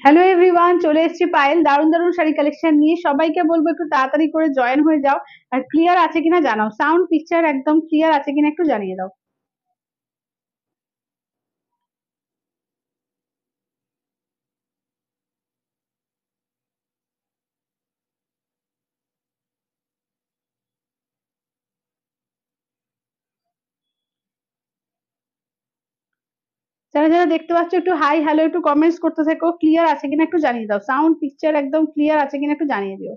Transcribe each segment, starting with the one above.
Hello everyone, চলে এসেছি পায়েল দারুন দারুন শাড়ি কালেকশন নিয়ে। সবাইকে বলবো একটু তাড়াতাড়ি করে জয়েন হয়ে যাও। আর ক্লিয়ার আছে কিনা জানাও, সাউন্ড পিকচার একদম ক্লিয়ার আছে কিনা একটু জানিয়ে দাও। যারা যারা দেখতে পাচ্ছ একটু হাই হ্যালো একটু কমেন্টস করতে থাকো, ক্লিয়ার আছে কিনা একটু জানিয়ে দাও, সাউন্ড পিকচার একদম ক্লিয়ার আছে কিনা একটু জানিয়ে দিও।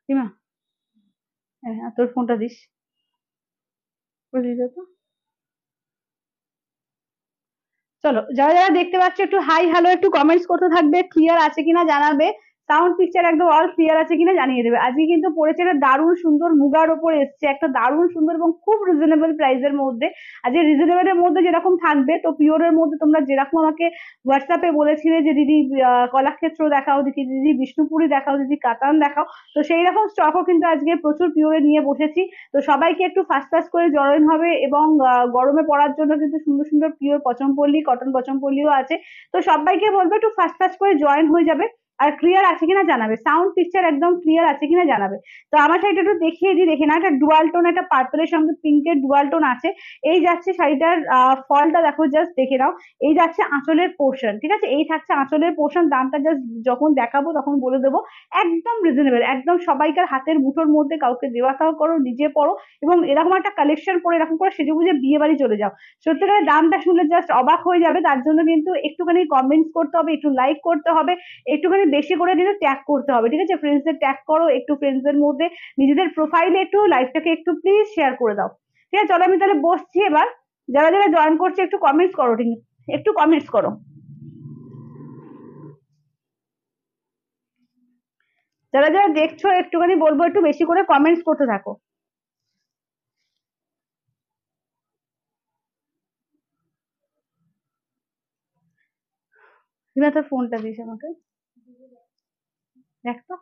রিমা, হ্যাঁ হ্যাঁ, তোর ফোনটা দিস, বুঝলি তো। চলো, যারা যারা দেখতে পাচ্ছ একটু হাই হ্যালো একটু কমেন্টস করতে থাকবে, ক্লিয়ার আছে কিনা জানাবে, সাউন্ড পিকচার একদম অল ক্লিয়ার আছে কিনা জানিয়ে দেবে। আজকে কিন্তু পড়েছে একটা দারুণ সুন্দর মুগার ওপর এসছে, একটা দারুণ সুন্দর এবং খুব রিজনেবল প্রাইসের মধ্যে। আজকে রিজনেবল এর মধ্যে যেরকম থাকবে, তো পিওরের মধ্যে তোমরা যেরকম আমাকে হোয়াটসঅ্যাপে বলেছিলে যে দিদি কলাক্ষেত্র দেখাও, দিদি দিদি বিষ্ণুপুরি দেখাও, দিদি কাতান দেখাও, তো সেই রকম স্টকও কিন্তু আজকে প্রচুর পিওরে নিয়ে বসেছি। তো সবাইকে একটু ফাস্ট ফাস্ট করে জয়েন হবে, এবং গরমে পড়ার জন্য কিন্তু সুন্দর সুন্দর পিওর পচমপল্লী কটন পচমপল্লীও আছে। তো সবাইকে বলবো একটু ফাস্ট ফাস্ট করে জয়েন হয়ে যাবে। আর ক্লিয়ার আছে কিনা জানাবে, সাউন্ড পিকচার একদম ক্লিয়ার আছে কিনা জানাবে। তো আমার শাড়িটা একটু দেখিয়ে দিই, দেখে না, একটা ডুয়াল টোন, একটা পার্পলের সঙ্গে পিঙ্কের ডুয়াল টোন আছে। এই যাচ্ছে শাড়িটার ফলটা দেখো, জাস্ট দেখে নাও। এই যাচ্ছে আঁচলের পোর্শন, ঠিক আছে, এই থাকছে আঁচলের পোর্শন। দামটা জাস্ট যখন দেখাবো তখন বলে দেবো। একদম রিজনেবল, একদম সবাইকার হাতের মুঠোর মধ্যে, কাউকে দেওয়া খাওয়া করো, নিজে পড়ো, এবং এরকম একটা কালেকশন করে এরকম করে সেজে গুজে বিয়ে বাড়ি চলে যাও। সত্যিকারের দামটা শুনলে জাস্ট অবাক হয়ে যাবে। তার জন্য কিন্তু একটুখানি কমেন্টস করতে হবে, একটু লাইক করতে হবে, একটুখানি বেশি করে কিন্তু ট্যাগ করতে হবে, ঠিক আছে, ফ্রেন্ডসদের ট্যাগ করো একটু, ফ্রেন্ডসদের মধ্যে নিজেদের প্রোফাইলে একটু লাইভটাকে একটু প্লিজ শেয়ার করে দাও। ঠিক আছে, চলো আমি তাহলে বসছি এবার। যারা যারা জয়েন করছে একটু কমেন্টস করো, ঠিক আছে, একটু কমেন্টস করো। যারা যারা দেখছো একটুখানি বলবো একটু বেশি করে কমেন্টস করতে থাকো। তুমি তোর ফোনটা দিস আমাকে, দেখ তো।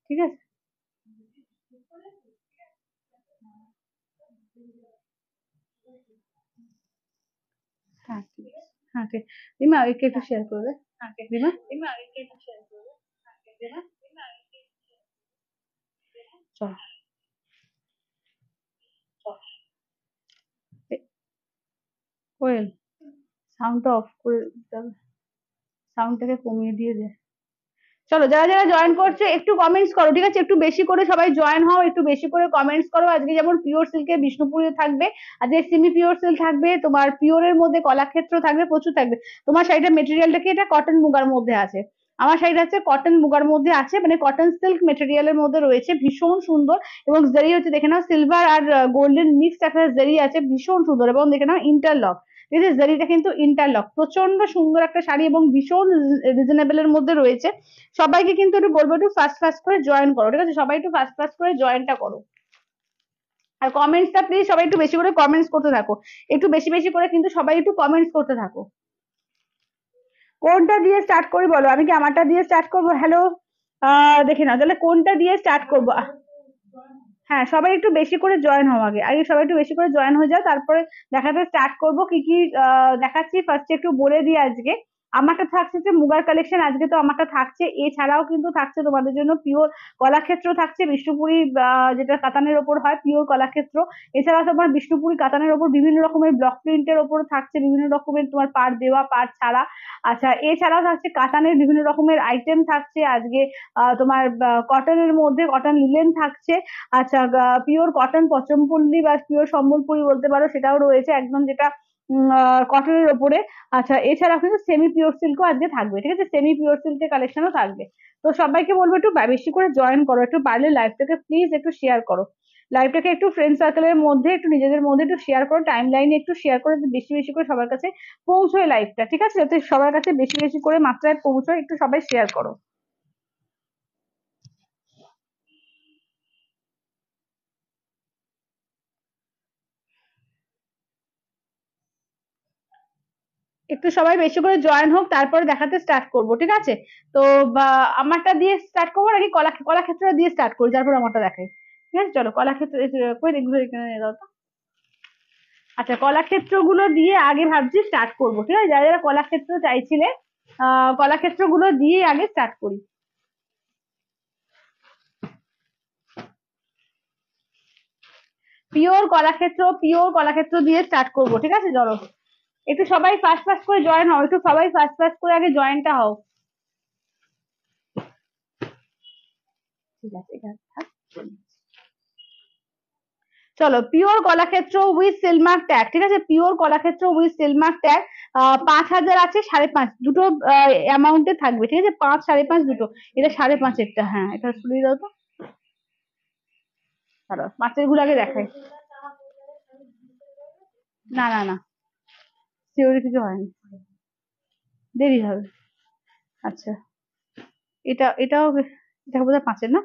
ঠিক আছে, হ্যাঁ ঠিক আছে, হ্যাঁ ঠিক। রিমা একে একটু শেয়ার করবে, রিমা। চল, কোয়েল, সাউন্ডটা অফ করে দিতে হবে, সাউন্ডটাকে কমিয়ে দিয়ে দে। চলো, যারা যারা জয়েন করছে একটু কমেন্টস করো, ঠিক আছে, একটু বেশি করে সবাই জয়েন হও, একটু বেশি করে কমেন্টস করো। আজকে যেমন পিওর সিল্কে বিষ্ণুপুরে থাকবে, আজকে সেমি পিওর সিল্ক থাকবে, তোমার পিওরের মধ্যে কলাক্ষেত্র থাকবে, প্রচুর থাকবে। তোমার শাড়িটা মেটেরিয়ালটা কি, এটা কটন মুগার মধ্যে আছে। আমার শাড়িটা হচ্ছে কটন মুগার মধ্যে আছে, মানে কটন সিল্ক মেটেরিয়ালের মধ্যে রয়েছে, ভীষণ সুন্দর। এবং জারি হচ্ছে দেখে নাও, সিলভার আর গোল্ডেন মিক্সড একটা জারি আছে, ভীষণ সুন্দর। এবং দেখে নাও ইন্টারলক, ঠিক আছে, জারিটা কিন্তু ইন্টারলক, প্রচন্ড সুন্দর একটা শাড়ি এবং ভীষণ রিজনেবল এর মধ্যে রয়েছে। সবাইকে কিন্তু একটু বলবো একটু ফাস্ট ফাস্ট করে জয়েন করো, ঠিক আছে, সবাই একটু ফাস্ট ফাস্ট করে জয়েনটা করো। আর কমেন্টসটা প্লিজ সবাই একটু বেশি করে কমেন্টস করতে থাকো, একটু বেশি বেশি করে কিন্তু সবাই একটু কমেন্টস করতে থাকো। কোনটা দিয়ে স্টার্ট করি বলো, আমি কি আমারটা দিয়ে স্টার্ট করবো? হ্যালো, দেখি না তাহলে কোনটা দিয়ে স্টার্ট করবো। হ্যাঁ, সবাই একটু বেশি করে জয়েন হও, আগে আগে সবাই একটু বেশি করে জয়েন হয়ে যাও, তারপরে দেখাতে স্টার্ট করবো। কি কি দেখাচ্ছি ফার্স্টে একটু বলে দিই। আজকে আমারটা থাকছে যে মুগার কালেকশন, আজকে তো আমারটা থাকছে, এছাড়াও কিন্তু থাকছে তোমাদের জন্য পিওর কলাক্ষেত্র থাকছে, বিষ্ণুপুরি যেটা কাতানের ওপর হয় পিওর কলাক্ষেত্র। এছাড়া তোমার বিষ্ণুপুরি কাতানের ওপর বিভিন্ন রকমের ব্লক প্রিন্টের ওপর থাকছে, বিভিন্ন রকমের তোমার পার দেওয়া পার ছাড়া। আচ্ছা, এছাড়াও থাকছে কাতানের বিভিন্ন রকমের আইটেম থাকছে আজকে। তোমার কটনের মধ্যে কটন লিলেন থাকছে। আচ্ছা, পিওর কটন পচমপল্লী বা পিওর সম্বলপুরি বলতে পারো, সেটাও রয়েছে একদম, যেটা কটনের ওপরে। আচ্ছা, এছাড়াও কিন্তু সেমি পিওর সিল্কও আজকে থাকবে, ঠিক আছে, সেমি পিওর সিল্কের কালেকশনও থাকবে। তো সবাইকে বলবো একটু বেশি করে জয়েন করো, একটু পারলে লাইভটাকে প্লিজ একটু শেয়ার করো, লাইভটাকে একটু ফ্রেন্ড সার্কেলের মধ্যে একটু নিজেদের মধ্যে একটু শেয়ার করো, টাইম লাইনে একটু শেয়ার করে বেশি বেশি করে সবার কাছে পৌঁছয় লাইভটা, ঠিক আছে, যাতে সবার কাছে বেশি বেশি করে মাত্রায় পৌঁছয়, একটু সবাই শেয়ার করো। একটু সবাই বেশি করে জয়েন হোক, তারপরে দেখাতে স্টার্ট করবো, ঠিক আছে। তো আমারটা দিয়ে স্টার্ট করবো নাকি কলাক্ষেত্র দিয়ে স্টার্ট করি, তারপর আমারটা দেখাই, ঠিক আছে, চলো কলাক্ষেত্র কই এগুলো এখানে নিয়ে দাও তো। আচ্ছা, কলাক্ষেত্র গুলো দিয়ে আগে ভাবছি স্টার্ট করবো, ঠিক আছে, যারা যারা কলাক্ষেত্র চাইছিলে কলাক্ষেত্র গুলো দিয়ে আগে স্টার্ট করি। পিওর কলাক্ষেত্র দিয়ে স্টার্ট করবো, ঠিক আছে, চলো একটু সবাই ফাস্ট ফাস্ট করে জয়েন হও, একটু সবাই ফাস্ট ফাস্ট করে আগে জয়েনটা হও, ঠিক আছে, এখানে থাক। চলো, pure Kalakshetra with silk mark tag, ঠিক আছে, pure Kalakshetra with silk mark tag 5,000 আছে, 5.5 দুটো অ্যামাউন্টে থাকবে, ঠিক আছে, 5 5.5 দুটো, এটা 5.5-এরটা, হ্যাঁ এটা শুনিয়ে দাও তো, চলো মাছের গুলো আগে দেখাই। না না না, সিওরি কিছু হয়নি, দেরি হবে। আচ্ছা, এটাও এটা বোধহয় 5-এর না,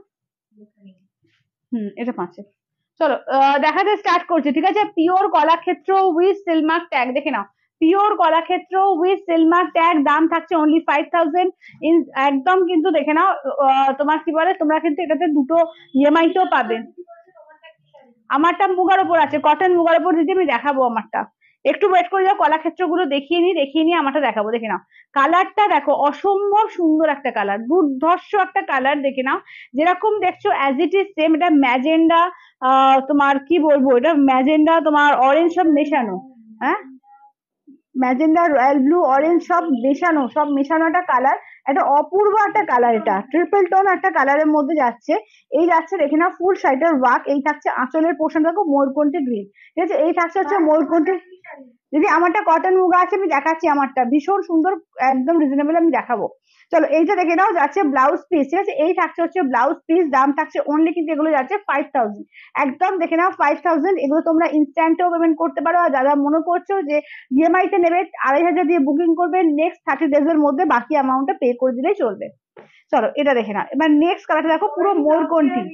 এটা 5-এর। চলো দেখাতে স্টার্ট করছি, ঠিক আছে, pure Kalakshetra with silk mark tag দেখে নাও, pure Kalakshetra with silk mark tag, দাম থাকছে অনলি 5,000 একদম, কিন্তু দেখে নাও তোমার কি বলে, তোমরা কিন্তু এটাতে দুটো ইএমআই তেও পাবে। আমারটা মুগার উপর আছে, কটন মুগার উপর দিদি আমি দেখাবো আমারটা, একটু ওয়েট করে যাও, কলাক্ষেত্র গুলো দেখিয়ে নি আমারটা দেখাবো, দেখে নাও কালারটা দেখো, অসম্ভব সুন্দর একটা কালার, দুর্ধর্ষ একটা কালার, দেখে নাও যেরকম দেখছো অ্যাজ ইট ইজ সেম, এটা ম্যাজেন্ডা, তোমার কি বলবো, এটা ম্যাজেন্ডা তোমার অরেঞ্জ সব মেশানো, হ্যাঁ ম্যাজেন্ডা রয়্যাল ব্লু অরেঞ্জ সব মেশানো একটা কালার, একটা অপূর্ব একটা কালার, এটা ট্রিপল টোন একটা কালারের মধ্যে যাচ্ছে। এই যাচ্ছে দেখে না ফুল শাড়িটার ওয়ার্ক, এই থাকছে আঁচলের পোর্শন দেখো ময়ূরকণ্ঠী গ্রিন, ঠিক আছে, এই থাকছে হচ্ছে ময়ূরকণ্ঠী। যদি আমারটা কটন মুগা আছে আমি দেখাচ্ছি, আমারটা ভীষণ সুন্দর, একদম রিজনেবল আমি দেখাবো। চলো এইটা দেখে নাও, যাচ্ছে ব্লাউজ পিস, ঠিক আছে, এই থাকছে হচ্ছে ব্লাউজ পিস, দাম থাকছে অনলি কিন্তু এগুলো যাচ্ছে 5,000, একদম দেখে নাও 5,000, এগুলো তোমরা ইনস্ট্যান্টেও পেমেন্ট করতে পারো, আর যারা মনে করছো যে ইএমআই তে নেবে 2,500 দিয়ে বুকিং করবে, নেক্সট 30 ডেজ এর মধ্যে বাকি অ্যামাউন্টটা পে করে দিলেই চলবে। চলো এটা দেখে নাও, এবার নেক্সট কালারটা দেখো, পুরো ময়ূরকণ্ঠী।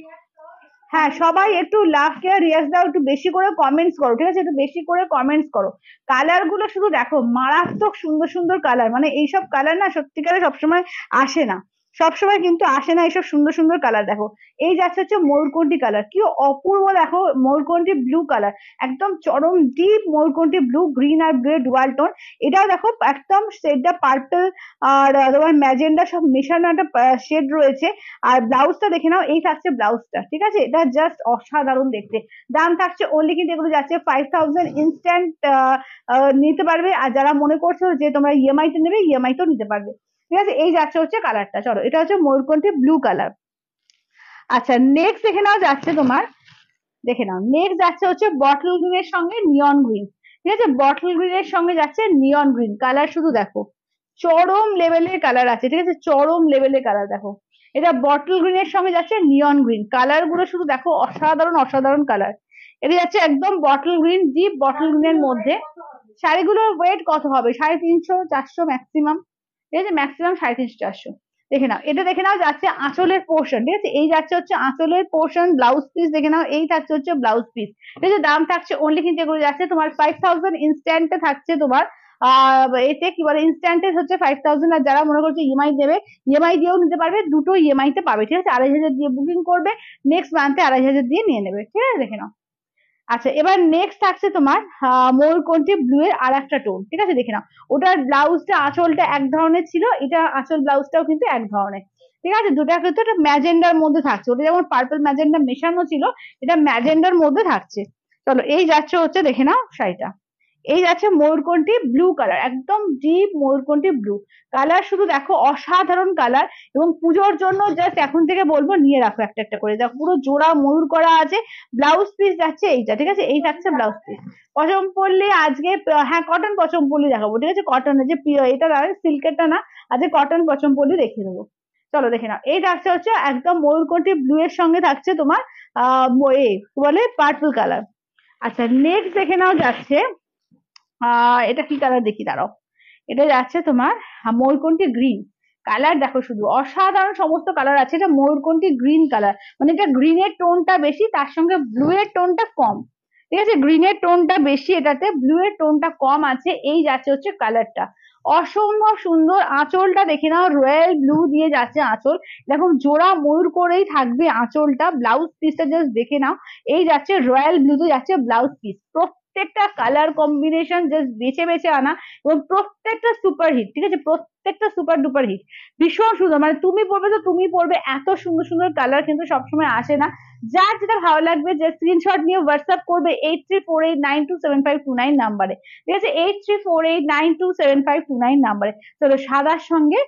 হ্যাঁ, সবাই একটু লাভ কেয়ার রিয়াজ দাও, একটু বেশি করে কমেন্টস করো, ঠিক আছে, একটু বেশি করে কমেন্টস করো, কালার গুলো শুধু দেখো, মারাত্মক সুন্দর সুন্দর কালার, মানে এইসব কালার না সত্যিকারে সবসময় আসে না, সবসময় কিন্তু আসে না এইসব সুন্দর সুন্দর কালার, দেখো এই যাচ্ছে হচ্ছে ময়ূরকণ্ঠী কালার, কি অপূর্ব দেখো, ময়ূরকণ্ঠী ব্লু কালার, একদম চরম ডিপ ময়ূরকণ্ঠী ব্লু, গ্রিন আর গ্রে ডুয়াল টোন, এটাও দেখো একদম শেডটা পার্পল আর তোমার ম্যাজেন্ডা সব মেশানো একটা শেড রয়েছে, আর ব্লাউজটা দেখে নাও, এই থাকছে ব্লাউজটা, ঠিক আছে, এটা জাস্ট অসাধারণ দেখতে, দাম থাকছে অনলি কিন্তু এগুলো যাচ্ছে 5,000, ইনস্ট্যান্ট নিতে পারবে, আর যারা মনে করছো যে তোমরা ইএমআই তে নেবে ইএমআই তেও নিতে পারবে, ঠিক আছে, এই যাচ্ছে হচ্ছে কালারটা, চলো এটা হচ্ছে ময়ূরকণ্ঠী ব্লু কালার। আচ্ছা, নেক্সট দেখে নাও যাচ্ছে তোমার, দেখে নাও নেক্সট যাচ্ছে হচ্ছে বটল গ্রিনের সঙ্গে নিয়ন গ্রিন, ঠিক আছে, বটল গ্রিনের সঙ্গে যাচ্ছে নিয়ন গ্রিন কালার, শুধু দেখো চরম লেভেলের কালার আছে, ঠিক আছে, চরম লেভেলের কালার দেখো, এটা বটল গ্রিনের সঙ্গে যাচ্ছে নিয়ন গ্রিন, কালার গুলো শুধু দেখো অসাধারণ অসাধারণ কালার, এটা যাচ্ছে একদম বটল গ্রিন, ডিপ বটল গ্রিনের মধ্যে। শাড়িগুলোর ওয়েট কত হবে, 350-400 ম্যাক্সিমাম, ঠিক আছে, ম্যাক্সিমাম 350-400, দেখে নাও এটা দেখে নাও যাচ্ছে আঁচলের পোর্শন, ঠিক আছে, এই যাচ্ছে হচ্ছে আঁচলের পোর্শন, ব্লাউজ পিস দেখে নাও, এই থাকছে হচ্ছে ব্লাউজ পিস, ঠিক আছে, দাম থাকছে অনলি কিন্তু এগুলো যাচ্ছে তোমার 5,000, ইনস্ট্যান্টে থাকছে তোমার এতে কি বলে ইনস্ট্যান্টে হচ্ছে 5,000, আর যারা মনে করছে ইএমআই দেবে ইএমআই দিয়েও নিতে পারবে, দুটো ইএমআই তে পাবে, ঠিক আছে, 2,500 দিয়ে বুকিং করবে, নেক্সট মান্থে 2,500 দিয়ে নিয়ে নেবে, ঠিক আছে, দেখে নাও। আচ্ছা, এবার নেক্সট থাকছে তোমার ময়ূরকণ্ঠী ব্লু এর আর একটা টোন, ঠিক আছে, দেখে নাও, ওটার ব্লাউজটা আঁচলটা এক ধরনের ছিল, এটা আঁচল ব্লাউজটাও কিন্তু এক ধরনের, ঠিক আছে, দুটা কিন্তু একটা ম্যাজেন্ডার মধ্যে থাকছে, ওটা যেমন পার্পল ম্যাজেন্ডা মেশানো ছিল, এটা ম্যাজেন্ডার মধ্যে থাকছে। চলো এই যাচ্ছে হচ্ছে দেখে নাও শাড়িটা, এই যাচ্ছে ময়ূরকণ্ঠী ব্লু কালার, একদম ডিপ ময়ূরকণ্ঠী ব্লু কালার, শুধু দেখো অসাধারণ কালার। এবং পুজোর জন্য জাস্ট এখন থেকে বলবো নিয়ে রাখো একটা একটা করে, দেখো পুরো জোড়া ময়ূর করা আছে। ব্লাউজ পিস যাচ্ছে এইটা, ঠিক আছে, এই থাকছে ব্লাউজ পিস। পচমপল্লি আজকে হ্যাঁ কটন পচমপল্লি দেখাবো, ঠিক আছে, কটনের যে এটা না সিল্কেরটা না, আজকে কটন পচমপল্লি দেখিয়ে দেবো। চলো দেখে নাও, এই থাকছে হচ্ছে একদম ময়ূরকণ্ঠী ব্লু এর সঙ্গে থাকছে তোমার কি বলে পার্পল কালার। আচ্ছা নেক্সট দেখে নাও যাচ্ছে এটা কি কালার দেখি দাঁড়াও, এটা যাচ্ছে তোমার ময়ূরকণ্ঠী গ্রিন কালার। দেখো শুধু অসাধারণ সমস্ত কালার আছে, এটা ময়ূরকণ্ঠী গ্রিন কালার, মানে এটা গ্রিনের টোনটা বেশি, তার সঙ্গে ব্লু এর টোনটা কম, ঠিক আছে, গ্রিনের টোনটা বেশি, এটাতে ব্লু এর টোনটা কম আছে। এই যাচ্ছে হচ্ছে কালারটা, অসম্ভব সুন্দর। আঁচলটা দেখে নাও, রয়্যাল ব্লু দিয়ে যাচ্ছে আঁচল, দেখো জোড়া ময়ূর করেই থাকবে আঁচলটা। ব্লাউজ পিসটা জাস্ট দেখে নাও, এই যাচ্ছে রয়্যাল ব্লুতে যাচ্ছে ব্লাউজ পিস। প্রত্যেকটা কালার কম্বিনেশন জাস্ট বেছে বেছে আনা, এবং প্রত্যেকটা সুপার হিট, ঠিক আছে, প্রত্যেকটা সুপার ডুপার হিট, ভীষণ সুন্দর। মানে তুমি পড়বে তো তুমি পড়বে, এত সুন্দর সুন্দর কালার কিন্তু সবসময় আসে না। যার যেটা ভালো লাগবে যে স্ক্রিনশট নিয়ে হোয়াটসঅ্যাপ করবে 8348927529 নাম্বারে, ঠিক আছে, 8348927529 নাম্বারে। চলো সাদার সঙ্গে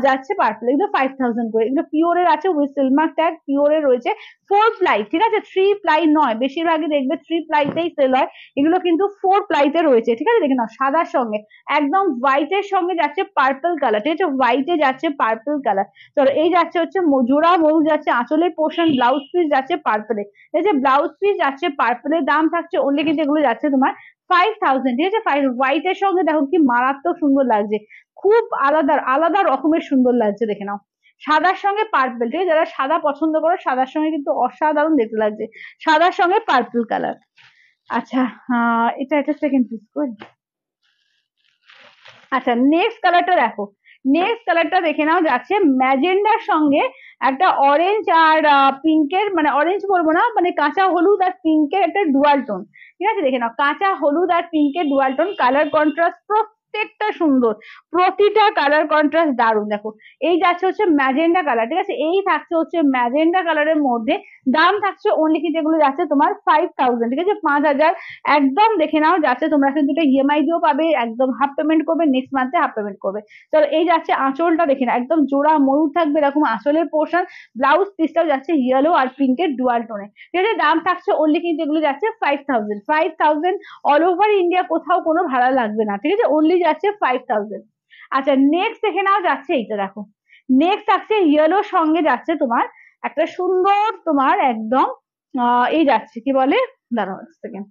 যাচ্ছে পার্পল, এগুলো 5000 করে, এগুলো পিওরের আছে উইথ সিলমার্ক ট্যাগ, পিওরের রয়েছে, 4 প্লাই, ঠিক আছে, 3 প্লাই নয়, বেশিরভাগই দেখবে 3 প্লাইতেই সেল হয়, এগুলো কিন্তু 4 প্লাইতে রয়েছে, ঠিক আছে, দেখে নাও সাদার সঙ্গে একদম হোয়াইটের সঙ্গে যাচ্ছে পার্পল কালার, ঠিক আছে, হোয়াইটে যাচ্ছে পার্পল কালার। চলো এই যাচ্ছে হচ্ছে জোড়া ময়ূর যাচ্ছে আঁচলের পোর্শন, ব্লাউজ পিস যাচ্ছে পার্পলে, এই যে ব্লাউজ পিস যাচ্ছে পার্পলের দাম থাকছে অনলি কিন্তু এগুলো যাচ্ছে তোমার 5000, ঠিক আছে, হোয়াইটের সঙ্গে দেখো কি মারাত্মক সুন্দর লাগছে, খুব আলাদা আলাদা রকমের সুন্দর লাগছে, দেখে নাও সাদার সঙ্গে পার্পল, ঠিক আছে, যারা সাদা পছন্দ করো সাদার সঙ্গে কিন্তু অসাধারণ দেখতে লাগছে, সাদার সঙ্গে পার্পল কালার। আচ্ছা এটা একটা সেকেন্ড পিস করি। আচ্ছা নেক্সট কালারটা দেখো, নেক্সট কালারটা দেখে নাও যাচ্ছে ম্যাজেন্ডার সঙ্গে একটা অরেঞ্জ আর পিঙ্কের, মানে অরেঞ্জ বলবো না, মানে কাঁচা হলুদ আর পিঙ্কের একটা ডুয়াল টোন, ঠিক আছে, দেখে নাও কাঁচা হলুদ আর পিঙ্কের ডুয়াল টোন, কালার কন্ট্রাস্ট প্রত্যেকটা সুন্দর, প্রতিটা কালার কন্ট্রাস্ট দারুণ। দেখো এই যাচ্ছে হচ্ছে ম্যাজেন্ডা কালার, ঠিক আছে, এই থাকছে হচ্ছে ম্যাজেন্ডা কালারের মধ্যে, দাম থাকছে অনলি কি যেগুলো যাচ্ছে তোমার 5000, ঠিক আছে, 5000 একদম দেখে নাও যাচ্ছে। তোমরা কিন্তু এটা ইএমআই দিয়েও পাবে, একদম হাফ পেমেন্ট করবে, নেক্সট মান্থে হাফ পেমেন্ট করবে। চলো এই যাচ্ছে আঁচলটা দেখে নাও, একদম জোড়া ময়ূর থাকবে এরকম আঁচলের পোর্শন, ব্লাউজ পিসটাও যাচ্ছে ইয়েলো আর পিঙ্কের ডুয়াল টোনে, ঠিক আছে, দাম থাকছে অনলি কিন্তু এগুলো যাচ্ছে 5000, 5000 অল ওভার ইন্ডিয়া, কোথাও কোনো ভাড়া লাগবে না, ঠিক আছে, অনলি যাচ্ছে 5000। আচ্ছা নেক্সট দেখে নাও যাচ্ছে এইটা, দেখো নেক্সট থাকছে ইয়েলোর সঙ্গে যাচ্ছে তোমার একটা সুন্দর তোমার একদম এই যাচ্ছে কি বলে, দাঁড়াও সেকেন্ড,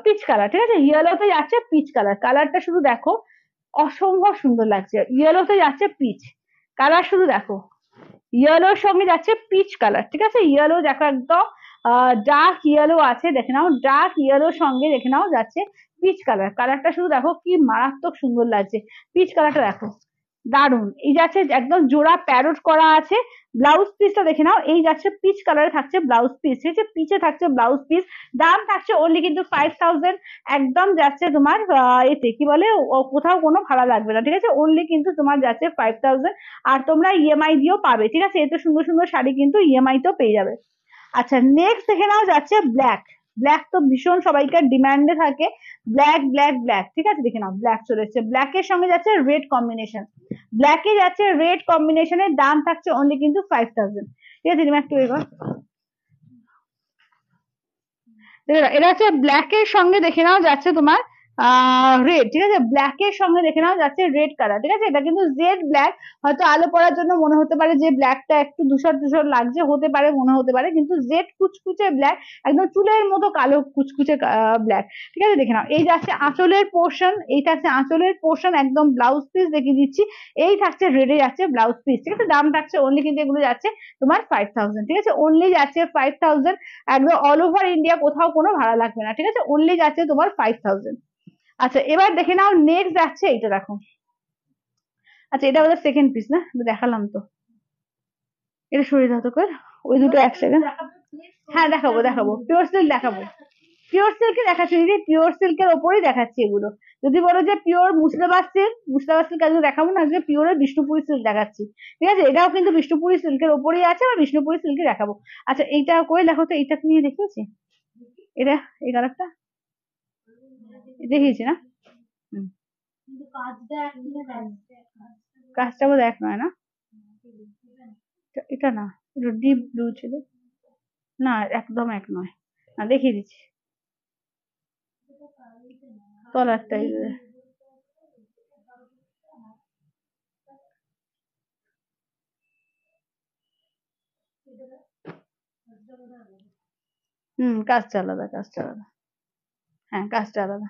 পিচ কালার, ঠিক আছে, ইয়েলোতে যাচ্ছে পিচ কালার, কালারটা শুধু দেখো অসম্ভব সুন্দর লাগছে, ইয়েলোতে যাচ্ছে পিচ কালার, শুধু দেখো ইয়েলোর সঙ্গে যাচ্ছে পিচ কালার, ঠিক আছে, ইয়েলো দেখো একদম ডার্ক ইয়েলো আছে, দেখে নাও ডার্ক ইয়েলোর সঙ্গে দেখে নাও যাচ্ছে পিচ কালার, কালারটা শুধু দেখো কি মারাত্মক সুন্দর লাগছে, পিচ কালারটা দেখো দারুন। এই যাচ্ছে একদম জোড়া প্যারোট করা আছে, ব্লাউজ পিসটা দেখে নাও, এই যাচ্ছে পিচ কালারে থাকছে ব্লাউজ পিস, ঠিক আছে, পিচে থাকছে ব্লাউজ পিস, দাম থাকছে অনলি কিন্তু 5000, একদম যাচ্ছে তোমার এতে কি বলে কোথাও কোনো ভাড়া লাগবে না, ঠিক আছে, অনলি কিন্তু তোমার যাচ্ছে 5000, আর তোমরা ইএমআই দিয়েও পাবে, ঠিক আছে, এত সুন্দর সুন্দর শাড়ি কিন্তু ইএমআই তেও পেয়ে যাবে। আচ্ছা নেক্সট দেখে নাও যাচ্ছে ব্ল্যাক, ব্ল্যাক তো ভীষণ সবাইকার ডিমান্ডে থাকে, ব্ল্যাক ব্ল্যাক ব্ল্যাক, ঠিক আছে, দেখে নাও ব্ল্যাক চলে এসছে, ব্ল্যাকের সঙ্গে যাচ্ছে রেড কম্বিনেশন, ব্ল্যাকে যাচ্ছে রেড কম্বিনেশনের, দাম থাকছে অনলি কিন্তু 5000, ঠিক আছে, তুমি একটু এবার এটা হচ্ছে ব্ল্যাকের সঙ্গে দেখে নাও যাচ্ছে তোমার রেড, ঠিক আছে, ব্ল্যাকের সঙ্গে দেখে নাও যাচ্ছে রেড কালার, ঠিক আছে, এটা কিন্তু জেড ব্ল্যাক, হয়তো আলো পড়ার জন্য মনে হতে পারে যে ব্ল্যাকটা একটু ধূসর ধূসর লাগছে, হতে পারে মনে হতে পারে, কিন্তু জেড কুচকুচে ব্ল্যাক, একদম চুলের মতো কালো কুচকুচে ব্ল্যাক, ঠিক আছে, দেখে নাও এই যাচ্ছে আঁচলের পোর্শন, এই থাকছে আঁচলের পোর্শন, একদম ব্লাউজ পিস দেখিয়ে দিচ্ছি, এই থাকছে রেডে যাচ্ছে ব্লাউজ পিস, ঠিক আছে, দাম থাকছে অনলি কিন্তু এগুলো যাচ্ছে তোমার 5000, ঠিক আছে, অনলি যাচ্ছে 5000, একদম অল ওভার ইন্ডিয়া, কোথাও কোনো ভাড়া লাগবে না, ঠিক আছে, অনলি যাচ্ছে তোমার 5000। আচ্ছা এবার দেখে নাও নেক্সট যাচ্ছে এইটা, দেখো আচ্ছা এটা আমাদের সেকেন্ড পিস না, দেখালাম তো, এটা সরিয়ে দাও তো কর, ওই দুটো এক সেকেন্ড, হ্যাঁ দেখাবো দেখাবো, পিওর সিল্ক দেখাবো, পিওর সিল্কে দেখাচ্ছি দিদি, পিওর সিল্কের ওপরই দেখাচ্ছি এগুলো, যদি বলো যে pure Murshidabad silk, Murshidabad silk আজকে দেখাবো না, আজকে পিওরের বিষ্ণুপুরি সিল্ক দেখাচ্ছি, ঠিক আছে, এটাও কিন্তু বিষ্ণুপুরি সিল্কের ওপরই আছে, আর বিষ্ণুপুরি সিল্কে দেখাবো। আচ্ছা এইটা করে দেখো তো, এইটা নিয়ে দেখিয়েছি, এটা এই কালারটা দেখিয়েছি না? কাজটা বোধ এক নয় না, এটা না, এটা ডিপ ব্লু ছিল না, একদম এক নয় না, দেখিয়ে দিচ্ছি তলারটাই। কাজটা আলাদা, কাজটা আলাদা, হ্যাঁ কাজটা আলাদা,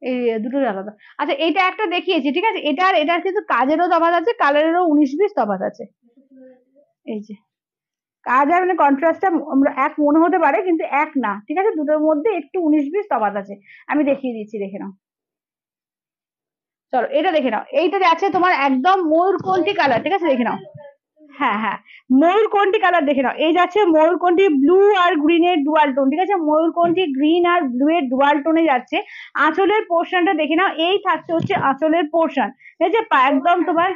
এই দুটোই আলাদা। আচ্ছা এটা একটা দেখিয়েছি, ঠিক আছে, এটার এটার কিন্তু কাজেরও তফাৎ আছে, কালারেরও 19-20 তফাৎ আছে। এই যে কাজ আর মানে কন্ট্রাস্টটা এক মনে হতে পারে কিন্তু এক না, ঠিক আছে, দুটোর মধ্যে একটু 19-20 তফাৎ আছে। আমি দেখিয়ে দিচ্ছি, দেখে নাও। চলো এটা দেখে নাও, এইটা আছে তোমার একদম ময়ূরকণ্ঠী কালার, ঠিক আছে, দেখে নাও। হ্যাঁ হ্যাঁ, ময়ূরকণ্ঠী কালার দেখে নাও, এই যাচ্ছে ময়ূরকণ্ঠী ব্লু আর গ্রিনের ডুয়াল টোন, ঠিক আছে, ময়ূরকণ্ঠী গ্রিন আর ব্লু এর ডুয়াল টোনে যাচ্ছে। আঁচলের পোর্শনটা দেখে নাও, এই থাকছে হচ্ছে আঁচলের পোর্শন, ঠিক আছে, একদম তোমার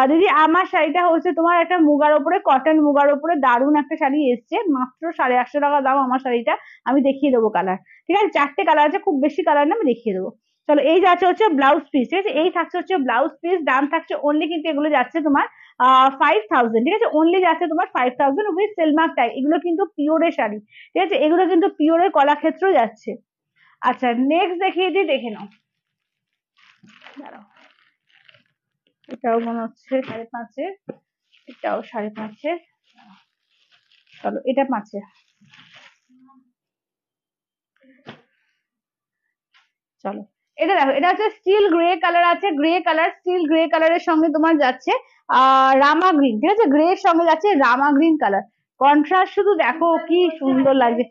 দিদি আমার শাড়িটা হচ্ছে তোমার একটা মুগার উপরে, কটন মুগার উপরে দারুণ একটা শাড়ি এসছে, মাত্র 850 টাকা দাম আমার শাড়িটা। আমি দেখিয়ে দেবো কালার, ঠিক আছে, 4টে কালার আছে, খুব বেশি কালার না, আমি দেখিয়ে দেবো। চলো এই যাচ্ছে হচ্ছে ব্লাউজ পিস, ঠিক আছে, এই থাকছে হচ্ছে ব্লাউজ পিস, দাম থাকছে অনলি কিন্তু এগুলো যাচ্ছে তোমার 5000, ঠিক আছে, অনলি যাচ্ছে তোমার 5000 উইথ সেলমার্ক ট্যাগ। এগুলো কিন্তু পিওরের শাড়ি, ঠিক আছে, এগুলো কিন্তু পিওরের কলাক্ষেত্র যাচ্ছে। আচ্ছা নেক্সট দেখিয়ে দিই, দেখে নাও, দাঁড়াও, এটাও মনে হচ্ছে 5.5, এটাও 5.5, চলো এটা 5। চলো এটা দেখো, এটা হচ্ছে স্টিল গ্রে কালার আছে, গ্রে কালার, স্টিল গ্রে কালারের সঙ্গে তোমার যাচ্ছে রামা গ্রিন, ঠিক আছে, গ্রে এর সঙ্গে যাচ্ছে রামা গ্রিন কালার, কন্ট্রাস্ট শুধু দেখো কি সুন্দর লাগছে।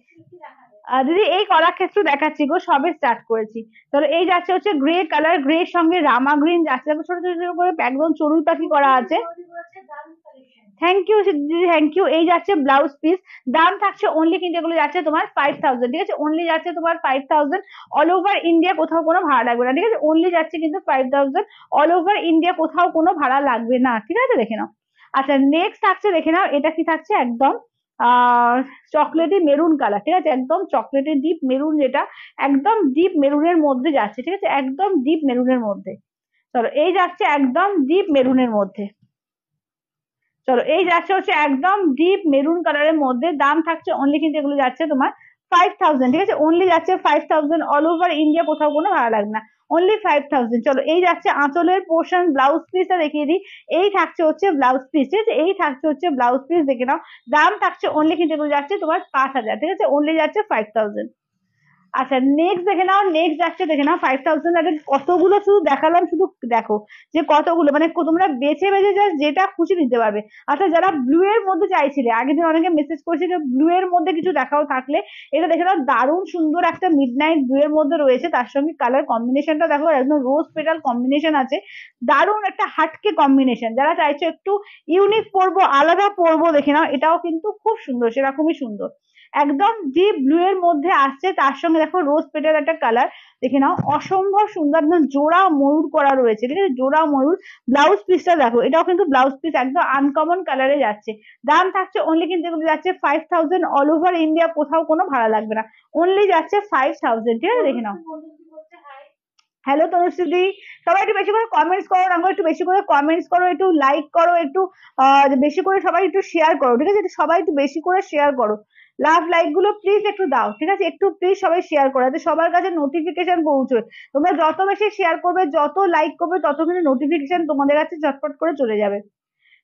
দিদি এই কলাক্ষেত্র দেখাচ্ছি গো, সবে স্টার্ট করেছি। তাহলে এই যাচ্ছে হচ্ছে গ্রে কালার, গ্রে এর সঙ্গে রামা গ্রিন যাচ্ছে, ছোট ছোট ছোট করে একদম চড়ুই পাখি করা আছে। থ্যাংক ইউ দিদি, থ্যাংক ইউ। এই যাচ্ছে ব্লাউজ পিস, দাম থাকছে অনলি কিন্তু এগুলো যাচ্ছে তোমার 5000, ঠিক আছে, অনলি যাচ্ছে তোমার 5000, অল ওভার ইন্ডিয়া, কোথাও কোনো ভাড়া লাগবে না, ঠিক আছে, অনলি যাচ্ছে কিন্তু 5000, অল ওভার ইন্ডিয়া, কোথাও কোনো ভাড়া লাগবে না, ঠিক আছে, দেখে নাও। আচ্ছা নেক্সট থাকছে, দেখে নাও, এটা কি থাকছে, একদম চকলেটি মেরুন কালার, ঠিক আছে, একদম চকলেটি ডিপ মেরুন, যেটা একদম ডিপ মেরুনের মধ্যে যাচ্ছে, ঠিক আছে, একদম ডিপ মেরুনের মধ্যে। চলো এই যাচ্ছে একদম ডিপ মেরুনের মধ্যে, চলো এই যাচ্ছে হচ্ছে একদম ডিপ মেরুন কালারের মধ্যে, দাম থাকছে অনলি কিন্তু এগুলো যাচ্ছে তোমার 5000, ঠিক আছে, অনলি যাচ্ছে 5000, অল ওভার ইন্ডিয়া, কোথাও কোনো ভাড়া লাগবে না, অনলি 5000। চলো এই যাচ্ছে আঁচলের পোর্শন, ব্লাউজ পিসটা দেখিয়ে দিই, এই থাকছে হচ্ছে ব্লাউজ পিস, ঠিক আছে, এই থাকছে হচ্ছে ব্লাউজ পিস, দেখে নাও, দাম থাকছে অনলি কিন্তু এগুলো যাচ্ছে তোমার 5000, ঠিক আছে, অনলি যাচ্ছে 5000। আচ্ছা নেক্সট দেখে নাও, নেক্সট যাচ্ছে, দেখে নাও 5000 আগে কতগুলো শুধু দেখালাম, শুধু দেখো যে কতগুলো, মানে তোমরা বেছে বেছে জাস্ট যেটা খুশি নিতে পারবে। আচ্ছা যারা ব্লু এর মধ্যে চাইছিলে, আগের দিন অনেকে মেসেজ করেছিল ব্লু এর মধ্যে কিছু দেখাও থাকলে, এটা দেখে নাও, দারুণ সুন্দর একটা মিডনাইট ব্লু এর মধ্যে রয়েছে, তার সঙ্গে কালার কম্বিনেশনটা দেখো, একদম রোজ পেটাল কম্বিনেশন আছে, দারুণ একটা হাটকে কম্বিনেশন, যারা চাইছো একটু ইউনিক পরবো, আলাদা পরবো, দেখে নাও, এটাও কিন্তু খুব সুন্দর, সেরকমই সুন্দর, একদম ডিপ ব্লু এর মধ্যে আসছে, তার সঙ্গে দেখো রোজ পেটাল একটা কালার, দেখে নাও, অসম্ভব সুন্দর, একদম জোড়া ময়ূর করা রয়েছে, ঠিক আছে, জোড়া ময়ূর। ব্লাউজ পিসটা দেখো, এটাও কিন্তু ব্লাউজ পিস একদম আনকমন কালারে যাচ্ছে, দাম থাকছে অনলি কিন্তু এগুলো যাচ্ছে 5000, অল ওভার ইন্ডিয়া, কোথাও কোনো ভাড়া লাগবে না, অনলি যাচ্ছে 5000, ঠিক আছে, দেখে নাও। হ্যালো তনুশ্রী, সবাই একটু বেশি করে কমেন্টস করো, আমাকে একটু বেশি করে কমেন্টস করো, একটু লাইক করো, একটু বেশি করে সবাই একটু শেয়ার করো, ঠিক আছে, সবাই একটু বেশি করে শেয়ার করো, লাভ লাইক গুলো প্লিজ একটু দাও, ঠিক আছে, একটু প্লিজ সবাই শেয়ার করো, যাতে সবার কাছে নোটিফিকেশন পৌঁছয়, তোমরা যত বেশি শেয়ার করবে, যত লাইক করবে, তত কিন্তু নোটিফিকেশন তোমাদের কাছে ঝটপট করে চলে যাবে।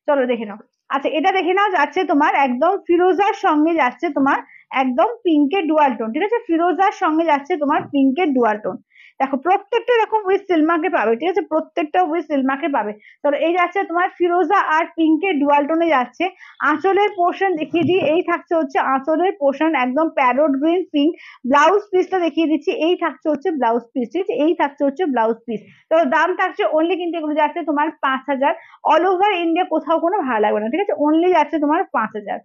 চলো দেখে নাও। আচ্ছা এটা দেখে নাও, যাচ্ছে তোমার একদম ফিরোজার সঙ্গে যাচ্ছে তোমার একদম পিঙ্কের ডুয়াল টোন, ঠিক আছে, ফিরোজার সঙ্গে যাচ্ছে তোমার পিঙ্কের ডুয়াল টোন, দেখো প্রত্যেকটা এরকম উইথ সিলমাকে পাবে, ঠিক আছে, প্রত্যেকটা উইথ সিলমাকে পাবে। চলো এই যাচ্ছে তোমার ফিরোজা আর পিঙ্কের ডুয়াল টোনে যাচ্ছে। আঁচলের পোর্শন দেখিয়ে দিই, এই থাকছে হচ্ছে আঁচলের পোর্শন, একদম প্যারোট গ্রিন পিঙ্ক, ব্লাউজ পিসটা দেখিয়ে দিচ্ছি, এই থাকছে হচ্ছে ব্লাউজ পিস, ঠিক আছে, এই থাকছে হচ্ছে ব্লাউজ পিস। তো দাম থাকছে অনলি কিন্তু এগুলো যাচ্ছে তোমার 5000, অল ওভার ইন্ডিয়া, কোথাও কোনো ভাড়া লাগবে না, ঠিক আছে, অনলি যাচ্ছে তোমার 5000,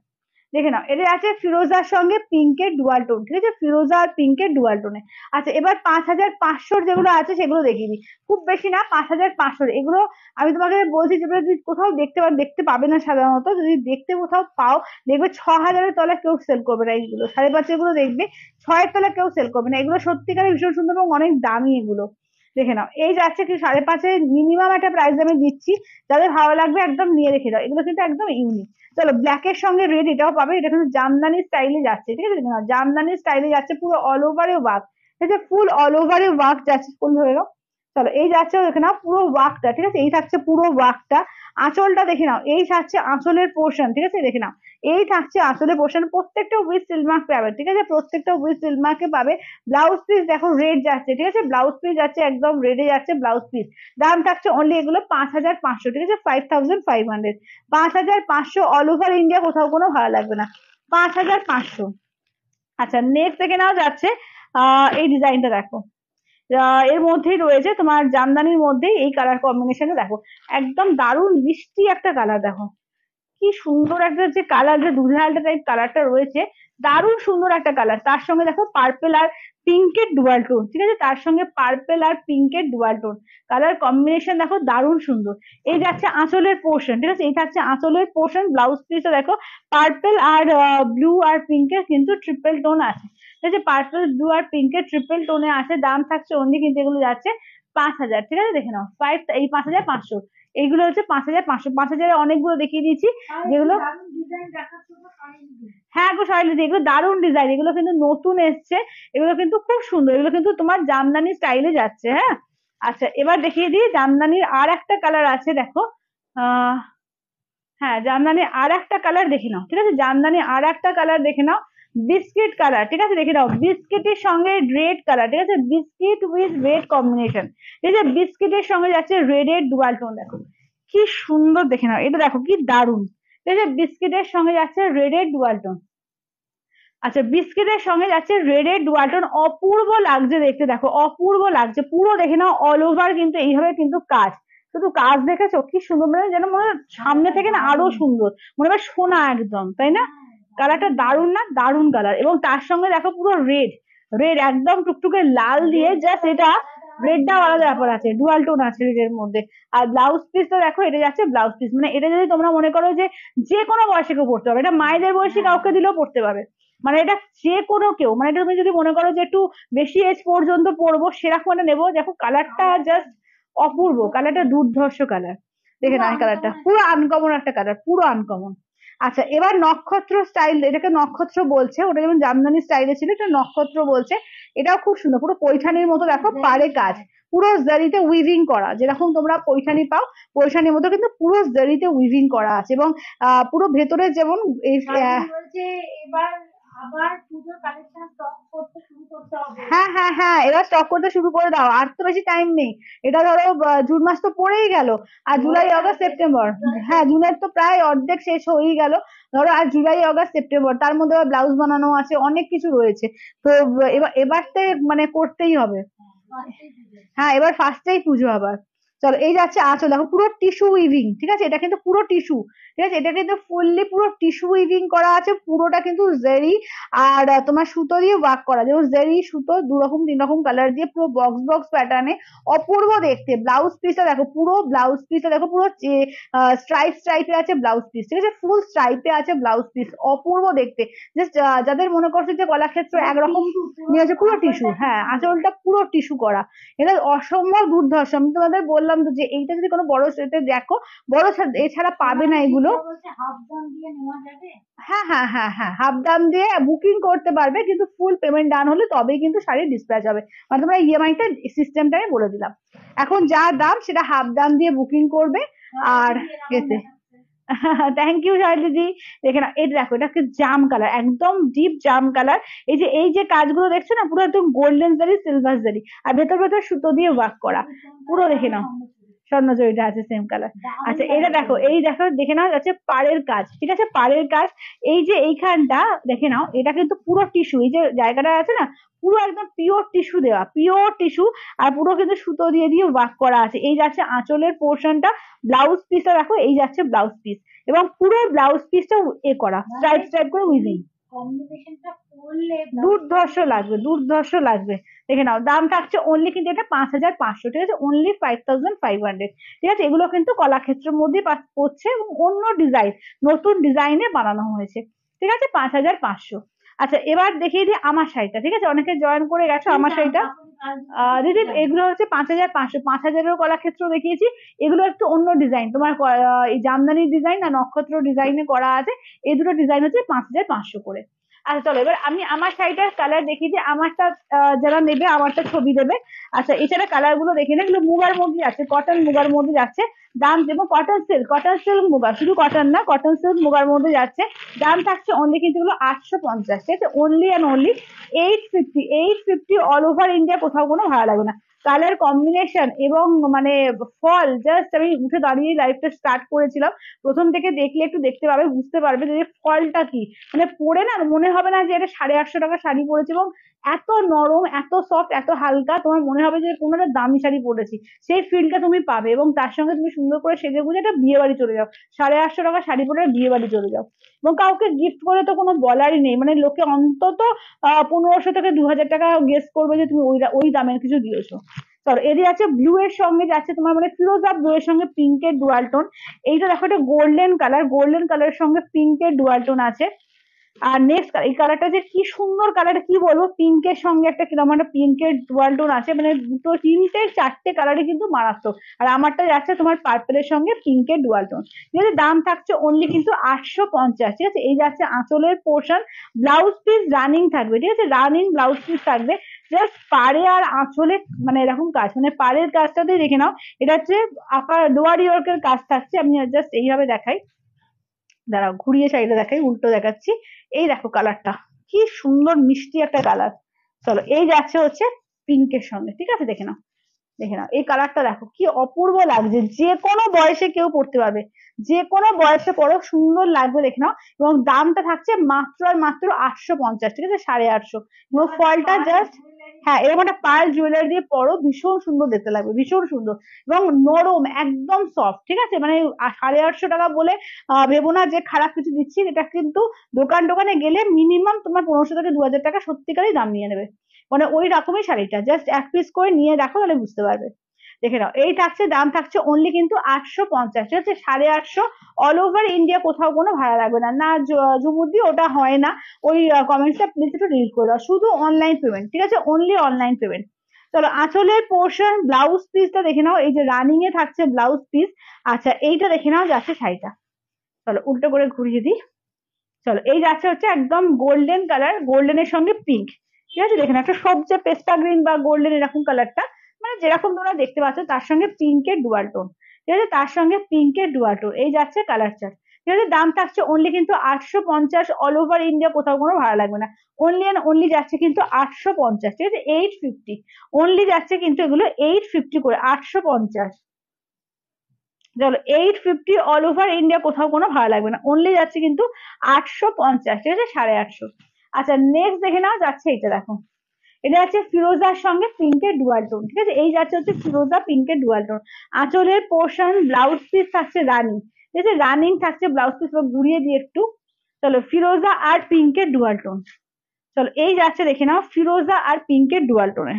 দেখে নাও, এটা আছে ফিরোজার সঙ্গে পিঙ্কের ডুয়াল টোন, ঠিক আছে, ফিরোজা আর পিঙ্কের ডুয়াল টোনে। আচ্ছা এবার 5500 যেগুলো আছে সেগুলো দেখিয়ে দিই, খুব বেশি না, 5500 এগুলো আমি তোমাকে বলছি, যেগুলো যদি কোথাও দেখতে পাবে না সাধারণত, যদি দেখতে কোথাও পাও দেখবে 6000-এর তলা কেউ সেল করবে না এইগুলো, 5.5 এগুলো দেখবে 6-এর তলা কেউ সেল করবে না, এগুলো সত্যিকারের ভীষণ সুন্দর এবং অনেক দামি এগুলো। দেখে নাও, এই যাচ্ছে কি 5.5-এর মিনিমাম একটা প্রাইস আমি দিচ্ছি, যাদের ভালো লাগবে একদম নিয়ে রেখে দাও, এগুলো কিন্তু একদম ইউনিক। চলো ব্ল্যাকের সঙ্গে রেড এটাও পাবে, এটা কিন্তু জামদানি স্টাইলে যাচ্ছে, ঠিক আছে, না জামদানি স্টাইলে যাচ্ছে, পুরো অল ওভারে ওয়ার্ক, ঠিক আছে, ফুল অল ওভারে ওয়ার্ক যাচ্ছে, ফুল ধরে নাও। চলো এই যাচ্ছে দেখে নাও পুরো ওয়ার্কটা, ঠিক আছে, এই থাকছে পুরো ওয়ার্কটা। আঁচলটা দেখে নাও, এই থাকছে আঁচলের পোর্শন, ঠিক আছে, দেখে নাও এই থাকছে আঁচলের পোর্শন, প্রত্যেকটা উইথ সিলমার্ক পাবে, ঠিক আছে, প্রত্যেকটা উইথ সিলমার্কে পাবে। ব্লাউজ পিস দেখো রেড যাচ্ছে, ঠিক আছে, ব্লাউজ পিস যাচ্ছে একদম রেডে যাচ্ছে ব্লাউজ পিস। দাম থাকছে অনলি এগুলো 5500, ঠিক আছে, 5500, 5500 অল ওভার ইন্ডিয়া, কোথাও কোনো ভালো লাগবে না, 5500। আচ্ছা নেক্সট দেখে নাও যাচ্ছে এই ডিজাইনটা দেখো, এর মধ্যেই রয়েছে তোমার জামদানির মধ্যেই এই কালার কম্বিনেশনে দেখো, একদম দারুণ মিষ্টি একটা কালার, দেখো কি সুন্দর একটা যে কালার, যে দুধে আলটা টাইপ কালারটা রয়েছে, দারুণ সুন্দর একটা কালার, তার সঙ্গে দেখো পার্পেল আর পিঙ্কের ডুয়াল টোন, ঠিক আছে, তার সঙ্গে পার্পেল আর পিঙ্কের ডুয়াল টোন, কালার কম্বিনেশন দেখো দারুণ সুন্দর। এই যাচ্ছে আঁচলের পোর্শন, ঠিক আছে, এই থাকছে আঁচলের পোর্শন, ব্লাউজ পিসও দেখো পার্পেল আর ব্লু আর পিঙ্কের কিন্তু ট্রিপল টোন আছে, ঠিক আছে, পার্পেল ব্লু আর পিঙ্কের ট্রিপল টোনে আছে। দাম থাকছে অনলি কিন্তু এগুলো যাচ্ছে 5000, ঠিক আছে, দেখে নাও এই 5500, এইগুলো হচ্ছে 5500, 5000-এ অনেকগুলো দেখিয়ে দিয়েছি যেগুলো, হ্যাঁ গো শৈলজা এগুলো দারুণ ডিজাইন, এগুলো কিন্তু নতুন এসছে, এগুলো কিন্তু খুব সুন্দর, এগুলো কিন্তু তোমার জামদানি স্টাইলে যাচ্ছে, হ্যাঁ। আচ্ছা এবার দেখিয়ে দিই জামদানির আর একটা কালার আছে দেখো, আহ হ্যাঁ জামদানি আর একটা কালার দেখে নাও, ঠিক আছে, জামদানি আর একটা কালার দেখে নাও, বিস্কিট কালার, ঠিক আছে, দেখে নাও বিস্কিটের সঙ্গে রেড কালার, ঠিক আছে, বিস্কিট উইথ রেড কম্বিনেশন, ঠিক আছে, বিস্কিটের সঙ্গে যাচ্ছে রেড এর ডুয়াল টোন, দেখো কি সুন্দর, দেখে নাও এটা দেখো কি দারুণ, ঠিক আছে, বিস্কিটের সঙ্গে যাচ্ছে রেড এর ডুয়াল টোন। আচ্ছা বিস্কিটের সঙ্গে যাচ্ছে রেড এর ডুয়াল টোন, অপূর্ব লাগছে দেখতে, দেখো অপূর্ব লাগছে পুরো, দেখে নাও অল ওভার কিন্তু এইভাবে কিন্তু কাজ, শুধু কাজ দেখেছো কি সুন্দর, মানে যেন মনে হয় সামনে থেকে না আরো সুন্দর, মনে হয় সোনা একদম, তাই না, কালারটা দারুণ না, দারুণ কালার, এবং তার সঙ্গে দেখো পুরো রেড, রেড একদম টুকটুকে লাল দিয়ে জাস্ট এটা রেডটা আলাদা ব্যাপার আছে, ডুয়াল টোন আছে রেডের মধ্যে। আর ব্লাউজ পিসটা দেখো, এটা যাচ্ছে ব্লাউজ পিস, মানে এটা যদি তোমরা মনে করো যে যে কোনো বয়সে কেউ পড়তে পারবে, এটা মায়েদের বয়সী কাউকে দিলেও পড়তে পারবে, মানে এটা যে কোনো কেউ, মানে এটা তুমি যদি মনে করো যে একটু বেশি এজ পর্যন্ত পরবো সেরকম একটা নেবো, দেখো কালারটা জাস্ট অপূর্ব, কালারটা দুর্ধর্ষ কালার, দেখে না কালারটা পুরো আনকমন একটা কালার, পুরো আনকমন। আচ্ছা এবার নক্ষত্র স্টাইল, এটাকে নক্ষত্র বলছে, ওটা যেমন জামদানি স্টাইলে ছিল এটা নক্ষত্র বলছে, এটাও খুব সুন্দর, পুরো পৈঠানির মতো দেখো পাড়ে কাজ, পুরো জারিতে উইভিং করা, যেরকম তোমরা পৈঠানি পাও পৈঠানির মতো কিন্তু পুরো জারিতে উইভিং করা আছে, এবং পুরো ভেতরে যেমন এই এবার আবার পুজোর কালেকশন স্টক করতে শুরু করতে হবে। হ্যাঁ হ্যাঁ হ্যাঁ এবার স্টক করতে শুরু করে দাও, আর তো বেশি টাইম নেই, এটা ধরো জুন মাস তো পড়েই গেল, আর জুলাই আগস্ট সেপ্টেম্বর, হ্যাঁ জুনের তো প্রায় অর্ধেক শেষ হয়েই গেল, ধরো আর জুলাই আগস্ট সেপ্টেম্বর, তার মধ্যে আবার ব্লাউজ বানানো আছে, অনেক কিছু রয়েছে, তো এবারতে মানে করতেই হবে, হ্যাঁ এবার ফার্স্টেই পুজো আবার। চলো এই যাচ্ছে আঁচল, দেখো পুরো টিস্যু উইভিং, ঠিক আছে, এটা কিন্তু পুরো টিস্যু, ঠিক আছে, এটা কিন্তু ফুললি পুরো টিস্যু উইভিং করা আছে, পুরোটা কিন্তু জেরি আর তোমার সুতো দিয়ে ওয়ার্ক করা, যেমন জেরি সুতো 2 রকম 3 রকম কালার দিয়ে পুরো বক্স বক্স প্যাটার্নে, অপূর্ব দেখতে। ব্লাউজ পিসটা দেখো, পুরো ব্লাউজ পিসটা দেখো পুরো স্ট্রাইপ স্ট্রাইপে আছে ব্লাউজ পিস, ঠিক আছে, ফুল স্ট্রাইপে আছে ব্লাউজ পিস, অপূর্ব দেখতে। জাস্ট যাদের মনে করছে যে কলাক্ষেত্র একরকম নিয়ে আছে, পুরো টিস্যু, হ্যাঁ আঁচলটা পুরো টিস্যু করা, এটা অসম্ভব দুর্ধর্ষ, আমি তোমাদের বললাম তো যে এইটা যদি কোনো বড় সেটে দেখো, বড় এছাড়া পাবে না এগুলো, হাফ দাম দিয়ে নেওয়া যাবে, হ্যাঁ হ্যাঁ হ্যাঁ হ্যাঁ হাফ দাম দিয়ে বুকিং করতে পারবে, কিন্তু ফুল পেমেন্ট ডান হলে তবেই কিন্তু শাড়ি ডিসপ্যাচ হবে, মানে তোমরা ইএমআই-টা সিস্টেমটা আমি বলে দিলাম, এখন যা দাম সেটা হাফ দাম দিয়ে বুকিং করবে। আর এতে থ্যাংক ইউ শৈলজি, দেখে না এটা দেখো, এটা জাম কালার, একদম ডিপ জাম কালার, এই যে কাজগুলো দেখছো না পুরো একদম গোল্ডেন জারি সিলভার জারি, আর ভেতর ভেতর সুতো দিয়ে ওয়ার্ক করা, পুরো দেখে নাও স্বর্ণজরিটা আছে সেম কালার। আচ্ছা এটা দেখো, এই দেখো দেখে নাও যাচ্ছে পাড়ের কাজ, ঠিক আছে, পাড়ের কাজ, এই যে এইখানটা দেখে নাও, এটা কিন্তু পুরো টিস্যু, এই যে জায়গাটা আছে না পুরো একদম পিওর টিস্যু দেওয়া, পিওর টিস্যু, আর পুরো কিন্তু সুতো দিয়ে দিয়ে ওয়ার্ক করা আছে। এই যাচ্ছে আঁচলের পোর্শনটা, ব্লাউজ পিসটা দেখো, এই যাচ্ছে ব্লাউজ পিস, এবং পুরো ব্লাউজ পিসটা এ করা স্ট্রাইপ স্ট্রাইপ করে উইভিং। কম্বিনেশনটা করলে দুর্ধর্ষ লাগবে, দুর্ধর্ষ লাগবে। দেখে নাও, দাম থাকছে অনলি কিন্তু এটা 5,500, ঠিক আছে, অনলি 5,500, ঠিক আছে। এগুলো কিন্তু কলাক্ষেত্রের মধ্যে পড়ছে এবং অন্য ডিজাইন, নতুন ডিজাইনে বানানো হয়েছে, ঠিক আছে, 5,500। আচ্ছা, এবার দেখিয়ে দিই আমার শাড়িটা, ঠিক আছে, অনেকে জয়েন করে গেছো আমার শাড়িটা। দিদি এগুলো হচ্ছে 5,500, 5,000-এর কলাক্ষেত্র দেখিয়েছি, এগুলো একটু অন্য ডিজাইন, তোমার এই জামদানি ডিজাইন আর নক্ষত্র ডিজাইনে করা আছে, এই দুটো ডিজাইন হচ্ছে 5,500 করে। আচ্ছা চলো, এবার আমি আমার শাড়িটার কালার দেখিয়ে দিই, আমারটা যারা নেবে আমারটা ছবি দেবে। আচ্ছা, এছাড়া কালার গুলো দেখে না, এগুলো মুগার মধ্যে যাচ্ছে, কটন মুগার মধ্যে যাচ্ছে, দাম দেবো cotton silk, cotton silk muga, শুধু কটন না, কটন সিল্ক মুগার মধ্যে যাচ্ছে, দাম থাকছে অনলি কিন্তু এগুলো 850, ঠিক আছে, only and only 850, 850 all over India, কোথাও কোনো ভাড়া লাগবে না। কালার কম্বিনেশন এবং মানে ফল, জাস্ট আমি উঠে দাঁড়িয়ে লাইফটা স্টার্ট করেছিলাম, প্রথম থেকে দেখলে একটু দেখতে পাবে, বুঝতে পারবে যে ফলটা কি, মানে পরে না মনে হবে না যে এটা 850 টাকা শাড়ি পরেছে, এবং এত নরম, এত সফট, এত হালকা, তোমার মনে হবে যে কোনো একটা দামি শাড়ি পরেছি, সেই ফিলটা তুমি পাবে। এবং তার সঙ্গে তুমি সুন্দর করে সেজে গুজে একটা বিয়ে বাড়ি চলে যাও, 850 টাকা শাড়ি পরে বিয়ে বাড়ি চলে যাও, এবং কাউকে গিফট করে তো কোনো বলারই নেই, মানে লোকে অন্তত 1,500 থেকে 2,000 টাকা গেস করবে যে তুমি ওই দামের কিছু দিয়েছো। চলো, এদিকে আছে ব্লু এর সঙ্গে যাচ্ছে তোমার মানে ফিরোজা ব্লু এর সঙ্গে পিঙ্কের ডুয়াল টোন। এইটা দেখো, এটা গোল্ডেন কালার, গোল্ডেন কালারের সঙ্গে পিঙ্কের ডুয়াল টোন আছে। আর নেক্সট এই কালারটা যে কি সুন্দর কালার, কি বলবো, পিঙ্কের সঙ্গে একটা কিরকম একটা পিঙ্কের ডুয়াল টোন আছে, মানে দুটো তিনটে চারটে কালারই কিন্তু মারাত্মক। আর আমারটা যাচ্ছে তোমার পার্পেলের সঙ্গে পিঙ্কের ডুয়াল টোন, ঠিক আছে, দাম থাকছে অনলি কিন্তু 850, ঠিক আছে। এই যাচ্ছে আঁচলের পোর্শন, ব্লাউজ পিস রানিং থাকবে, ঠিক আছে, রানিং ব্লাউজ পিস থাকবে, জাস্ট পাড়ে আর আঁচলে মানে এরকম কাজ, মানে পাড়ের কাজটাতেই দেখে নাও, এটা হচ্ছে আপার লোয়ার ইয়র্কের কাজ থাকছে। আমি জাস্ট এইভাবে দেখাই, দাঁড়াও ঘুরিয়ে শাড়িটা দেখাই, উল্টো দেখাচ্ছি। এই দেখো কালারটা, কি সুন্দর মিষ্টি একটা কালার। চলো, এই যাচ্ছে হচ্ছে পিঙ্কের সঙ্গে, ঠিক আছে, দেখে নাও, দেখে নাও এই কালারটা দেখো কি অপূর্ব লাগছে, যে কোনো বয়সে কেউ পড়তে পারবে, যে কোনো বয়সে পরো সুন্দর লাগবে, দেখে নাও। এবং দামটা থাকছে মাত্র আর মাত্র 850, ঠিক আছে, 850, এবং ফলটা জাস্ট, হ্যাঁ, এরকম একটা পার্ল জুয়েলারি দিয়ে পরো, ভীষণ সুন্দর দেখতে লাগবে, ভীষণ সুন্দর এবং নরম, একদম সফট, ঠিক আছে, মানে 850 টাকা বলে ভেবো না যে খারাপ কিছু দিচ্ছি, এটা কিন্তু দোকানে গেলে মিনিমাম তোমার 1,500 থেকে 2,000 টাকা সত্যিকারই দাম নিয়ে নেবে, মানে ওই রকমই শাড়িটা, জাস্ট এক পিস করে নিয়ে দেখো, তাহলে বুঝতে পারবে। দেখে নাও, এই থাকছে, দাম থাকছে অনলি কিন্তু 850, ঠিক আছে, 850 অল ওভার ইন্ডিয়া, কোথাও কোনো ভাড়া লাগবে না। না ঝুমুরদি, ওটা হয় না, ওই কমেন্টসটা প্লিজ একটু ডিলিট করে দাও, শুধু অনলাইন পেমেন্ট, ঠিক আছে, অনলি অনলাইন পেমেন্ট। চলো, আঁচলের পোর্শন ব্লাউজ পিসটা দেখে নাও, এই যে রানিং এ থাকছে ব্লাউজ পিস। আচ্ছা, এইটা দেখে নাও যাচ্ছে শাড়িটা, চলো উল্টো করে ঘুরিয়ে দিই। চলো, এই যাচ্ছে হচ্ছে একদম গোল্ডেন কালার, গোল্ডেনের সঙ্গে পিঙ্ক, ঠিক আছে, দেখেন একটা সবচেয়ে পেস্তা গ্রিন বা গোল্ডেন এরকম কালারটা, মানে যেরকম তোমরা দেখতে পাচ্ছ, তার সঙ্গে পিঙ্কের ডুয়াল টোন, ঠিক আছে, তার সঙ্গে পিঙ্কের ডুয়াল টোন, এই যাচ্ছে কালার চার্ট, ঠিক আছে, দাম থাকছে অনলি কিন্তু 850, অল ওভার ইন্ডিয়া, কোথাও কোনো ভাড়া লাগবে না, অনলি অ্যান্ড অনলি যাচ্ছে কিন্তু 850, ঠিক আছে, 850 অনলি যাচ্ছে কিন্তু এগুলো 850 করে, 850। চলো, 850 অল ওভার ইন্ডিয়া, কোথাও কোনো ভাড়া লাগবে না, অনলি যাচ্ছে কিন্তু 850, ঠিক আছে, 850। আচ্ছা, নেক্সট দেখে নাও যাচ্ছে এটা, দেখো, এটা যাচ্ছে ফিরোজার সঙ্গে পিঙ্কের ডুয়াল টোন, ঠিক আছে, এই যাচ্ছে হচ্ছে ফিরোজা পিঙ্কের ডুয়াল টোন। আঁচলের পোর্শন ব্লাউজ পিস থাকছে রানিং, ঠিক আছে, রানিং থাকছে ব্লাউজ পিস, ঘুরিয়ে দিয়ে একটু। চলো, ফিরোজা আর পিঙ্কের ডুয়াল টোন, চলো, এই যাচ্ছে দেখে নাও ফিরোজা আর পিঙ্কের ডুয়াল টোনে।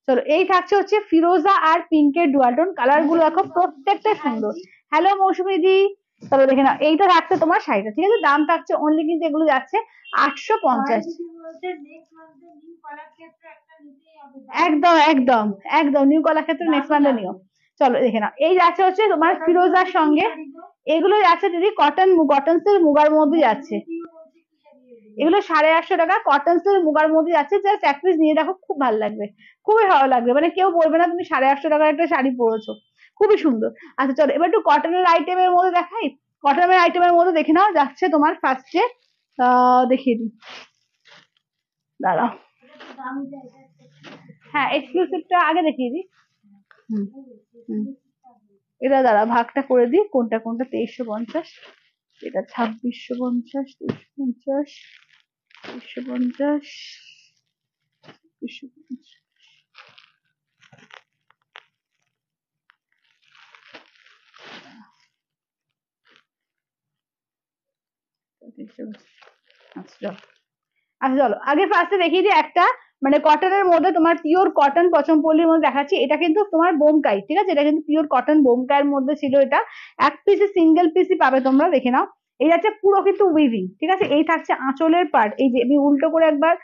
চলো, এই থাকছে হচ্ছে ফিরোজা আর পিঙ্কের ডুয়াল টোন, কালার গুলো দেখো প্রত্যেকটা সুন্দর। হ্যালো মৌসুমী দি, চলো দেখে নাও, এইটা থাকছে তোমার শাড়িটা, ঠিক আছে, দাম থাকছে অনলি কিন্তু এগুলো যাচ্ছে 850। একদম একদম একদম, নিউ কলাক্ষেত্র নেক্সট মান্থে নিও। চলো, দেখে নাও, এই যাচ্ছে হচ্ছে তোমার ফিরোজার সঙ্গে, এগুলো যাচ্ছে দিদি কটন, কটন সিল্ক মুগার মধ্যে যাচ্ছে, এগুলো 850 টাকা, কটন সিল্ক মুগার মধ্যে যাচ্ছে, জাস্ট এক পিস নিয়ে দেখো, খুব ভালো লাগবে, খুবই ভালো লাগবে, মানে কেউ বলবে না তুমি 850 টাকার একটা শাড়ি পরেছো, খুবই সুন্দর। আচ্ছা চলো, এবার একটু কটনের আইটেমের মধ্যে দেখাই, কটনের আইটেমের মধ্যে দেখে নাও যাচ্ছে তোমার ফার্স্টে, দেখিয়ে দিই, দাঁড়াও, হ্যাঁ এক্সক্লুসিভটা আগে দেখিয়ে দিই। হুম হুম, এটা দাঁড়া ভাগটা করে দিই, কোনটা কোনটা, 2350, এটা 2650, 2350, 2350, 2350, আচ্ছা চলো, আচ্ছা চলো আগে ফার্স্টে দেখিয়ে দিই একটা মানে কটনের মধ্যে তোমার পিওর কটন পচমপল্লির মধ্যে দেখাচ্ছি। এটা কিন্তু তোমার বোমকাই, ঠিক আছে, এটা কিন্তু পিওর কটন বোমকাইয়ের মধ্যে ছিল। এটা এক পিসে সিঙ্গেল পিসই পাবে তোমরা, দেখে নাও। এই যাচ্ছে পুরো কিন্তু উইভিং, ঠিক আছে। এই থাকছে আঁচলের পার্ট, এই যে আমি উল্টো করে একবার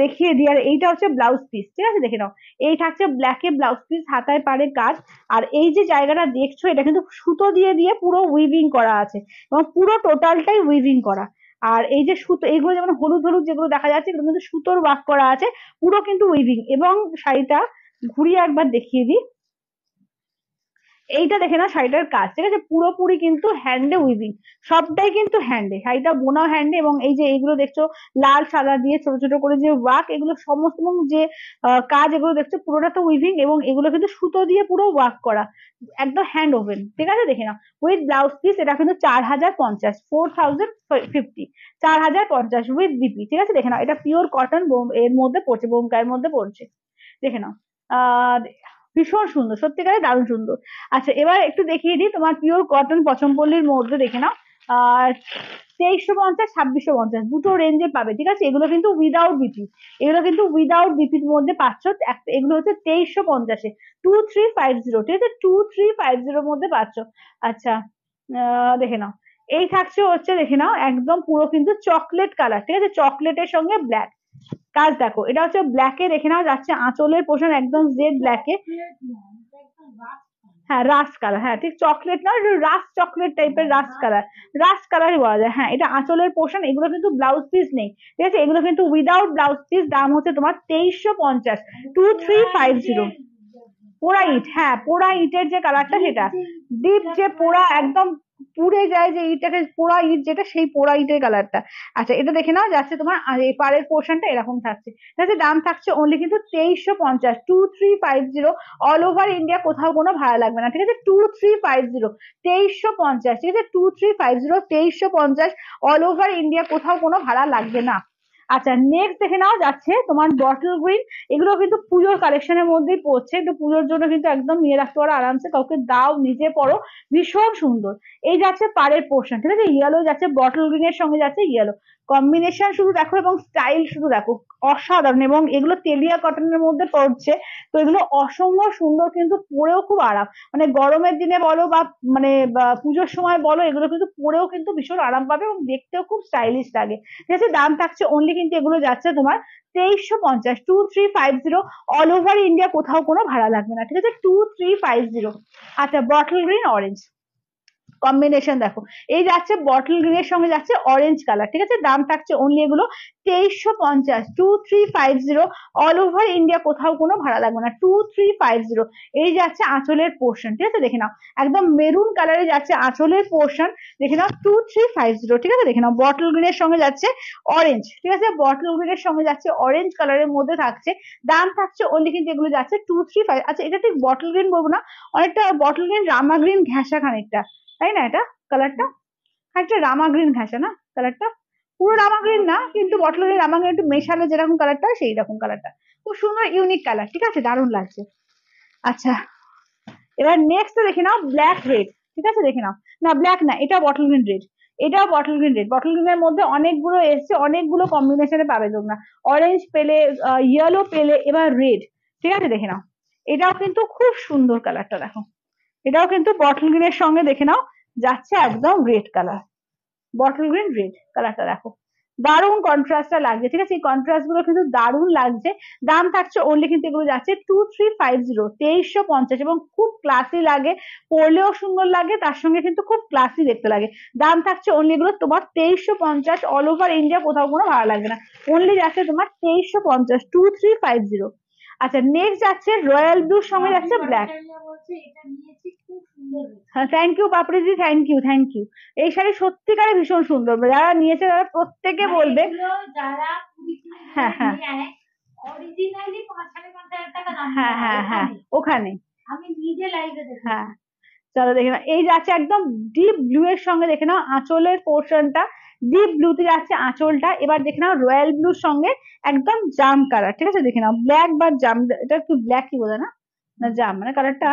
দেখিয়ে দিই। আর এইটা হচ্ছে ব্লাউজ পিস, ঠিক আছে, দেখে নাও। এই থাকছে ব্ল্যাকে ব্লাউজ পিস, হাতায় পাড়ে কাজ। আর এই যে জায়গাটা দেখছো এটা কিন্তু সুতো দিয়ে দিয়ে পুরো উইভিং করা আছে এবং পুরো টোটালটাই উইভিং করা। আর এই যে সুতো, এইগুলো যেমন হলুদ হলুদ যেগুলো দেখা যাচ্ছে এগুলো কিন্তু সুতোর ওয়ার্ক করা আছে, পুরো কিন্তু উইভিং। এবং শাড়িটা ঘুরিয়ে একবার দেখিয়ে দিই, এইটা দেখে না শাড়িটার কাজ, ঠিক আছে, পুরোপুরি কিন্তু হ্যান্ডে উইভিং, সবটাই কিন্তু হ্যান্ডে, শাড়িটা বোনা হ্যান্ডে। এবং এই যে এইগুলো দেখছো লাল সাদা দিয়ে ছোট ছোট করে যে ওয়ার্ক, এগুলো সমস্ত এবং যে কাজ এগুলো দেখছো পুরোটা তো উইভিং, এবং এগুলো কিন্তু সুতো দিয়ে পুরো ওয়ার্ক করা, একদম হ্যান্ড ওভেন, ঠিক আছে, দেখে নাও। উইথ ব্লাউজ পিস এটা কিন্তু 4050, 4050, 4050 উইথ বিপি, ঠিক আছে, দেখে নাও। এটা পিওর কটন এর মধ্যে পড়ছে, বোমকায়ের মধ্যে পড়ছে, দেখে নাও। আহ ভীষণ সুন্দর, সত্যিকারে দারুণ সুন্দর। আচ্ছা এবার একটু দেখিয়ে দিই তোমার পিওর কটন পচমপল্লির মধ্যে, দেখে নাও। আর 2350, 2650 দুটো রেঞ্জে পাবে, ঠিক আছে। এগুলো কিন্তু উইদাউট বিপি, এগুলো কিন্তু উইদাউট বিপির মধ্যে পাচ্ছ। এগুলো হচ্ছে 2350-এ, 2350, ঠিক আছে, 2350-এর মধ্যে পাচ্ছ। আচ্ছা দেখে নাও। এই থাকছে হচ্ছে দেখে নাও একদম পুরো কিন্তু চকলেট কালার, ঠিক আছে, চকলেটের সঙ্গে ব্ল্যাক কাজ। দেখো এটা হচ্ছে ব্ল্যাকে, দেখে নাও যাচ্ছে আঁচলের পোর্শন একদম জেড ব্ল্যাকে। হ্যাঁ রাস্ট কালার, হ্যাঁ ঠিক, চকলেট না, রাস্ট চকলেট টাইপের রাস্ট কালার, রাস্ট কালারই বলা যায়। হ্যাঁ এটা আঁচলের পোর্শন, এগুলো কিন্তু ব্লাউজ পিস নেই, ঠিক আছে, এগুলো কিন্তু উইদাউট ব্লাউজ পিস। দাম হচ্ছে তোমার 2350, 2350। পোড়া ইট, হ্যাঁ পোড়া ইটের যে কালারটা সেটা, ডিপ যে পোড়া একদম পুড়ে যায় যে ইটটাকে, পোড়া ইট যেটা, সেই পোড়া ইটের কালারটা। আচ্ছা এটা দেখে নাও যাচ্ছে তোমার এই পাড়ের পোর্শনটা এরকম থাকছে, ঠিক আছে। দাম থাকছে অনলি কিন্তু 2350, 2350, অল ওভার ইন্ডিয়া, কোথাও কোনো ভাড়া লাগবে না, ঠিক আছে, 2350, 2350, ঠিক আছে, 2350, 2350, অল ওভার ইন্ডিয়া, কোথাও কোনো ভাড়া লাগবে না। আচ্ছা নেক্সট দেখে নাও যাচ্ছে তোমার বটল গ্রিন। এগুলো কিন্তু পুজোর কালেকশনের মধ্যেই পড়ছে, একটু পুজোর জন্য কিন্তু একদম নিয়ে রাখতে পারো আরামসে, কাউকে দাও নিজে পরো, ভীষণ সুন্দর। এই যাচ্ছে পাড়ের পোর্শন, ঠিক আছে, ইয়েলো যাচ্ছে বটল গ্রিন এর সঙ্গে যাচ্ছে ইয়েলো, কম্বিনেশন শুধু দেখো এবং স্টাইল শুধু দেখো, অসাধারণ। এবং এগুলো তেলিয়া কটনের মধ্যে পড়ছে, তো এগুলো অসম্ভব সুন্দর, কিন্তু পরেও খুব আরাম, মানে গরমের দিনে বলো বা মানে পুজোর সময় বলো, এগুলো কিন্তু পরেও কিন্তু ভীষণ আরাম পাবে এবং দেখতেও খুব স্টাইলিশ লাগে, ঠিক আছে। দাম থাকছে অনলি কিন্তু এগুলো যাচ্ছে তোমার 2350, 2350, অল ওভার ইন্ডিয়া, কোথাও কোনো ভাড়া লাগবে না, ঠিক আছে, 2350। আচ্ছা বটল গ্রিন অরেঞ্জ কম্বিনেশন দেখো, এই যাচ্ছে বটল গ্রিন এর সঙ্গে যাচ্ছে অরেঞ্জ কালার, ঠিক আছে। দাম থাকছে অনলি এগুলো 2350, 2350, অল ওভার ইন্ডিয়া, কোথাও কোনো ভাড়া লাগবে না, 2350। এই যাচ্ছে আঁচলের পোর্শন, ঠিক আছে, দেখে নাও একদম মেরুন কালারে যাচ্ছে আঁচলের পোর্শন, দেখে নাও 2350, ঠিক আছে, দেখে নাও। বটল গ্রিন এর সঙ্গে যাচ্ছে অরেঞ্জ, ঠিক আছে, বটল গ্রিন এর সঙ্গে যাচ্ছে অরেঞ্জ কালারের মধ্যে থাকছে। দাম থাকছে অনলি কিন্তু এগুলো যাচ্ছে 235। আচ্ছা এটা ঠিক বটল গ্রিন বলবো না, অনেকটা বটল গ্রিন রামা গ্রিন ঘেঁষা খানিকটা, তাই না, এটা কালারটা একটা রামা গ্রিন ঘেঁষা না কালারটা, পুরো রামা গ্রিন না, কিন্তু বটল গ্রিন রামা গ্রিন একটু মেশালে যেরকম কালারটা হয় সেই রকম কালারটা, খুব সুন্দর ইউনিক কালার, ঠিক আছে, দারুণ লাগছে। আচ্ছা এবার নেক্সট দেখে নাও ব্ল্যাক রেড, ঠিক আছে, দেখে নাও, না ব্ল্যাক না, এটা বটল গ্রিন রেড, এটাও বটল গ্রিন রেড। বটল গ্রিনের মধ্যে অনেকগুলো এসছে, অনেকগুলো কম্বিনেশনে পাবে তোমরা, অরেঞ্জ পেলে, ইয়েলো পেলে, এবার রেড, ঠিক আছে, দেখে নাও। এটাও কিন্তু খুব সুন্দর কালারটা দেখো, এটাও কিন্তু বটল গ্রিনের সঙ্গে দেখে নাও যাচ্ছে একদম red colour, bottle green red কালারটা দেখো, দারুণ কন্ট্রাস্টটা লাগছে, ঠিক আছে, এই কন্ট্রাস্ট গুলো কিন্তু দারুণ লাগছে। দাম থাকছে অনলি কিন্তু এগুলো যাচ্ছে 2350, 2350, এবং খুব ক্লাসি লাগে, পরলেও সুন্দর লাগে, তার সঙ্গে কিন্তু খুব ক্লাসি দেখতে লাগে। দাম থাকছে অনলি এগুলো তোমার 2350, অল ওভার ইন্ডিয়া, কোথাও কোনো ভাড়া লাগবে না, অনলি যাচ্ছে তোমার 2350, 2350। আচ্ছা নেক্সট যাচ্ছে রয়্যাল ব্লুর সঙ্গে যাচ্ছে ব্ল্যাক। হ্যাঁ thank you Papriji, thank you thank you. এই শাড়ি সত্যিকারে ভীষণ সুন্দর, যারা নিয়েছে তারা প্রত্যেকে বলবে। যারা হ্যাঁ হ্যাঁ অরিজিনালি 5,500 টাকা দাম, হ্যাঁ হ্যাঁ হ্যাঁ ওখানে, আমি নিজে লাইভে দেখি। হ্যাঁ চলো দেখে নাও, এই যাচ্ছে একদম ডিপ ব্লু এর সঙ্গে, দেখে নাও আঁচলের পোর্শনটা ডিপ ব্লুতে যাচ্ছে আঁচলটা। এবার দেখে নাও রয়্যাল ব্লুর সঙ্গে একদম জাম কালার, ঠিক আছে, দেখে নাও ব্ল্যাক বা জাম, এটা একটু ব্ল্যাকই বোঝা না, না জাম মানে কালারটা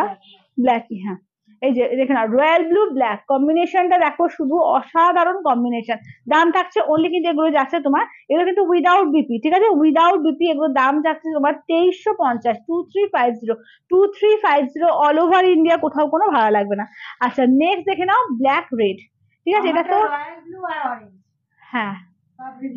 ব্ল্যাকই, হ্যাঁ এই যে দেখে না, রয়্যাল ব্লু ব্ল্যাক কম্বিনেশনটা দেখো, শুধু অসাধারণ কম্বিনেশন। দাম থাকছে অনলি কিন্তু এগুলো যাচ্ছে তোমার, এগুলো কিন্তু উইদাউট বিপি, ঠিক আছে, উইদাউট বিপি। এগুলো দাম যাচ্ছে তোমার 2350, 2350, 2350, অল ওভার ইন্ডিয়া, কোথাও কোনো ভাড়া লাগবে না। আচ্ছা নেক্সট দেখে নাও, ব্ল্যাক রেড, ঠিক আছে, এটা তো রয়্যাল ব্লু আর অরেঞ্জ। হ্যাঁ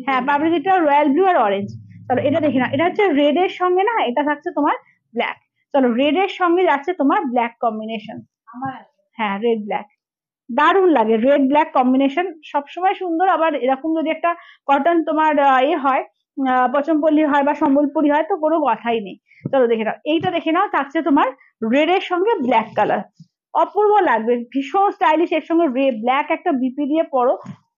হ্যাঁ, পাবলিকটা রয়্যাল ব্লু আর অরেঞ্জ। চলো এটা দেখি না, এটা হচ্ছে রেড এর সঙ্গে না, এটা থাকছে তোমার ব্ল্যাক। চলো রেড এর সঙ্গে যাচ্ছে তোমার ব্ল্যাক কম্বিনেশন। আমার হ্যাঁ রেড ব্ল্যাক, দারুণ লাগে রেড ব্ল্যাক কম্বিনেশন, সবসময় সুন্দর। আবার এরকম যদি একটা কটন তোমার এ হয়, পচমপল্লী হয় বা সম্বলপুরি হয়, তো কোনো কথাই নেই। চলো দেখে নাও, এইটা দেখে নাও, থাকছে তোমার রেড এর সঙ্গে ব্ল্যাক কালার, অপূর্ব লাগবে, ভীষণ স্টাইলিশ। এর সঙ্গে ব্ল্যাক একটা বিপি দিয়ে পরো,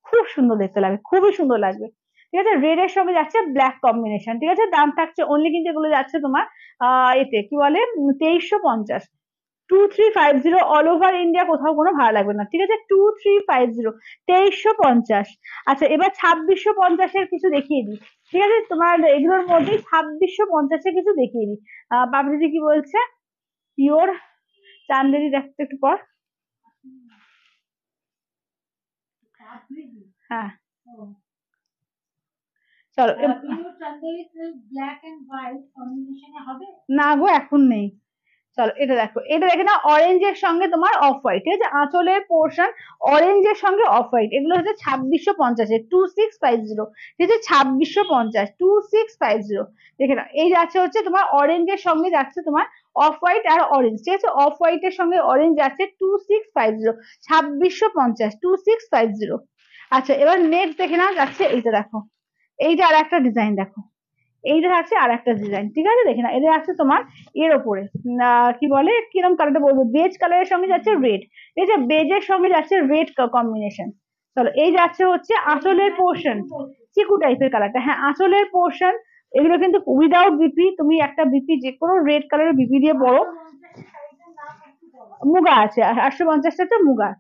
খুব সুন্দর দেখতে লাগবে, খুবই সুন্দর লাগবে। ঠিক আছে, রেড এর সঙ্গে যাচ্ছে ব্ল্যাক কম্বিনেশন, ঠিক আছে, দাম থাকছে অনলি কিন্তু এগুলো যাচ্ছে তোমার এতে কি বলে 2350, 2350, অল ওভার ইন্ডিয়া, কোথাও কোনো ভাড়া লাগবে না, ঠিক আছে, 2350, 2350। আচ্ছা এবার 2650-এর কিছু দেখিয়ে দিই, ঠিক আছে, তোমার এগুলোর মধ্যে 2650-এর কিছু দেখিয়ে দিই। পাবলিদি কি বলছে, পিওর চান্দেরি দেখতে একটু পর। হ্যাঁ চলো pure Chanderi black and white কম্বিনেশনে হবে না গো, এখন নেই। চলো এটা দেখো, এটা দেখে না, অরেঞ্জের সঙ্গে তোমার অফ হোয়াইট, ঠিক আছে, আঁচলের পোর্শন অরেঞ্জের সঙ্গে অফ হোয়াইট, এগুলো হচ্ছে 2650-এর, 2650, ঠিক আছে, 2650, 2650। দেখে না, এই যাচ্ছে হচ্ছে তোমার অরেঞ্জের সঙ্গে যাচ্ছে তোমার অফ হোয়াইট আর অরেঞ্জ, ঠিক আছে, অফ হোয়াইটের সঙ্গে অরেঞ্জ যাচ্ছে 2650, 2650, 2650। আচ্ছা এবার নেক্সট দেখে না যাচ্ছে, এইটা দেখো, এইটা আর একটা ডিজাইন দেখো, এইটা আছে আর একটা ডিজাইন, ঠিক আছে, দেখে না, এটা আছে তোমার এর ওপরে কি বলে, কিরকম কালারটা বলবো, বেজ কালারের সঙ্গে যাচ্ছে রেড, ঠিক আছে, বেজের সঙ্গে যাচ্ছে রেড কম্বিনেশন। চলো এই যাচ্ছে হচ্ছে আঁচলের পোর্শন, চিকু টাইপের কালারটা, হ্যাঁ আঁচলের পোর্শন। এগুলো কিন্তু উইদাউট বিপি, তুমি একটা বিপি যে কোনো রেড কালারের বিপি দিয়ে পরো। মুগা আছে, 850টা তো মুগা।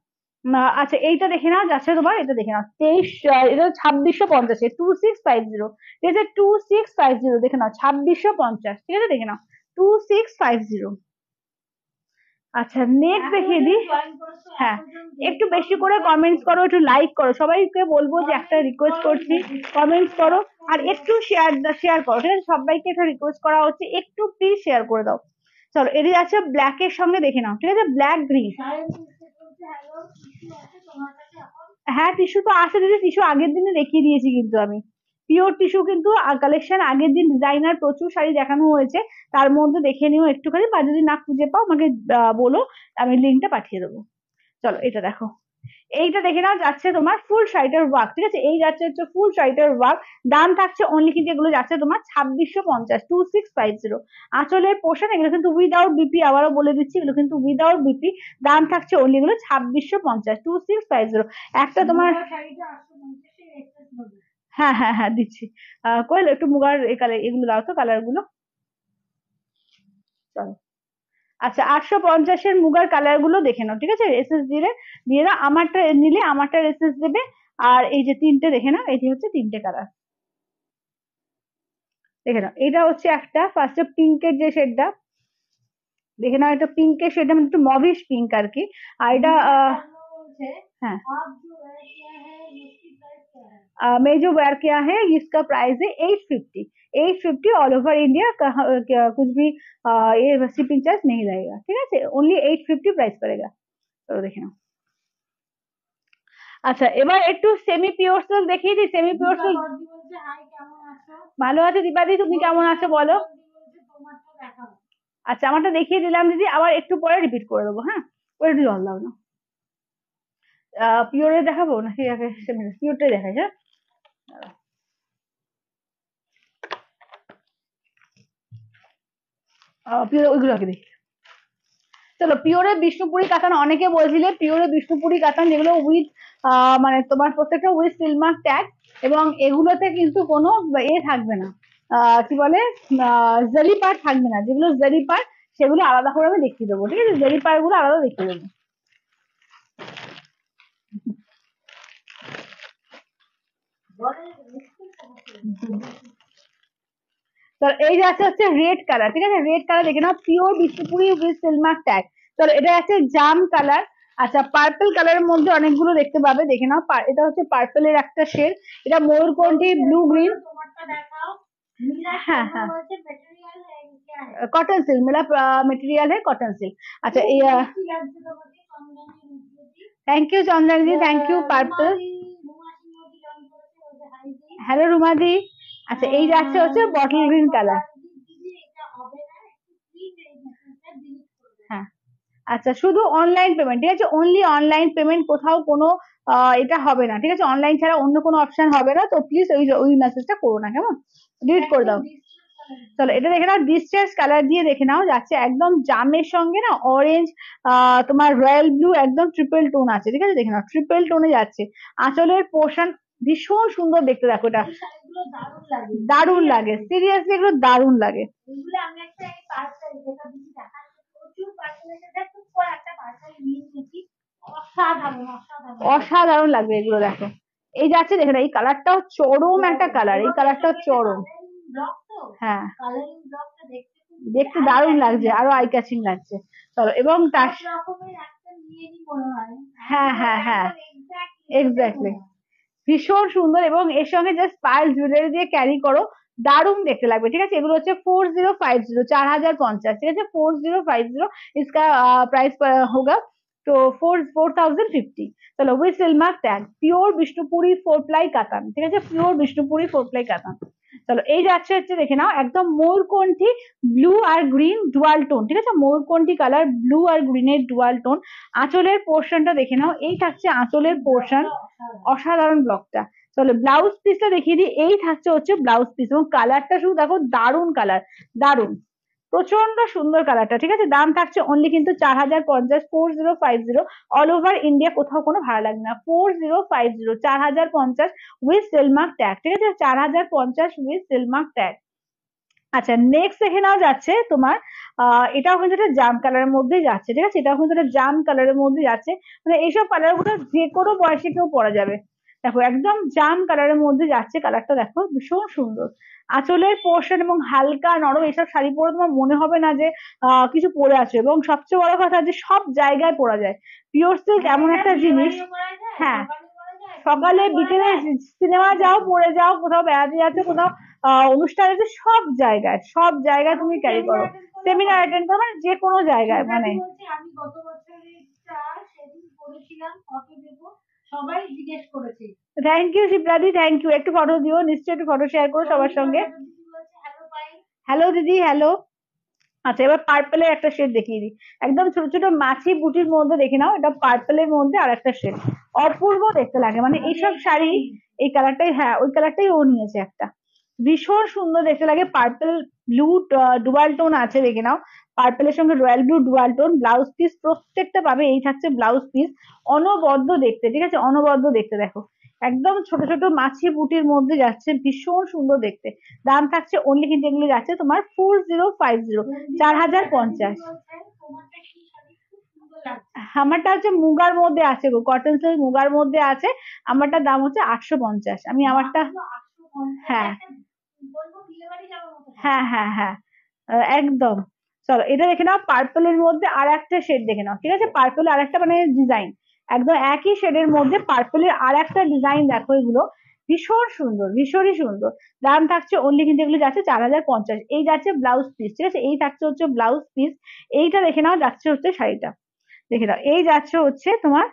আচ্ছা এইটা দেখে নাও, যাচ্ছে তোমার, এটা দেখে নাও, এটা 2650, 2650, ঠিক আছে, 2650, দেখে নাও 2650, ঠিক আছে, দেখে নাও 2650। আচ্ছা নেক্সট দেখিয়ে দিই। হ্যাঁ একটু বেশি করে কমেন্টস করো, একটু লাইক করো, সবাইকে বলবো যে একটা রিকোয়েস্ট করছি, কমেন্টস করো আর একটু শেয়ার করো, ঠিক আছে, সবাইকে একটা রিকোয়েস্ট করা হচ্ছে, একটু প্লিজ শেয়ার করে দাও। চলো এটি আছে ব্ল্যাক এর সঙ্গে, দেখে নাও, ঠিক আছে, ব্ল্যাক গ্রিন। হ্যাঁ টিস্যু তো আছে দিদি, টিস্যু আগের দিনে দেখিয়ে দিয়েছি কিন্তু আমি, পিওর টিস্যু কিন্তু কালেকশন আগের দিন, ডিজাইনার প্রচুর শাড়ি দেখানো হয়েছে, তার মধ্যে দেখে নিও একটুখানি, বা যদি না খুঁজে পাও আমাকে বলো, আমি লিঙ্কটা পাঠিয়ে দেবো। চলো এটা দেখো, এইটা দেখে নাও, যাচ্ছে তোমার ফুল শাড়িটার ওয়ার্ক, ঠিক আছে, এই যাচ্ছে হচ্ছে ফুল শাড়িটার ওয়ার্ক। দাম থাকছে অনলি কিন্তু এগুলো যাচ্ছে তোমার 2650, 2650। আঁচলের পোর্শন, এগুলো কিন্তু উইদাউট বিপি, আবারও বলে দিচ্ছি, এগুলো কিন্তু উইদাউট বিপি। দাম থাকছে অনলি এগুলো 2650, 2650। একটা তোমার হ্যাঁ হ্যাঁ হ্যাঁ দিচ্ছি, কইল একটু মুগার এই কালার, এগুলো দাও তো কালার গুলো। চলো আচ্ছা 850-এর মুগার কালার গুলো দেখে নাও, ঠিক আছে, এসএস দিয়ে দাও, আমারটা নিলে আমারটা এসএস দেবে। আর এই যে তিনটে দেখে নাও, এই যে হচ্ছে তিনটে কালার, দেখে নাও, এটা হচ্ছে একটা ফার্স্টে পিঙ্কের যে শেডটা, দেখে নাও, এটা পিঙ্কের শেডটা মানে একটু মভিশ পিঙ্ক আর কি। আর এটা হ্যাঁ, मैं जो वेयर किया है इसका प्राइस है 850, 850, ऑल ओवर इंडिया, कुछ भी ये शिपिंग चार्ज नहीं लगेगा, ठीक है, ओनली 850 प्राइस पड़ेगा। चलो দেখে নাও। আচ্ছা এবার একটু সেমি পিওর সিল্ক দেখিয়ে দিই, সেমি পিওর সিল্ক। ভালো আছে দীপাদি, তুমি কেমন আছো বলো। আচ্ছা আমারটা দেখিয়ে দিলাম দিদি, আবার একটু পরে রিপিট করে দেবো, হ্যাঁ ওই একটু জল দাও না। পিওরে দেখাবো নাকি আগে সেমি পিওরটাই দেখাই, হ্যাঁ পিওর ওইগুলো আগে দেখি। চলো পিওরে বিষ্ণুপুরি কাতান, অনেকে বলছিলে পিওরে বিষ্ণুপুরি কাতান, যেগুলো উইথ মানে তোমার প্রত্যেকটা উইথ সিলমার্ক ট্যাগ, এবং এগুলোতে কিন্তু কোনো এ থাকবে না, কি বলে জারি পার থাকবে না, যেগুলো জারি পার সেগুলো আলাদা করে আমি দেখিয়ে দেবো, ঠিক আছে, জারি পার গুলো আলাদা দেখিয়ে দেবো। তো এই যে আছে হচ্ছে রেড কালার, ঠিক আছে, রেড কালার দেখে নাও, pure Bishnupuri with silk mark tag, চলো এটা আছে জাম কালার। আচ্ছা পার্পল কালারের মধ্যে অনেকগুলো দেখতে পাবে, দেখে নাও। এটা হচ্ছে পার্পলের একটা শেড, এটা ময়ূরকণ্ঠী ব্লু গ্রিন। তোমারটা দেখাও। मीरा হ্যাঁ सोना হ্যাঁ, वैसे मटेरियल है क्या है? कॉटन सिल्क मेरा मटेरियल है कॉटन सिल्क। अच्छा खूब ये टेस्टी लगছে তোমাকে চন্দনী রুটি। Thank you Chandan ji, thank you पार्पल। রুমালি মোদি লঞ্চ করেছে ওই যে হাই জি। হ্যালো রুমা দি। আচ্ছা এই যাচ্ছে হচ্ছে বটল গ্রিন কালার। দিদি এটা হবে না, একটু প্লিজ এই মেসেজটা ডিলিট করবে। হ্যাঁ আচ্ছা, শুধু অনলাইন পেমেন্ট, ঠিক আছে, অনলি অনলাইন পেমেন্ট, কোথাও কোনো এটা হবে না, ঠিক আছে, অনলাইন ছাড়া অন্য কোনো অপশন হবে না, তো প্লিজ ওই ওই মেসেজটা করো না, কেমন, ডিলিট করে দাও। চলো এটা দেখে নাও, ডিসচার্জ কালার দিয়ে দেখে নাও, যাচ্ছে একদম জামের সঙ্গে না অরেঞ্জ, তোমার রয়্যাল ব্লু, একদম ট্রিপল টোন আছে, ঠিক আছে, দেখে নাও ট্রিপল টোনে যাচ্ছে। আঁচলের পোর্শন ভীষণ সুন্দর দেখতে, দেখো এটা এই শাড়িগুলো দারুণ লাগে। দারুণ লাগে, সিরিয়াসলি এগুলো দারুণ লাগে। এগুলো আমি একটা এই পার্সেল যেটা দিদি দেখাচ্ছে, প্রচুর পার্সেলের সাথে খুব করে একটা পার্সেল নিয়ে নিয়েছি। অসাধারণ অসাধারণ অসাধারণ লাগবে এগুলো, দেখো এই যাচ্ছে, দেখে নাও এই কালারটাও চরম একটা কালার, এই কালারটাও চরম। ব্লক তো হ্যাঁ কালারিং ব্লকটা দেখতে খুব দেখতে দারুণ লাগছে, আরো আই ক্যাচিং লাগছে। চলো এবং তার সব রকমের একটা নিয়ে নি মনে হয়। হ্যাঁ হ্যাঁ হ্যাঁ এক্স্যাক্টলি এক্স্যাক্টলি, ভীষণ সুন্দর, এবং এর সঙ্গে জাস্ট পার্ল জুয়েলারি দিয়ে ক্যারি করো, দারুণ দেখতে লাগবে, ঠিক আছে। এগুলো হচ্ছে 4050, 4050, ঠিক আছে, 4050 इसका प्राइस होगा, तो 4050। चलो with silk tag, pure Bishnupuri 4 ply কাতান, ঠিক আছে, পিওর বিষ্ণুপুরি 4 ply কাতান। চলো এই যাচ্ছে হচ্ছে, দেখে নাও একদম ময়ূরকণ্ঠী ব্লু আর গ্রিন ডুয়াল টোন, ঠিক আছে, ময়ূরকণ্ঠী কালার ব্লু আর গ্রিনের ডুয়াল টোন। আঁচলের পোর্শনটা দেখে নাও, এই থাকছে আঁচলের পোর্শন, অসাধারণ ব্লকটা। চলো ব্লাউজ পিসটা দেখিয়ে দিই, এই থাকছে হচ্ছে ব্লাউজ পিস, এবং কালারটা শুধু দেখো, দারুণ কালার, দারুণ, প্রচন্ড সুন্দর কালারটা, ঠিক আছে। দাম থাকছে অনলি কিন্তু 4050, 4050, অল ওভার ইন্ডিয়া, কোথাও কোনো ভাড়া লাগবে না, 4050, 4050 উইথ সেলমার্ক ট্যাগ, ঠিক আছে, 4050 উইথ সেলমার্ক ট্যাগ। আচ্ছা নেক্সট দেখে নাও, যাচ্ছে তোমার এটাও কিন্তু একটা জাম কালারের মধ্যে যাচ্ছে, ঠিক আছে, এটাও কিন্তু একটা জাম কালারের মধ্যে যাচ্ছে, মানে এইসব কালার গুলো যে কোনো বয়সে কেউ পরা যাবে। দেখো একদম জাম কালারের মধ্যে যাচ্ছে, কালারটা দেখো ভীষণ সুন্দর। আঁচলের পোর্শন এবং হালকা নরম, এইসব শাড়ি পরে তোমার মনে হবে না যে কিছু পরে আছে, এবং সবচেয়ে বড় কথা যে সব জায়গায় পরা যায়। পিওর সিল্ক এমন একটা জিনিস, হ্যাঁ সকালে বিকেলে সিনেমা যাও, পরে যাও, কোথাও বেড়াতে যাচ্ছ, কোথাও অনুষ্ঠান আছে, সব জায়গায়, সব জায়গায় তুমি ক্যারি করো, সেমিনার অ্যাটেন্ড করো, মানে যে কোনো জায়গায়, মানে আমি গত বছরেরটা সেদিন করেছিলাম, ফটো দেব, সবাই জিজ্ঞেস করেছে। থ্যাংক ইউ শিপ্রাদি, থ্যাংক ইউ, একটু ফটো দিও, নিশ্চয়ই একটু ফটো শেয়ার করো সবার সঙ্গে। হ্যালো পাই। হ্যালো দিদি, হ্যালো। আচ্ছা এবার পার্পলের একটা শেড দেখিয়ে দিই, একদম ছোট ছোট মাছি বুটির মধ্যে, দেখে নাও এটা পার্পলের মধ্যে আর একটা শেড, অপূর্ব দেখতে লাগে, মানে এইসব শাড়ি এই কালারটাই, হ্যাঁ ওই কালারটাই ও নিয়েছে একটা, ভীষণ সুন্দর দেখতে লাগে। পার্পল ব্লু ডুয়াল টোন আছে, দেখে নাও, পার্পলের সঙ্গে royal blue dual tone. Blouse piece প্রত্যেকটা পাবে, এই থাকছে ব্লাউজ পিস, অনবদ্য দেখতে, ঠিক আছে, অনবদ্য দেখতে, দেখো একদম ছোট ছোট মাছি বুটির মধ্যে যাচ্ছে, ভীষণ সুন্দর দেখতে। দাম থাকছে অনলি কিন্তু এগুলো যাচ্ছে তোমার 4050, 4050। তোমারটা কি শাড়ি খুব সুন্দর লাগছে। আমারটা হচ্ছে মুগার মধ্যে আছে গো, কটন সিল্ক মুগার মধ্যে আছে, আমারটার দাম হচ্ছে 850, আমি আমারটা, হ্যাঁ বলবো বিয়ে বাড়ি যাওয়ার মতো। হ্যাঁ হ্যাঁ হ্যাঁ একদম। চলো এটা দেখে নাও, পার্পলের মধ্যে আর একটা শেড দেখে নাও, ঠিক আছে, পার্পলের আর একটা মানে ডিজাইন, একদম একই শেডের মধ্যে পার্পলের আর একটা ডিজাইন, দেখো এগুলো ভীষণ সুন্দর, ভীষণই সুন্দর। দাম থাকছে অনলি কিন্তু এগুলো যাচ্ছে 4050, এই যাচ্ছে ব্লাউজ পিস, ঠিক আছে, এই থাকছে হচ্ছে ব্লাউজ পিস। এইটা দেখে নাও, যাচ্ছে হচ্ছে শাড়িটা, দেখে নাও এই যাচ্ছে হচ্ছে তোমার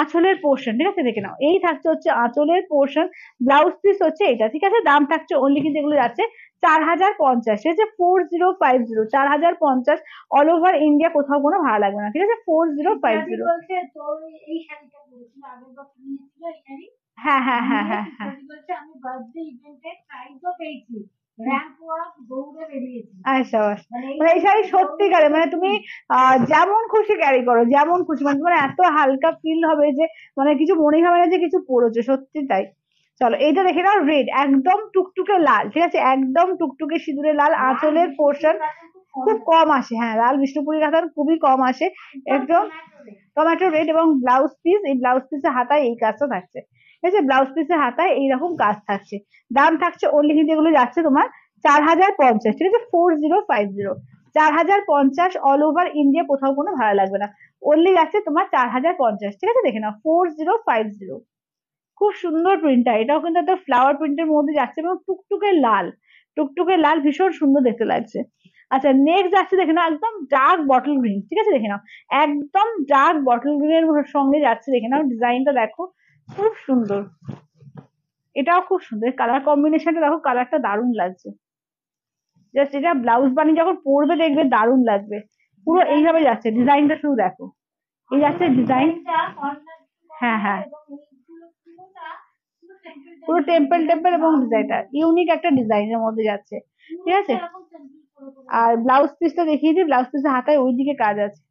আঁচলের পোর্শন, ঠিক আছে, দেখে নাও এই থাকছে হচ্ছে আঁচলের পোর্শন, ব্লাউজ পিস হচ্ছে এটা, ঠিক আছে। দাম থাকছে অনলি কিন্তু এগুলো যাচ্ছে 4050, ঠিক আছে, 4050, 4050, অল ওভার ইন্ডিয়া, কোথাও কোনো ভাড়া লাগবে না, ঠিক আছে, 4050। বলছে তোর এই শাড়িটা পরেছিল আগের বছর নিয়েছিল এই শাড়ি। হ্যাঁ হ্যাঁ হ্যাঁ হ্যাঁ হ্যাঁ বলছে আমি বার্থডে ইভেন্টে প্রাইজও পেয়েছি, র্যাম্প ওয়াক দৌড়ে বেরিয়েছি। আচ্ছা মানে এই শাড়ি সত্যিকারে, মানে তুমি যেমন খুশি ক্যারি করো, যেমন খুশি, মানে তোমার এত হালকা ফিল হবে যে মানে কিছু মনেই হবে না যে কিছু পরেছো, সত্যি তাই। চলো এইটা দেখে নাও, রেড একদম টুকটুকে লাল, ঠিক আছে, একদম টুকটুকে সিঁদুরে লাল, আঁচলের পোর্শন খুব কম আসে, হ্যাঁ লাল বিষ্ণুপুরি কাতান খুবই কম আসে, একদম টমেটো রেড, এবং ব্লাউজ পিস, এই ব্লাউজ পিসের হাতায় এই কাজটা থাকছে, ঠিক আছে, ব্লাউজ পিসের হাতায় এইরকম কাজ থাকছে। দাম থাকছে অনলি কিন্তু এগুলো যাচ্ছে তোমার 4050, ঠিক আছে, 4050, 4050 অল ওভার ইন্ডিয়া, কোথাও কোনো ভাড়া লাগবে না। অনলি যাচ্ছে তোমার 4050, ঠিক আছে দেখে নাও 4050। খুব সুন্দর প্রিন্টটা, এটাও কিন্তু একটা ফ্লাওয়ার প্রিন্টের মধ্যে যাচ্ছে এবং টুকটুকে লাল, টুকটুকে লাল ভীষণ সুন্দর দেখতে লাগছে। আচ্ছা নেক্সট যাচ্ছে দেখে নাও একদম ডার্ক বটল গ্রিন, ঠিক আছে দেখে নাও একদম ডার্ক বটল গ্রিনের সঙ্গে যাচ্ছে, দেখে নাও ডিজাইনটা দেখো খুব সুন্দর, এটাও খুব সুন্দর কালার কম্বিনেশনটা দেখো, কালারটা দারুণ লাগছে। জাস্ট এটা ব্লাউজ বানিয়ে যখন পরবে দেখবে দারুণ লাগবে। পুরো এইভাবে যাচ্ছে ডিজাইনটা, শুধু দেখো এই যাচ্ছে ডিজাইন। হ্যাঁ হ্যাঁ পুরো টেম্পল টেম্পল এবং ডিজাইনটা ইউনিক একটা ডিজাইনের মধ্যে যাচ্ছে, ঠিক আছে। আর ব্লাউজ পিসটা দেখিয়ে দিই, ব্লাউজ পিসের হাতায় ওইদিকে কাজ আছে,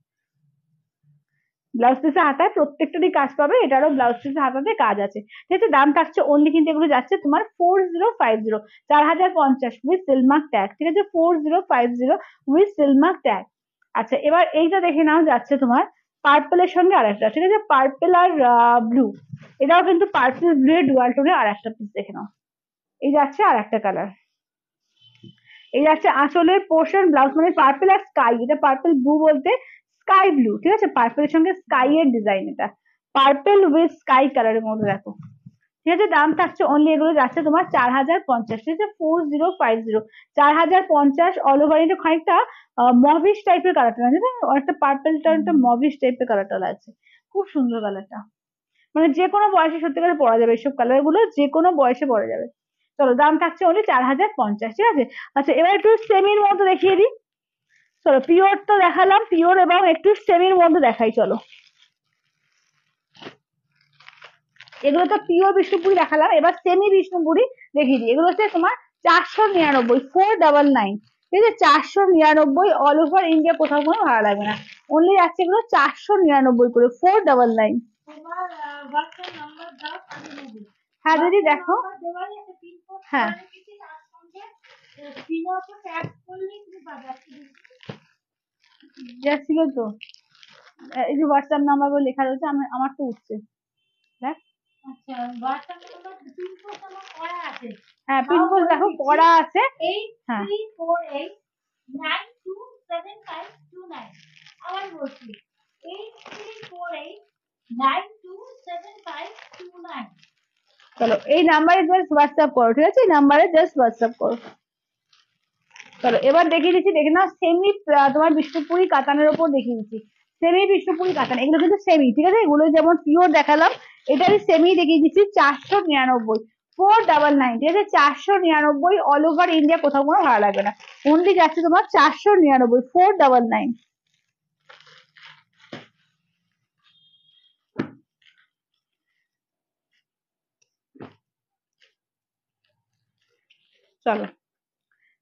ব্লাউজ পিসের হাতায় প্রত্যেকটারই কাজ পাবে, এটারও ব্লাউজ পিসের হাতাতে কাজ আছে, ঠিক আছে। দাম থাকছে অনলি কিন্তু এগুলো যাচ্ছে তোমার 4050, 4050 উইথ সিলমার্ক ট্যাগ, ঠিক আছে 4050 উইথ সিলমার্ক ট্যাগ। আচ্ছা এবার এইটা দেখে নাও যাচ্ছে তোমার পার্পেলের সঙ্গে আরেকটা, ঠিক আছে পার্পেল আর ব্লু, এটাও কিন্তু পার্পেল ব্লু এর ডুয়াল টোনের আর একটা পিস দেখে নাও। এই যাচ্ছে আর একটা কালার, এই যাচ্ছে আঁচলের পোর্শন ব্লাউজ মানে পার্পেল আর স্কাই, এটা পার্পেল ব্লু বলতে স্কাই ব্লু, ঠিক আছে পার্পেলের সঙ্গে স্কাই এর ডিজাইন, এটা পার্পেল উইথ স্কাই কালারের মধ্যে দেখো, ঠিক আছে। দাম থাকছে অনলি এগুলো যাচ্ছে তোমার 4050, ঠিক আছে 4050, 4050 অল ওভার। এটা খানিকটা মভিশ টাইপের কালারটা লাগছে, অনেকটা পার্পেলটা একটা মভিশ টাইপের কালারটা লাগছে, খুব সুন্দর কালারটা, মানে যে কোনো বয়সে সত্যি করে পরা যাবে, এইসব কালার গুলো যে কোনো বয়সে পরা যাবে। চলো দাম থাকছে অনলি 4050, ঠিক আছে। আচ্ছা এবার একটু সেমির মধ্যে দেখিয়ে দিই, চলো পিওর তো দেখালাম, পিওর এবং একটু সেমির মধ্যে দেখাই চলো। এগুলো তো পিওর বিষ্ণুপুরি দেখালাম, এবার সেমি বিষ্ণুপুরি দেখিয়ে দিই। এগুলো হচ্ছে তোমার 499, 499, ঠিক আছে 499 অল ওভার ইন্ডিয়া, কোথাও কোনো ভাড়া লাগবে না, অনলি যাচ্ছে এগুলো 499 করে 499। হ্যাঁ দিদি দেখো, হ্যাঁ যাচ্ছিল তো, এই যে হোয়াটসঅ্যাপ নাম্বার গুলো লেখা রয়েছে, আমার তো উঠছে দেখ। আচ্ছা হোয়াটসঅ্যাপ নাম্বার পিনকোড আমার করা আছে, হ্যাঁ পিনকোড দেখো করা আছে, হ্যাঁ 8348927529, আবার বলছি 8348927529। চলো এই নাম্বারে জাস্ট হোয়াটসঅ্যাপ করো, ঠিক আছে এই নাম্বারে জাস্ট হোয়াটসঅ্যাপ করো। চলো এবার দেখিয়ে দিচ্ছি, দেখে নাও সেমি তোমার বিষ্ণুপুরি কাতানের উপর দেখিয়ে দিচ্ছি, সেমি বিষ্ণুপুরি কাতান, এগুলো কিন্তু সেমি, ঠিক আছে এগুলো যেমন পিওর দেখালাম, এটারই সেমি দেখিয়ে দিচ্ছি 499, 499, ঠিক আছে 499 অল ওভার ইন্ডিয়া, কোথাও কোনো ভাড়া লাগবে না, অনলি যাচ্ছে তোমার 499, 499। চলো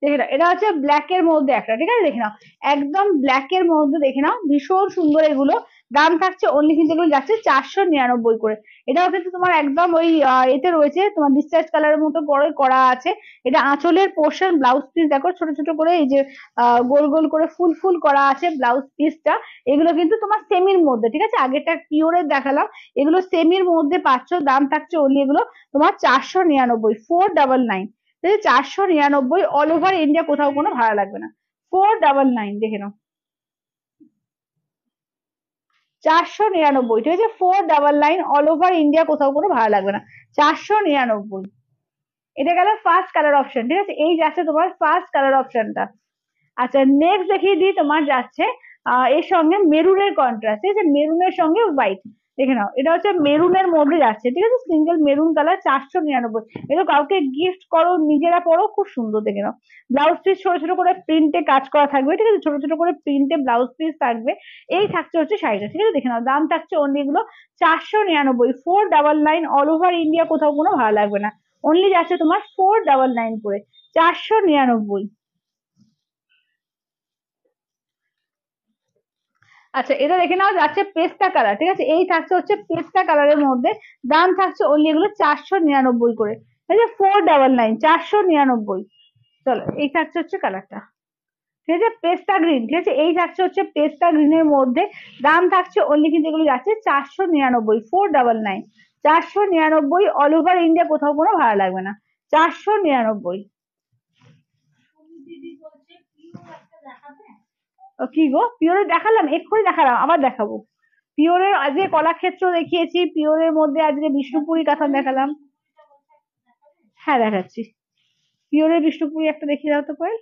দেখে নাও এটা হচ্ছে ব্ল্যাক এর মধ্যে একটা, ঠিক আছে দেখে নাও একদম ব্ল্যাক এর মধ্যে, দেখে নাও ভীষণ সুন্দর এগুলো। দাম থাকছে অনলি কিন্তু এগুলো যাচ্ছে 499 করে। এটাও কিন্তু তোমার একদম ওই এতে রয়েছে তোমার ডিসচার্জ কালারের মতো বড় করা আছে, এটা আঁচলের পোর্শন, ব্লাউজ পিস দেখো ছোট ছোট করে এই যে গোল গোল করে ফুল ফুল করা আছে ব্লাউজ পিসটা। এগুলো কিন্তু তোমার সেমির মধ্যে, ঠিক আছে আগেরটা পিওরের দেখালাম, এগুলো সেমির মধ্যে পাচ্ছ। দাম থাকছে অনলি এগুলো তোমার 499, 499, 499 অল ওভার ইন্ডিয়া, কোথাও কোনো ভাড়া লাগবে না, 499 দেখে নাও 499, ঠিক আছে 499 অল ওভার ইন্ডিয়া, কোথাও কোনো ভাড়া লাগবে না, 499। এটা গেল ফার্স্ট কালার অপশন, ঠিক আছে এই যাচ্ছে তোমার ফার্স্ট কালার অপশনটা। আচ্ছা নেক্সট দেখিয়ে দিই, তোমার যাচ্ছে এর সঙ্গে মেরুনের কন্ট্রাস্ট, ঠিক আছে মেরুনের সঙ্গে হোয়াইট, দেখে নাও এটা হচ্ছে মেরুনের মধ্যে যাচ্ছে, ঠিক আছে সিঙ্গেল মেরুন কালার 499। এটা কাউকে গিফট করো, নিজেরা পরো, খুব সুন্দর দেখে নাও। ব্লাউজ পিস ছোট ছোট করে প্রিন্টে কাজ করা থাকবে, ঠিক আছে ছোট ছোট করে প্রিন্টে ব্লাউজ পিস থাকবে। এই থাকছে হচ্ছে শাড়িটা, ঠিক আছে দেখে নাও দাম থাকছে অনলি এগুলো 499, 499 অল ওভার ইন্ডিয়া, কোথাও কোনো ভালো লাগবে না, অনলি যাচ্ছে তোমার 499 করে 499। আচ্ছা এটা দেখে নাও যাচ্ছে পেস্তা কালার, ঠিক আছে এই থাকছে হচ্ছে পেস্তা কালারের মধ্যে। দাম থাকছে অনলি এগুলো 499 করে, ঠিক আছে 499, 499। চলো এই থাকছে হচ্ছে কালারটা, ঠিক আছে পেস্তা গ্রিন, ঠিক আছে এই থাকছে হচ্ছে পেস্তা গ্রিনের মধ্যে। দাম থাকছে অনলি কিন্তু এগুলো যাচ্ছে 499, 499, 499 অল ওভার ইন্ডিয়া, কোথাও কোনো ভাড়া লাগবে না, 499। দিদি বলছে পিওর একটা দেখাবে। কি গো, পিওরের দেখালাম, এক্ষুনি দেখালাম, আবার দেখাবো। পিওরের আজকে কলাক্ষেত্র দেখিয়েছি, পিওরের মধ্যে আজকে বিষ্ণুপুরি কাতান দেখালাম। হ্যাঁ দেখাচ্ছি, পিওরের বিষ্ণুপুরি একটা দেখিয়ে দাও তো করে।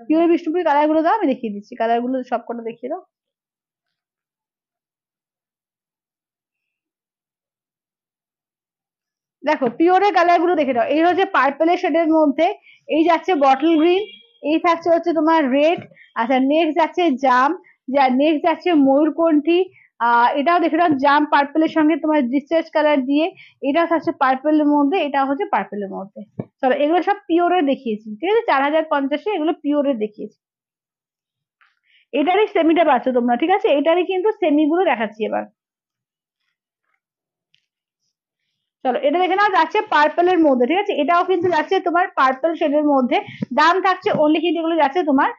পিওরের বিষ্ণুপুরি কালার গুলো দাও, আমি দেখিয়ে দিচ্ছি, কালার গুলো সবকটা দেখিয়ে দাও। দেখো পিওরের কালার গুলো দেখে দাও, এই হচ্ছে পার্পেলের শেডের মধ্যে, এই যাচ্ছে বটল গ্রিন, এই থাকছে হচ্ছে তোমার রেড। আচ্ছা নেক্সট যাচ্ছে জাম, নেক্সট যাচ্ছে ময়ূরকণ্ঠী। এটাও দেখে দাও জাম পার্পেলের সঙ্গে তোমার ডিসচার্জ কালার দিয়ে, এটাও থাকছে পার্পেলের মধ্যে, এটা হচ্ছে পার্পেলের মধ্যে। চলো এগুলো সব পিওরের দেখিয়েছি, ঠিক আছে, 4050 এগুলো পিওরের দেখিয়েছি। এটারই সেমিটা পাচ্ছ তোমরা, ঠিক আছে, এটারই কিন্তু সেমি গুলো দেখাচ্ছি এবার। চলো এটা দেখে নাও, যাচ্ছে পার্পেলের মধ্যে, ঠিক আছে, এটাও কিন্তু যাচ্ছে তোমার পার্পেল শেডের মধ্যে। দাম থাকছে অনলি কিন্তু এগুলো যাচ্ছে তোমার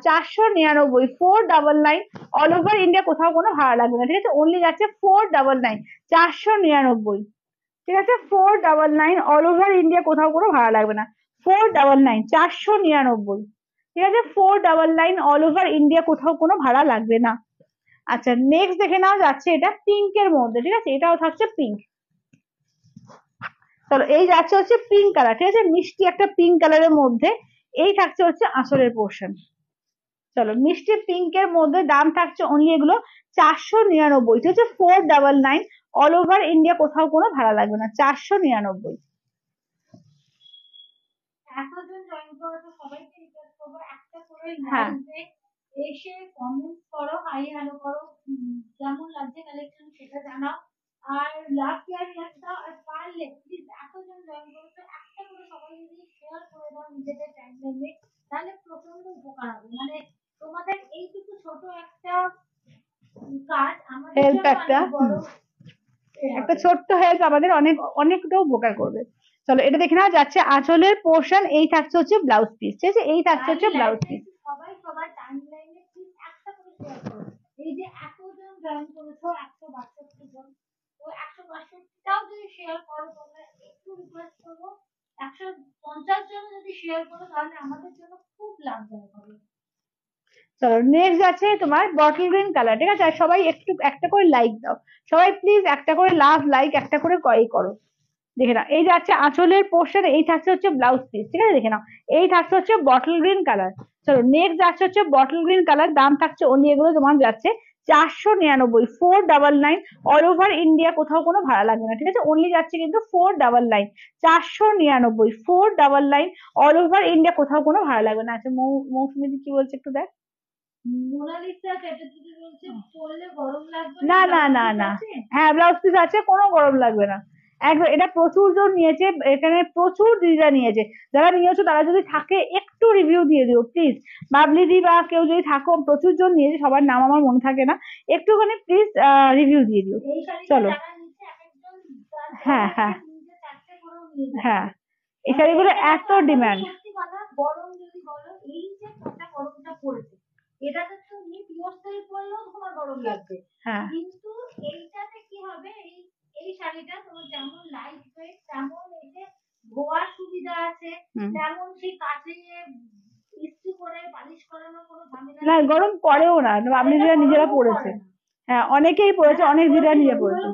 499, 499। অল ওভার ইন্ডিয়া কোথাও কোনো ভাড়া লাগবে না, ঠিক আছে, অনলি যাচ্ছে 499, 499, ঠিক আছে, 499। অল ওভার ইন্ডিয়া কোথাও কোনো ভাড়া লাগবে না, 499, 499, ঠিক আছে, 499। অল ওভার ইন্ডিয়া কোথাও কোনো ভাড়া লাগবে না। আচ্ছা নেক্সট দেখে নাও, যাচ্ছে এটা পিঙ্কের মধ্যে, ঠিক আছে, এটাও থাকছে পিঙ্ক। চলো এই যাচ্ছে হচ্ছে পিঙ্ক কালার, ঠিক আছে, মিষ্টি একটা পিঙ্ক কালারের মধ্যে, এই থাকছে হচ্ছে আঁচলের পোর্শন। চলো মিষ্টি পিঙ্কের মধ্যে দাম থাকছে অনলি এগুলো 499, ঠিক আছে, 499। অল ওভার ইন্ডিয়া কোথাও কোনো ভাড়া লাগবে না, 499। এতজন জয়েন করো তো সবাইকে রিকোয়েস্ট করবো একটা করে হ্যাঁ লাইভে এসে কমেন্টস করো, হাই হ্যালো করো, কেমন লাগছে কালেকশন সেটা জানাও। আর লাস্ট ইয়ার ইয়ারটা আর পারলে প্লিজ এতজন জয়েন করেছো একটা করে সবাই যদি শেয়ার করে দাও নিজেদের টাইমলাইনে, তাহলে প্রচন্ড উপকার হবে। মানে তোমাদের এইটুকু ছোট একটা কাজ আমাদের হেল্প জন্য একটা, অনেক বড় একটা ছোট্ট হেল্প আমাদের অনেক অনেকটা উপকার করবে। চলো এটা দেখে নেওয়া যাচ্ছে আঁচলের পোর্শন, এই থাকছে হচ্ছে ব্লাউজ পিস, ঠিক আছে, এই থাকছে হচ্ছে ব্লাউজ পিস। সবাই সবার টাইমলাইনে প্লিজ একটা করে শেয়ার করো। এই যে এতজন জয়েন করেছো 162 জন, তো 162টাও যদি শেয়ার করো তোমরা, একটু রিকোয়েস্ট করবো 150 জন যদি শেয়ার করো তাহলে আমাদের জন্য খুব লাভজনক হবে। চলো নেক্সট আছে তোমার বটল গ্রিন কালার, ঠিক আছে, আর সবাই একটু একটা করে লাইক দাও, সবাই প্লিজ একটা করে লাভ লাইক একটা করে করো। দেখে নাও এই যাচ্ছে আঁচলের পোর্শন, এই থাকছে হচ্ছে ব্লাউজ পিস, ঠিক আছে, দেখে নাও এই থাকছে হচ্ছে বটল গ্রিন কালার। চলো নেক্সট যাচ্ছে হচ্ছে বটল গ্রিন কালার, দাম থাকছে অনলি এগুলো তোমার যাচ্ছে 499, 499। অল ওভার ইন্ডিয়া কোথাও কোনো ভাড়া লাগবে না, ঠিক আছে, অনলি যাচ্ছে কিন্তু 499, 499, 499। অল ওভার ইন্ডিয়া কোথাও কোনো ভাড়া লাগবে না। আচ্ছা মৌসুমী কি বলছে একটু দেখ। মোনালিসা চ্যাটার্জি বলছে পরলে গরম লাগবে না না না না, হ্যাঁ ব্লাউজ পিস আছে, কোনো গরম লাগবে না একদম। এটা প্রচুর জন নিয়েছে, এখানে প্রচুর দিদিরা নিয়েছে, যারা নিয়েছো তারা যদি থাকে একটু রিভিউ দিয়ে দিও প্লিজ। বাবলি দি বা কেউ যদি থাকো, প্রচুর জন নিয়েছে, সবার নাম আমার মনে থাকে না, একটুখানি প্লিজ রিভিউ দিয়ে দিও। চলো হ্যাঁ হ্যাঁ হ্যাঁ, এই শাড়িগুলো এত ডিমান্ড। গরম যদি বলো, এই যে কটা গরমটা পড়েছে এটাতে তুমি পিওর সিল্ক পরলেও তোমার গরম লাগবে, হ্যাঁ কিন্তু এইটাতে কি হবে, এই এই শাড়িটা তোমার যেমন লাইট ওয়েট তেমন এই যে ধোয়ার সুবিধা আছে, তেমন সেই কাছে ইস্ত্রি করে পালিশ করানোর কোনো ঝামেলা না, গরম করেও না, আপনি যেটা নিজেরা পড়েছে, হ্যাঁ অনেকেই পড়েছে, অনেক দিদিরা নিজে পড়েছে।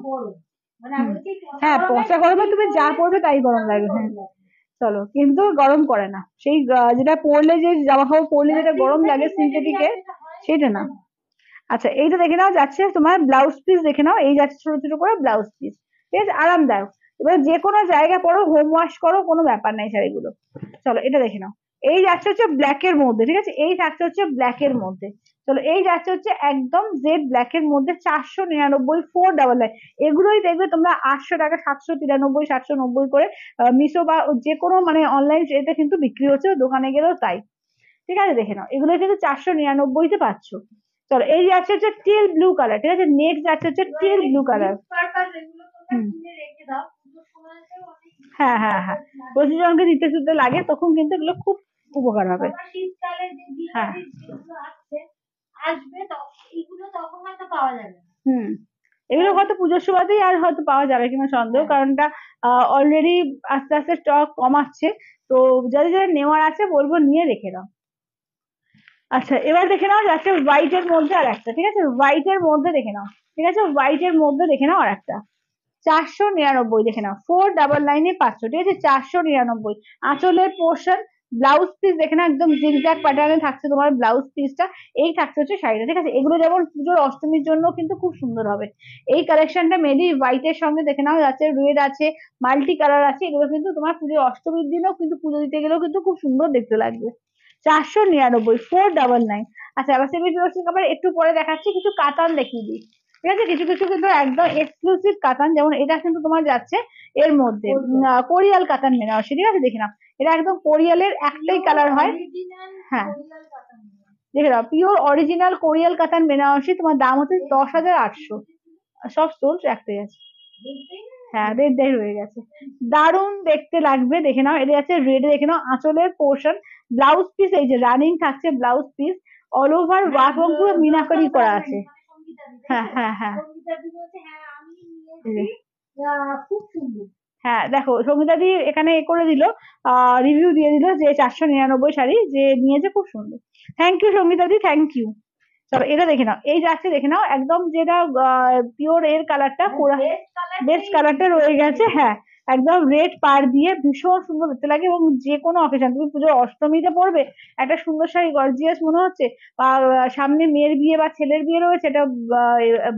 হ্যাঁ পচা গরমে তুমি যা পড়বে তাই গরম লাগবে, হ্যাঁ। চলো কিন্তু গরম করে না, সেই যেটা পরলে যে জামা কাপড় পরলে যেটা গরম লাগে সিনথেটিকের, সেটা না। আচ্ছা এইটা দেখে নাও, যাচ্ছে তোমার ব্লাউজ পিস, দেখে নাও এই যাচ্ছে ছোট ছোট করে ব্লাউজ পিস, ঠিক আছে, আরামদায়ক। এবার যে কোনো জায়গা পরো, হোম ওয়াশ করো, কোনো ব্যাপার নাই শাড়িগুলো। চলো এটা দেখে নাও, এই যাচ্ছে হচ্ছে ব্ল্যাক এর মধ্যে, ঠিক আছে, এই থাকছে হচ্ছে ব্ল্যাক এর মধ্যে। চলো এই যাচ্ছে হচ্ছে একদম জেড ব্ল্যাক এর মধ্যে 499, 499। এগুলোই দেখবে তোমরা 800 টাকা, 793, 790 করে মিশো বা যে কোনো মানে অনলাইন এটা কিন্তু বিক্রি হচ্ছে, দোকানে গেলেও তাই, ঠিক আছে, দেখে নাও এগুলো কিন্তু 499-তে পাচ্ছ। চলো এই যাচ্ছে হচ্ছে টিল ব্লু কালার, ঠিক আছে, নেক্সট যাচ্ছে হচ্ছে টিল ব্লু কালার। হ্যাঁ হ্যাঁ হ্যাঁ, প্রচুর জনকে দিতে শুতে লাগে, তখন কিন্তু এগুলো খুব উপকার হবে। শীতকালে হ্যাঁ যেগুলো আসবে এইগুলো তখন হয়তো পাওয়া যাবে। হুম, এগুলো হয়তো পুজোর সময়তেই আর হয়তো পাওয়া যাবে কিনা সন্দেহ, কারণ এটা অলরেডি আস্তে আস্তে স্টক কমাচ্ছে। তো যাদের যাদের নেওয়ার আছে বলবো নিয়ে রেখে দাও। আচ্ছা, এবার দেখে নাও যাচ্ছে হোয়াইট এর মধ্যে আর একটা, ঠিক আছে, হোয়াইট এর মধ্যে দেখে নাও, ঠিক আছে, হোয়াইট এর মধ্যে দেখে নাও আর একটা 499 দেখে নাও, 499 500, ঠিক আছে, 499। আঁচলের পোর্শন, ব্লাউজ পিস দেখে নাও একদম জিগজ্যাগ প্যাটার্নে থাকছে তোমার ব্লাউজ পিসটা। এই থাকছে হচ্ছে শাড়িটা, ঠিক আছে। এগুলো যেমন পুজোর অষ্টমীর জন্য কিন্তু খুব সুন্দর হবে। এই কালেকশনটা মেবি হোয়াইট এর সঙ্গে দেখে নাও যাচ্ছে রেড আছে, মাল্টি কালার আছে, এগুলো কিন্তু তোমার পুজোর অষ্টমীর দিনও কিন্তু পুজো দিতে গেলেও কিন্তু খুব সুন্দর দেখতে লাগবে। 499, 499। আচ্ছা, এবার সেমি জুয়েলার্স কাপড় একটু পরে দেখাচ্ছি, কিছু কাতান দেখিয়ে দিই, ঠিক আছে। কিছু কিছু কিন্তু একদম এক্সক্লুসিভ কাতান, যেমন এটা কিন্তু তোমার যাচ্ছে এর মধ্যে কোরিয়াল কাতান বেনারসি, ঠিক আছে, দেখে নাও। এটা একদম কোরিয়ালের একটাই কালার হয়। হ্যাঁ, দেখে নাও, পিওর অরিজিনাল কোরিয়াল কাতান বেনারসি, তোমার দাম হচ্ছে 10,800। সব স্টোন একটাই আছে। হ্যাঁ, রেড ডাই রয়ে গেছে, দারুণ দেখতে লাগবে। দেখে নাও, এটা আছে রেড, দেখে নাও আঁচলের পোর্শন, ব্লাউজ পিস এই যে রানিং থাকছে blouse piece, all over work এবং পুরো মিনাকারি করা আছে। হ্যাঁ হ্যাঁ হ্যাঁ, খুব সুন্দর। হ্যাঁ দেখো সঙ্গীতা দি এখানে এ করে দিল, রিভিউ দিয়ে দিল যে 499 শাড়ি যে নিয়েছে, খুব সুন্দর। Thank you Sangeeta di, thank you. চলো এটা দেখে নাও, এই যাচ্ছে দেখে নাও একদম যেটা পিওর এর কালারটা, পুরো বেস্ট কালারটা রয়ে গেছে। হ্যাঁ, একদম রেড পার দিয়ে ভীষণ সুন্দর দেখতে লাগে, এবং যে কোনো অকেশন, তুমি পুজোর অষ্টমীতে পরবে একটা সুন্দর শাড়ি গর্জিয়াস মনে হচ্ছে, বা সামনে মেয়ের বিয়ে বা ছেলের বিয়ে রয়েছে, এটা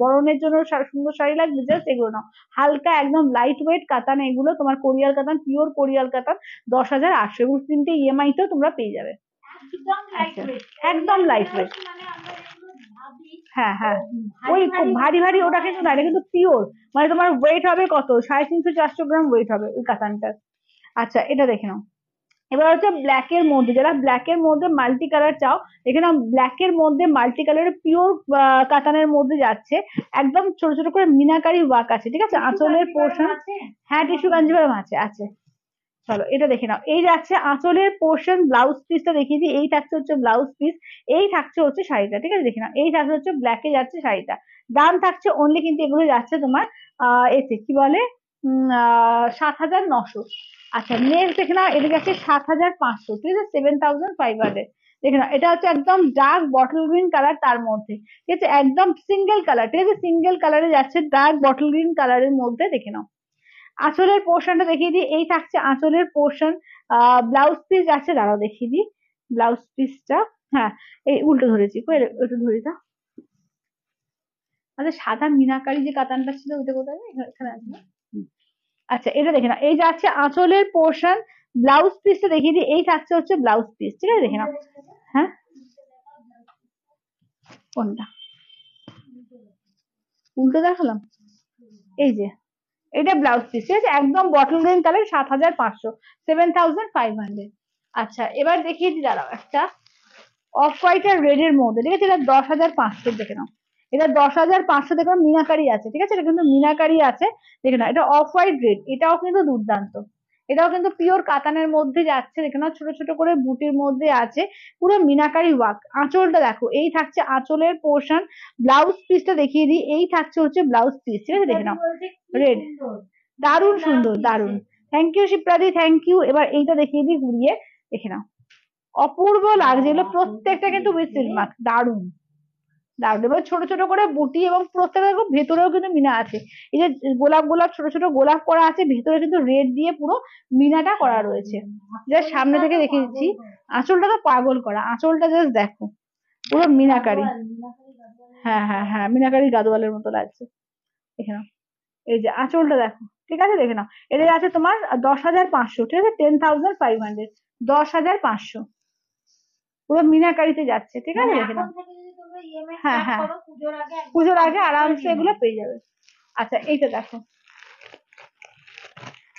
বরণের জন্য সুন্দর শাড়ি লাগবে, জাস্ট এগুলো নাও। হালকা একদম লাইট ওয়েট কাতান, এগুলো তোমার কোরিয়াল কাতান, পিওর কোরিয়াল কাতান, 10,800, এবং 3টে EMI তেও তোমরা পেয়ে যাবে। আচ্ছা, একদম লাইট ওয়েট। হ্যাঁ হ্যাঁ, ওই খুব ভারী ভারী ওটা কিন্তু না, এটা কিন্তু পিওর, মানে তোমার ওয়েট হবে কত, 350-400 গ্রাম ওয়েট হবে ওই কাতানটার। আচ্ছা, এটা দেখে নাও। এবার হচ্ছে ব্ল্যাক এর মধ্যে, যারা ব্ল্যাক এর মধ্যে মাল্টি কালার চাও, এখানে ব্ল্যাক এর মধ্যে মাল্টি কালারের পিওর কাতানের মধ্যে যাচ্ছে, একদম ছোট ছোট করে মিনাকারি ওয়ার্ক আছে, ঠিক আছে, আঁচলের পোর্শন। হ্যাঁ, টিস্যু কাঞ্জিভারম আছে আছে। চলো এটা দেখে নাও, এই যাচ্ছে আঁচলের পোর্শন, ব্লাউজ পিসটা দেখিয়ে দিই, এই থাকছে হচ্ছে ব্লাউজ পিস, এই থাকছে হচ্ছে শাড়িটা, ঠিক আছে, দেখে নাও, এই থাকছে হচ্ছে ব্ল্যাকে যাচ্ছে শাড়িটা। দাম থাকছে অনলি কিন্তু এগুলো যাচ্ছে তোমার এতে কি বলে 7,900। আচ্ছা, নেক্সট দেখে নাও, এটা যাচ্ছে 7,500, ঠিক আছে, 7,500। দেখে নাও, এটা হচ্ছে একদম ডার্ক বটল গ্রিন কালার, তার মধ্যে, ঠিক আছে, একদম সিঙ্গেল কালার, ঠিক আছে, সিঙ্গেল কালারে যাচ্ছে ডার্ক বটল গ্রিন কালারের মধ্যে। দেখে নাও, আঁচলের পোর্শনটা দেখিয়ে দিই, এই থাকছে আঁচলের পোর্শন, ব্লাউজ পিস আছে, দাঁড়াও দেখিয়ে দিই ব্লাউজ পিসটা। হ্যাঁ, এই উল্টো ধরেছি, একটু ধরি তা। আচ্ছা, সাদা মিনাকারি যে কাতানটা ছিল ওইটা কোথায়, এখানে আছে না? আচ্ছা, এটা দেখে নাও, এই যাচ্ছে আঁচলের পোর্শন, ব্লাউজ পিসটা দেখিয়ে দিই, এই থাকছে হচ্ছে ব্লাউজ পিস, ঠিক আছে, দেখে নাও। হ্যাঁ, কোনটা উল্টো দেখালাম, এই যে এটা ব্লাউজ পিস, ঠিক আছে, একদম বটল গ্রিন কালার, 7,500, 7,500। আচ্ছা, এবার দেখিয়ে দিই, দাঁড়াও একটা অফ হোয়াইট আর রেড এর মধ্যে, ঠিক আছে, এটা 10,500 দেখে নাও, এটা 10,500 দেখো, মিনাকারি আছে, ঠিক আছে, এটা কিন্তু মিনাকারি আছে। দেখে নাও, এটা অফ হোয়াইট রেড, এটাও কিন্তু দুর্দান্ত, এটাও কিন্তু পিওর কাতানের মধ্যে যাচ্ছে, দেখে নাও, ছোট ছোট করে বুটির মধ্যে আছে, পুরো মিনাকারি ওয়ার্ক। আঁচলটা দেখো, এই থাকছে আঁচলের পোর্শন, ব্লাউজ পিসটা দেখিয়ে দিই, এই থাকছে হচ্ছে ব্লাউজ পিস, ঠিক আছে, দেখে নাও, রেড, দারুণ সুন্দর, দারুণ। থ্যাংক ইউ শিপ্রাদি, থ্যাংক ইউ। এবার এইটা দেখিয়ে দিই ঘুরিয়ে, দেখে নাও, অপূর্ব লাগছে, এগুলো প্রত্যেকটা কিন্তু উইথ সিল্ক মার্ক, দারুণ দারুণ। এবার ছোট ছোট করে বুটি, এবং প্রত্যেকটা ভেতরেও কিন্তু মিনা আছে, এই যে গোলাপ গোলাপ ছোট ছোট গোলাপ করা আছে, ভেতরে কিন্তু রেড দিয়ে পুরো মিনাটা করা রয়েছে। জাস্ট সামনে থেকে দেখিয়ে দিচ্ছি, আঁচলটা তো পাগল করা, আঁচলটা জাস্ট দেখো, পুরো মিনাকারি। হ্যাঁ হ্যাঁ হ্যাঁ, মিনাকারি গাদোয়ালের মতো লাগছে, দেখে নাও, এই যে আঁচলটা দেখো, ঠিক আছে, দেখে নাও, এদের আছে তোমার 10,500, ঠিক আছে, 10,500, 10,500, পুরো মিনাকারিতে যাচ্ছে, ঠিক আছে, দেখে নাও। হ্যাঁ হ্যাঁ, পুজোর আগে আরামসে এগুলো পেয়ে যাবে। আচ্ছা, এইটা দেখো,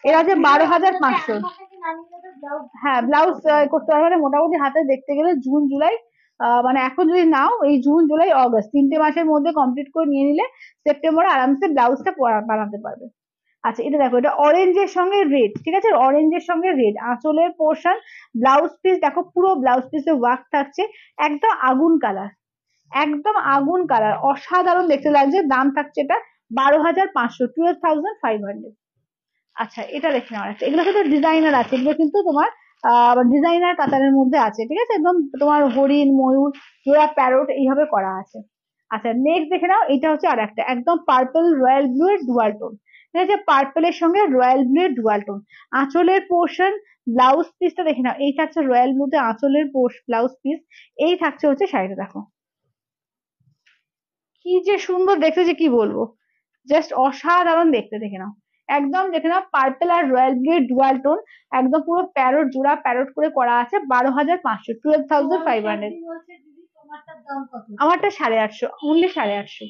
এর আছে 12,500। হ্যাঁ, ব্লাউজ করতে পারবে, মানে মোটামুটি হাতে দেখতে গেলে জুন জুলাই, মানে এখন যদি নাও এই জুন জুলাই অগস্ট 3টে মাসের মধ্যে কমপ্লিট করে নিয়ে নিলে সেপ্টেম্বরে আরামসে ব্লাউজটা বানাতে পারবে। আচ্ছা, এটা দেখো, এটা অরেঞ্জের সঙ্গে রেড, ঠিক আছে, অরেঞ্জের সঙ্গে রেড, আঁচলের পোর্শন, ব্লাউজ পিস দেখো, পুরো ব্লাউজ পিসে ওয়ার্ক থাকছে, একদম আগুন কালার, একদম আগুন কালার, অসাধারণ দেখতে লাগছে। দাম থাকছে এটা 12,500, 12,500। আচ্ছা এটা দেখে নাও একটা, এগুলো কিন্তু ডিজাইনার আছে, এগুলো কিন্তু তোমার ডিজাইনার কাতারের মধ্যে আছে, ঠিক আছে, একদম তোমার হরিণ ময়ূর জোড়া প্যারট এইভাবে করা আছে। আচ্ছা নেক্সট দেখে নাও, এটা হচ্ছে আর একটা একদম পার্পল রয়্যাল ব্লু এর ডুয়াল টোন, ঠিক আছে, পার্পলের সঙ্গে রয়্যাল ব্লু এর ডুয়াল টোন। আঁচলের পোর্শন ব্লাউজ পিসটা দেখে নাও, এই থাকছে রয়্যাল ব্লুতে আঁচলের ব্লাউজ পিস, এই থাকছে হচ্ছে শাড়িটা দেখো কি যে সুন্দর দেখতে, যে কি বলবো, জাস্ট অসাধারণ দেখতে, দেখে নাও একদম, দেখে নাও পার্পল আর রয়্যাল ব্লু এর ডুয়াল টোন, একদম পুরো প্যারট জোড়া প্যারট করে করা আছে, 12,500, 12,500। বলছে দিদি তোমারটার দাম কত? আমারটা 850, অনলি 850।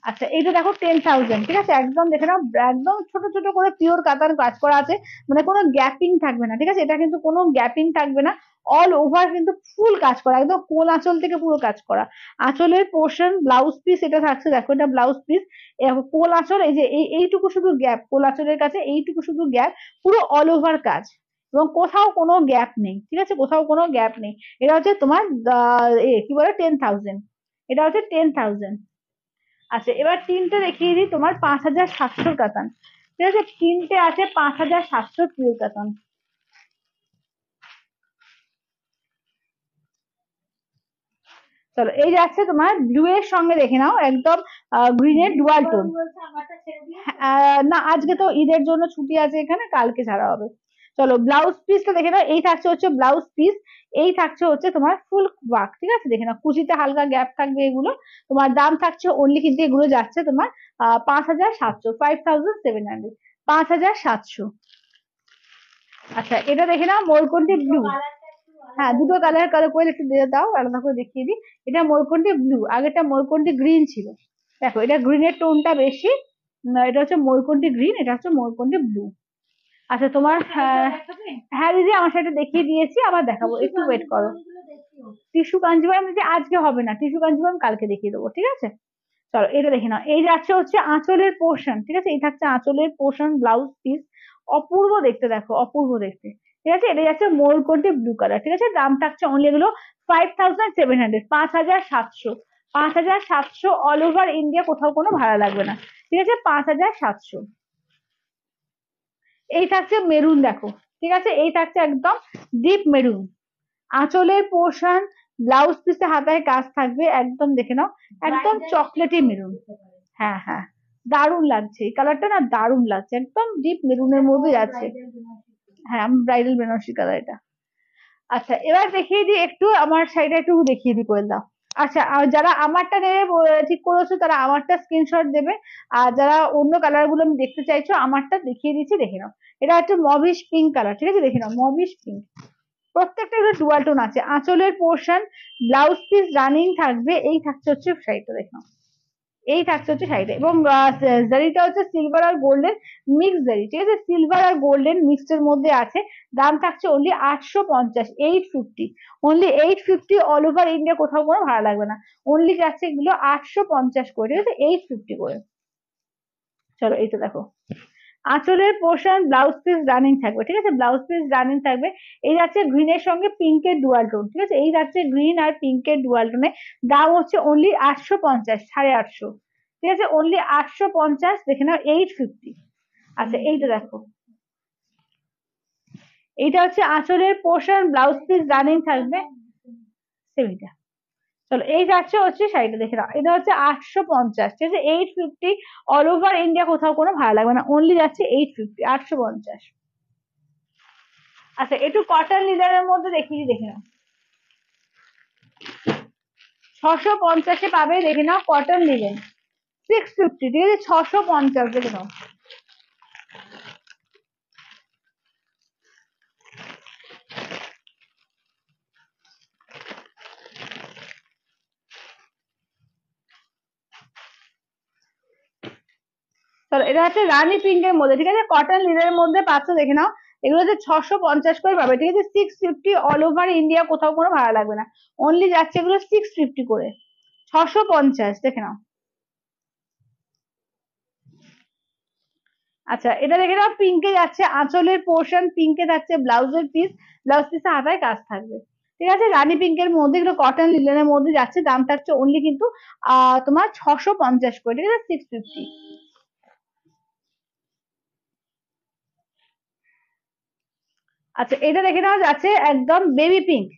আচ্ছা এইটা দেখো 10,000, ঠিক আছে, একদম দেখে নাও একদম ছোট ছোট করে পিওর কাতার কাজ করা আছে, মানে কোনো গ্যাপিং থাকবে না, ঠিক আছে, এটা কিন্তু কোনো গ্যাপিং থাকবে না, অল ওভার কিন্তু ফুল কাজ করা, একদম কোল আঁচল থেকে পুরো কাজ করা। আঁচলের পোর্শন ব্লাউজ পিস এটা থাকছে, দেখো এটা ব্লাউজ পিস, কোল আঁচল এই যে এইটুকু শুধু গ্যাপ, কোল আঁচলের কাছে এইটুকু শুধু গ্যাপ, পুরো অল ওভার কাজ, এবং কোথাও কোনো গ্যাপ নেই, ঠিক আছে, কোথাও কোনো গ্যাপ নেই। এটা হচ্ছে তোমার কি বলে 10,000, এটা হচ্ছে 10,000। আচ্ছা এবার তিনটে দেখিয়ে দিই তোমার 5,700 কাতান, ঠিক আছে, তিনটে আছে 5,700 পিওর কাতান। চলো এই যাচ্ছে তোমার ব্লু এর সঙ্গে, দেখে নাও একদম গ্রিনের ডুয়াল টোন। বলছে আমারটা ছেড়ে দিও। না আজকে তো ঈদের জন্য ছুটি আছে এখানে, কালকে ছাড়া হবে। চলো ব্লাউজ পিসটা দেখে নাও, এই থাকছে হচ্ছে ব্লাউজ পিস, এই থাকছে হচ্ছে তোমার ফুল ওয়ার্ক, ঠিক আছে, দেখে নাও কুচিতে হালকা গ্যাপ থাকবে, এগুলো তোমার দাম থাকছে অনলি, কিন্তু এগুলো যাচ্ছে তোমার 5,700, 5,700, 5,700। আচ্ছা এটা দেখে নাও ময়ূরকণ্ঠী ব্লু, কালারটা একটু হ্যাঁ আলাদা দুটো কালার কালার করে একটু দিয়ে দাও, আলাদা করে দেখিয়ে দিই। এটা ময়ূরকণ্ঠী ব্লু, আগেটা ময়ূরকণ্ঠী গ্রিন ছিল, দেখো এটা গ্রিনের টোনটা বেশি, এটা হচ্ছে ময়ূরকণ্ঠী গ্রিন, এটা হচ্ছে ময়ূরকণ্ঠী ব্লু। আচ্ছা তোমার দেখাবে। হ্যাঁ দিদি আমার সাথে দেখিয়ে দিয়েছি, আবার দেখাবো, টিস্যু একটু ওয়েট করো। গুলো দেখিও। টিস্যু কাঞ্জিভাম দিদি আজকে হবে না, টিস্যু কাঞ্জিভাম কালকে দেখিয়ে দেবো, ঠিক আছে। চলো এটা দেখে নাও, এই যাচ্ছে হচ্ছে আঁচলের পোর্শন, ঠিক আছে, এই থাকছে আঁচলের পোর্শন ব্লাউজ পিস, অপূর্ব দেখতে, দেখো অপূর্ব দেখতে, ঠিক আছে, এটা যাচ্ছে ময়ূরকণ্ঠী ব্লু কালার, ঠিক আছে, দাম থাকছে অনলি এগুলো 5,700, 5,700, 5,700, অল ওভার ইন্ডিয়া কোথাও কোনো ভাড়া লাগবে না, ঠিক আছে, 5,700। এই থাকছে মেরুন দেখো, ঠিক আছে, এই থাকছে একদম ডিপ মেরুন, আঁচলের পোর্শন ব্লাউজ পিসে হাতায় কাজ থাকবে, একদম দেখে নাও একদম চকলেটি মেরুন। হ্যাঁ হ্যাঁ দারুণ লাগছে, এই কালারটা না দারুণ লাগছে, একদম ডিপ মেরুনের মধ্যে যাচ্ছে। হ্যাঁ ব্রাইডাল বেনারসি কালার এটা। আচ্ছা এবার দেখিয়ে দিই একটু আমার শাড়িটা, একটু দেখিয়ে দিই করে দাও। আচ্ছা আর যারা আমারটা নেবে ঠিক করেছো তারা আমারটা স্ক্রিনশট দেবে, আর যারা অন্য কালার গুলো আমি দেখতে চাইছো আমারটা দেখিয়ে দিচ্ছি, দেখে নাও। এটা হচ্ছে মভিশ পিঙ্ক কালার, ঠিক আছে, দেখে নাও মভিশ পিঙ্ক, প্রত্যেকটা একটু ডুয়াল টোন আছে, আঁচলের পোর্শন ব্লাউজ পিস রানিং থাকবে, এই থাকছে হচ্ছে শাড়িটা, দেখো এই থাকছে হচ্ছে শাড়িটা, এবং জারিটা হচ্ছে সিলভার আর গোল্ডেন মিক্স জারি, ঠিক আছে, সিলভার আর গোল্ডেন মিক্সড এর মধ্যে আছে, দাম থাকছে only 850, 850, only 850, all over India কোথাও কোনো ভাড়া লাগবে না, অনলি যাচ্ছে এগুলো 850 করে, ঠিক আছে, 850 করে। চলো এইটা দেখো, আঁচলের পোর্শন ব্লাউজ পিস রানিং থাকবে, ঠিক আছে, ব্লাউজ পিস রানিং থাকবে, এই যাচ্ছে গ্রিনের সঙ্গে পিঙ্কের ডুয়াল টোন, ঠিক আছে, এই যাচ্ছে গ্রিন আর পিঙ্কের ডুয়াল টোনে, দাম হচ্ছে অনলি 850, 850, ঠিক আছে, অনলি 850, দেখে নাও 850। আচ্ছা এইটা দেখো, এইটা হচ্ছে আঁচলের পোর্শন ব্লাউজ পিস রানিং থাকবে, সেমিটা। চলো এই যাচ্ছে হচ্ছে শাড়িটা, দেখে নাও এটা হচ্ছে 850, ঠিক আছে, 850, অল ওভার ইন্ডিয়া কোথাও কোনো ভাড়া লাগবে না, অনলি যাচ্ছে 850, 850। আচ্ছা একটু কটন লিনেনের মধ্যে দেখিয়ে দেখে নাও, 650-এ পাবে, দেখে নাও কটন লিনেন, 650, ঠিক আছে, 650 দেখে নাও। চলো এটা হচ্ছে রানী পিঙ্কের মধ্যে, ঠিক আছে, কটন লিনেনের মধ্যে পাচ্ছ, দেখে নাও এগুলো হচ্ছে 650 করে পাবে, ঠিক আছে, 650, অল ওভার ইন্ডিয়া কোথাও কোনো ভাড়া লাগবে না, অনলি যাচ্ছে এগুলো 650 করে, 650, দেখে নাও। আচ্ছা এটা দেখে নাও পিঙ্কে যাচ্ছে, আঁচলের পোর্শন পিঙ্কে থাকছে, ব্লাউজের পিস, ব্লাউজ পিসে হাতায় কাজ থাকবে, ঠিক আছে, রানী পিঙ্কের মধ্যে এগুলো কটন লিলেনের মধ্যে যাচ্ছে, দাম থাকছে অনলি কিন্তু তোমার 650 করে, ঠিক আছে, 650। আচ্ছা এটা দেখে নাও যাচ্ছে একদম বেবি পিঙ্ক।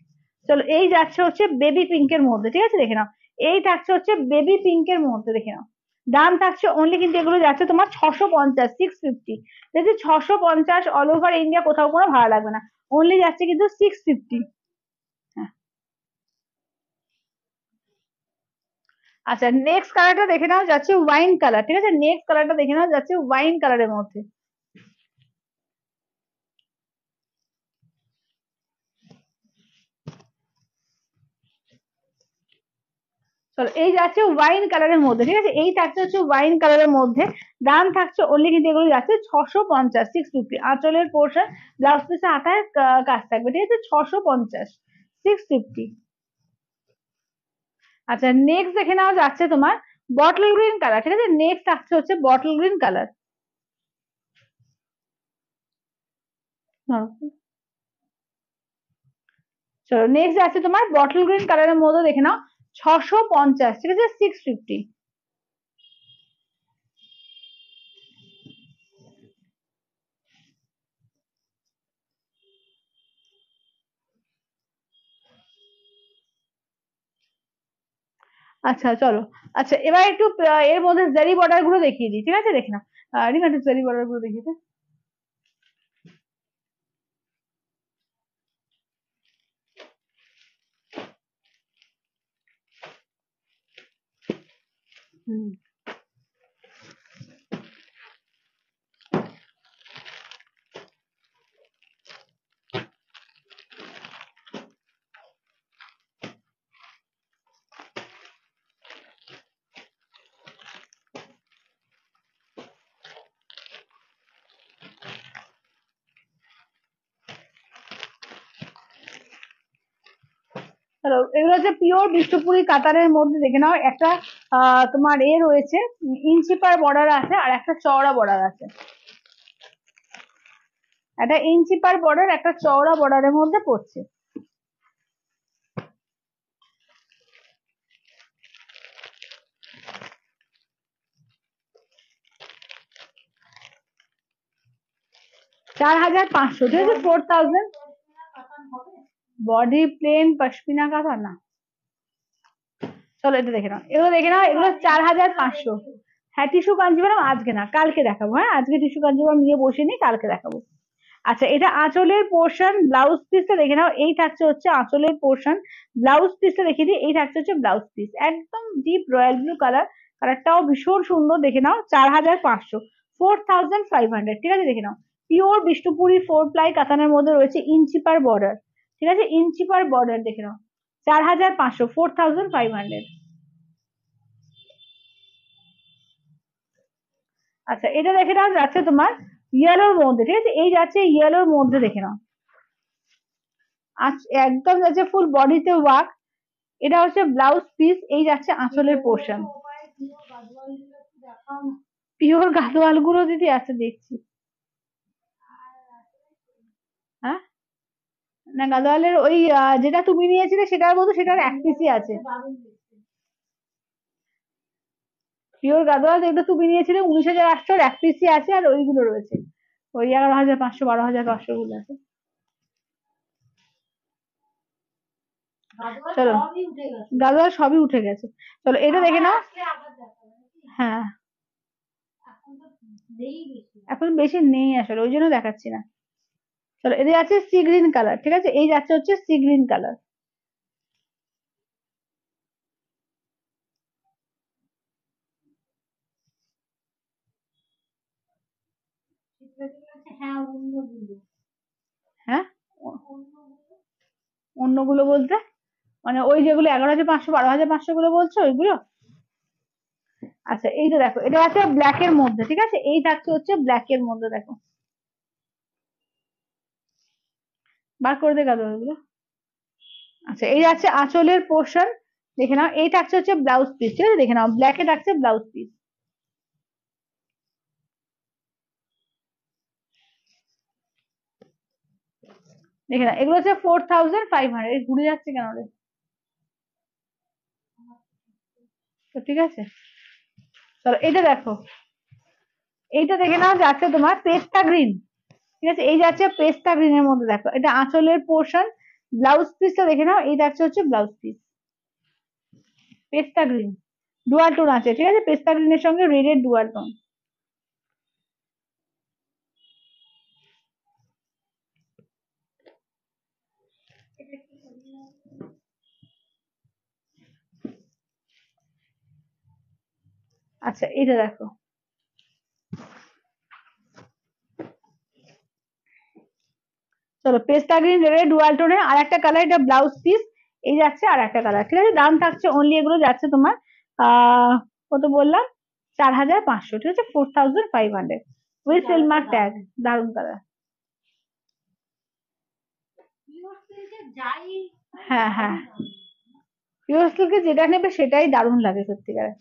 চলো এই যাচ্ছে হচ্ছে বেবি পিঙ্কের মধ্যে, ঠিক আছে, দেখে নাও এই থাকছে হচ্ছে বেবি পিঙ্কের মধ্যে, দেখে নাও দাম থাকছে অনলি কিন্তু এগুলো যাচ্ছে তোমার 650, 650। দেখছি 650 অল ওভার ইন্ডিয়া কোথাও কোনো ভাড়া লাগবে না, অনলি যাচ্ছে কিন্তু 650। আচ্ছা নেক্সট কালারটা দেখে নাও যাচ্ছে ওয়াইন কালার, ঠিক আছে, নেক্সট কালারটা দেখে নাও যাচ্ছে ওয়াইন কালারের মধ্যে। চলো এই যাচ্ছে ওয়াইন কালারের মধ্যে, ঠিক আছে, এই থাকছে হচ্ছে ওয়াইন কালারের মধ্যে, দাম থাকছে অনলি কিন্তু এগুলো যাচ্ছে 650, 650। আঁচলের পোর্শন ব্লাউজ পিসে হাতায় কাজ থাকবে, ঠিক আছে, 650, 650। আচ্ছা নেক্সট দেখে নাও যাচ্ছে তোমার বটল গ্রিন কালার, ঠিক আছে, নেক্সট থাকছে হচ্ছে বটল গ্রিন কালার। চলো নেক্সট যাচ্ছে তোমার বটল গ্রিন কালারের মধ্যে, দেখে নাও 650, ঠিক আছে, 650। আচ্ছা চলো, আচ্ছা এবার একটু এর মধ্যে জারি বর্ডার গুলো দেখিয়ে দিই, ঠিক আছে, দেখে নাও রিনা একটু জারি বর্ডার গুলো দেখিয়ে দে। হুম। চলো এগুলো হচ্ছে পিওর বিষ্ণুপুরি কাতারের মধ্যে, দেখে নাও একটা তোমার এ রয়েছে, ইঞ্চি পার বর্ডার আছে আর একটা চওড়া বর্ডার আছে, একটা ইঞ্চি পার বর্ডার একটা চওড়া বর্ডারের মধ্যে পড়ছে। 4500, ঠিক আছে, 4000। বডি প্লেন পশমিনা কাঁথা না। চলো এটা দেখে নাও, এগুলো দেখে নাও, এগুলো 4500। হ্যাঁ টিস্যু কাঞ্জিভারাম আজকে না কালকে দেখাবো, হ্যাঁ আজকে টিস্যু কাঞ্জিভারাম নিয়ে বসিনি, কালকে দেখাবো। আচ্ছা এটা আঁচলের পোর্শন, ব্লাউজ পিসটা দেখে নাও, এই থাকছে হচ্ছে আঁচলের পোর্শন, ব্লাউজ পিসটা দেখে দিই, এই থাকছে হচ্ছে ব্লাউজ পিস, একদম ডিপ রয়্যাল ব্লু কালার, কালারটাও ভীষণ সুন্দর, দেখে নাও 4500, 4500, ঠিক আছে, দেখে নাও পিওর বিষ্ণুপুরি 4 প্লাই কাতানের মধ্যে রয়েছে, ইঞ্চি পার বর্ডার, ঠিক আছে, ইঞ্চি পার বর্ডার, দেখে নাও 4500, 4500। আচ্ছা এটা দেখে নাও যাচ্ছে তোমার ইয়েলোর মধ্যে, ঠিক আছে, এই যাচ্ছে ইয়েলোর মধ্যে, দেখে নাও একদম যাচ্ছে ফুল বডিতে ওয়ার্ক, এটা হচ্ছে ব্লাউজ পিস, এই যাচ্ছে আঁচলের পোর্শন। পিওর গাদোয়াল গুলো দিদি আছে দেখছি, হ্যাঁ না গাদোয়ালের ওই যেটা তুমি নিয়েছিলে সেটার মধ্যে সেটার এক পিসই আছে, পিওর গাদোয়াল যেটা তুমি নিয়েছিলে 19,800 এক পিসই আছে, আর ওইগুলো রয়েছে ওই 11,500, 12,500 গুলো আছে। চলো গাদোয়াল সবই উঠে গেছে, চলো এটা দেখে নাও। হ্যাঁ এখন বেশি নেই আসলে, ওই জন্য দেখাচ্ছি না। চলো এটা যাচ্ছে সি গ্রিন কালার, ঠিক আছে, এই যাচ্ছে হচ্ছে সি গ্রিন কালার। হ্যাঁ অন্যগুলো বলতে মানে ওই যেগুলো 11,500, 12,500 গুলো বলছো ওইগুলো। আচ্ছা এই যে দেখো এটা আছে ব্ল্যাক এর মধ্যে, ঠিক আছে, এই থাকছে হচ্ছে ব্ল্যাক এর মধ্যে, দেখো বার করে দে গেল ওইগুলো। আচ্ছা এই যাচ্ছে আঁচলের পোর্শন, দেখে নাও এই থাকছে হচ্ছে ব্লাউজ পিস, ঠিক আছে, দেখে নাও ব্ল্যাকে থাকছে ব্লাউজ পিস। দেখে না, এগুলো হচ্ছে 4500। ঘুরে যাচ্ছে কেন রে? তো ঠিক আছে, চলো এটা দেখো, এইটা দেখে নাও, যাচ্ছে তোমার পেস্তা গ্রিন। ঠিক আছে, এই যাচ্ছে পেস্তা গ্রিনের মধ্যে, দেখো এটা আঁচলের পোর্শন। ব্লাউজ পিসটা দেখে নাও, এই যাচ্ছে হচ্ছে ব্লাউজ পিস, পেস্তা গ্রিন। ডুয়াল টোন আছে, ঠিক আছে, পেস্তা গ্রিনের সঙ্গে রেডের ডুয়াল টোন। আচ্ছা এটা দেখো, চলো পেস্তা গ্রিন রেড ডুয়াল টোনে আর একটা কালার, এটা ব্লাউজ পিস। এই যাচ্ছে আর একটা কালার, ঠিক আছে। দাম থাকছে অনলি, এগুলো যাচ্ছে তোমার কত বললাম, 4500, ঠিক আছে, 4500 উইথ সিলমার ট্যাগ। দারুন কালার। হ্যাঁ হ্যাঁ, পিওর সিল্কে যেটা নেবে সেটাই দারুণ লাগে সত্যিকারে।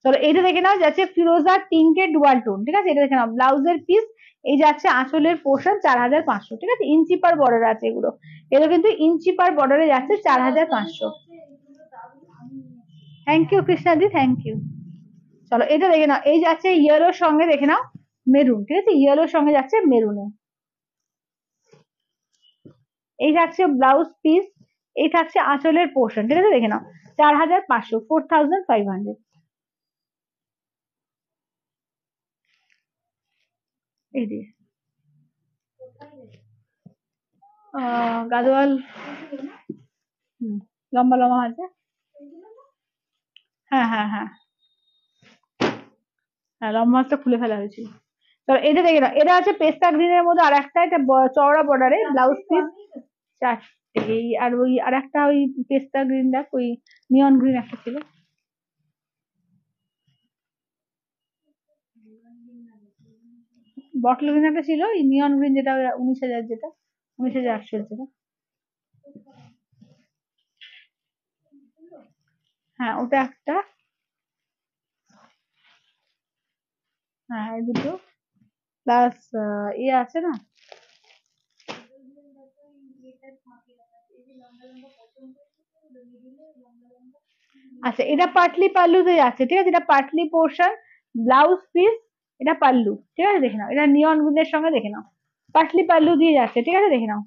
চলো এইটা দেখে নাও, যাচ্ছে ফিরোজা পিঙ্কের ডুয়াল টোন, ঠিক আছে, এটা দেখে নাও ব্লাউজের পিস। এই যাচ্ছে আঁচলের পোর্শন 4500, ঠিক আছে, ইঞ্চি পার বর্ডার আছে এগুলো। এগুলো কিন্তু ইঞ্চি পার বর্ডারে যাচ্ছে 4500। থ্যাংক ইউ কৃষ্ণাদি, থ্যাংক ইউ। চলো এটা দেখে নাও, এই যাচ্ছে ইয়েলোর সঙ্গে দেখে নাও মেরুন, ঠিক আছে, ইয়েলোর সঙ্গে যাচ্ছে মেরুনে। এই থাকছে ব্লাউজ পিস, এই থাকছে আঁচলের পোর্শন, ঠিক আছে, দেখে নাও 4500, 4500। এই যে গাদোয়াল, লম্বা লম্বা আছে। হ্যাঁ হ্যাঁ হ্যাঁ হ্যাঁ, লম্বা হাতটা খুলে ফেলা হয়েছিল। তো এটা দেখে নাও, এটা আছে পেস্তা গ্রিনের মধ্যে আর একটা, এটা চওড়া বর্ডারে ব্লাউজ পিস। চারটে, আর ওই আর একটা ওই পেস্তা গ্রিন, দেখ ওই নিয়ন গ্রিন একটা ছিল। বটল গ্রিন একটা ছিল, এই নিয়ন গ্রিন যেটা 19,000, যেটা 19,800 যেটা। হ্যাঁ ওটা একটা, হ্যাঁ এই দুটো প্লাস ইয়ে আছে না। আচ্ছা এটা পাটলি পাল্লুতে যাচ্ছে, ঠিক আছে, এটা পাটলি পোর্শন, ব্লাউজ পিস, এটা পাল্লু, ঠিক আছে, দেখে নাও, এটা নিয়ন গ্রিনের সঙ্গে দেখে নাও, পাটলি পাল্লু দিয়ে যাচ্ছে, ঠিক আছে, দেখে নাও।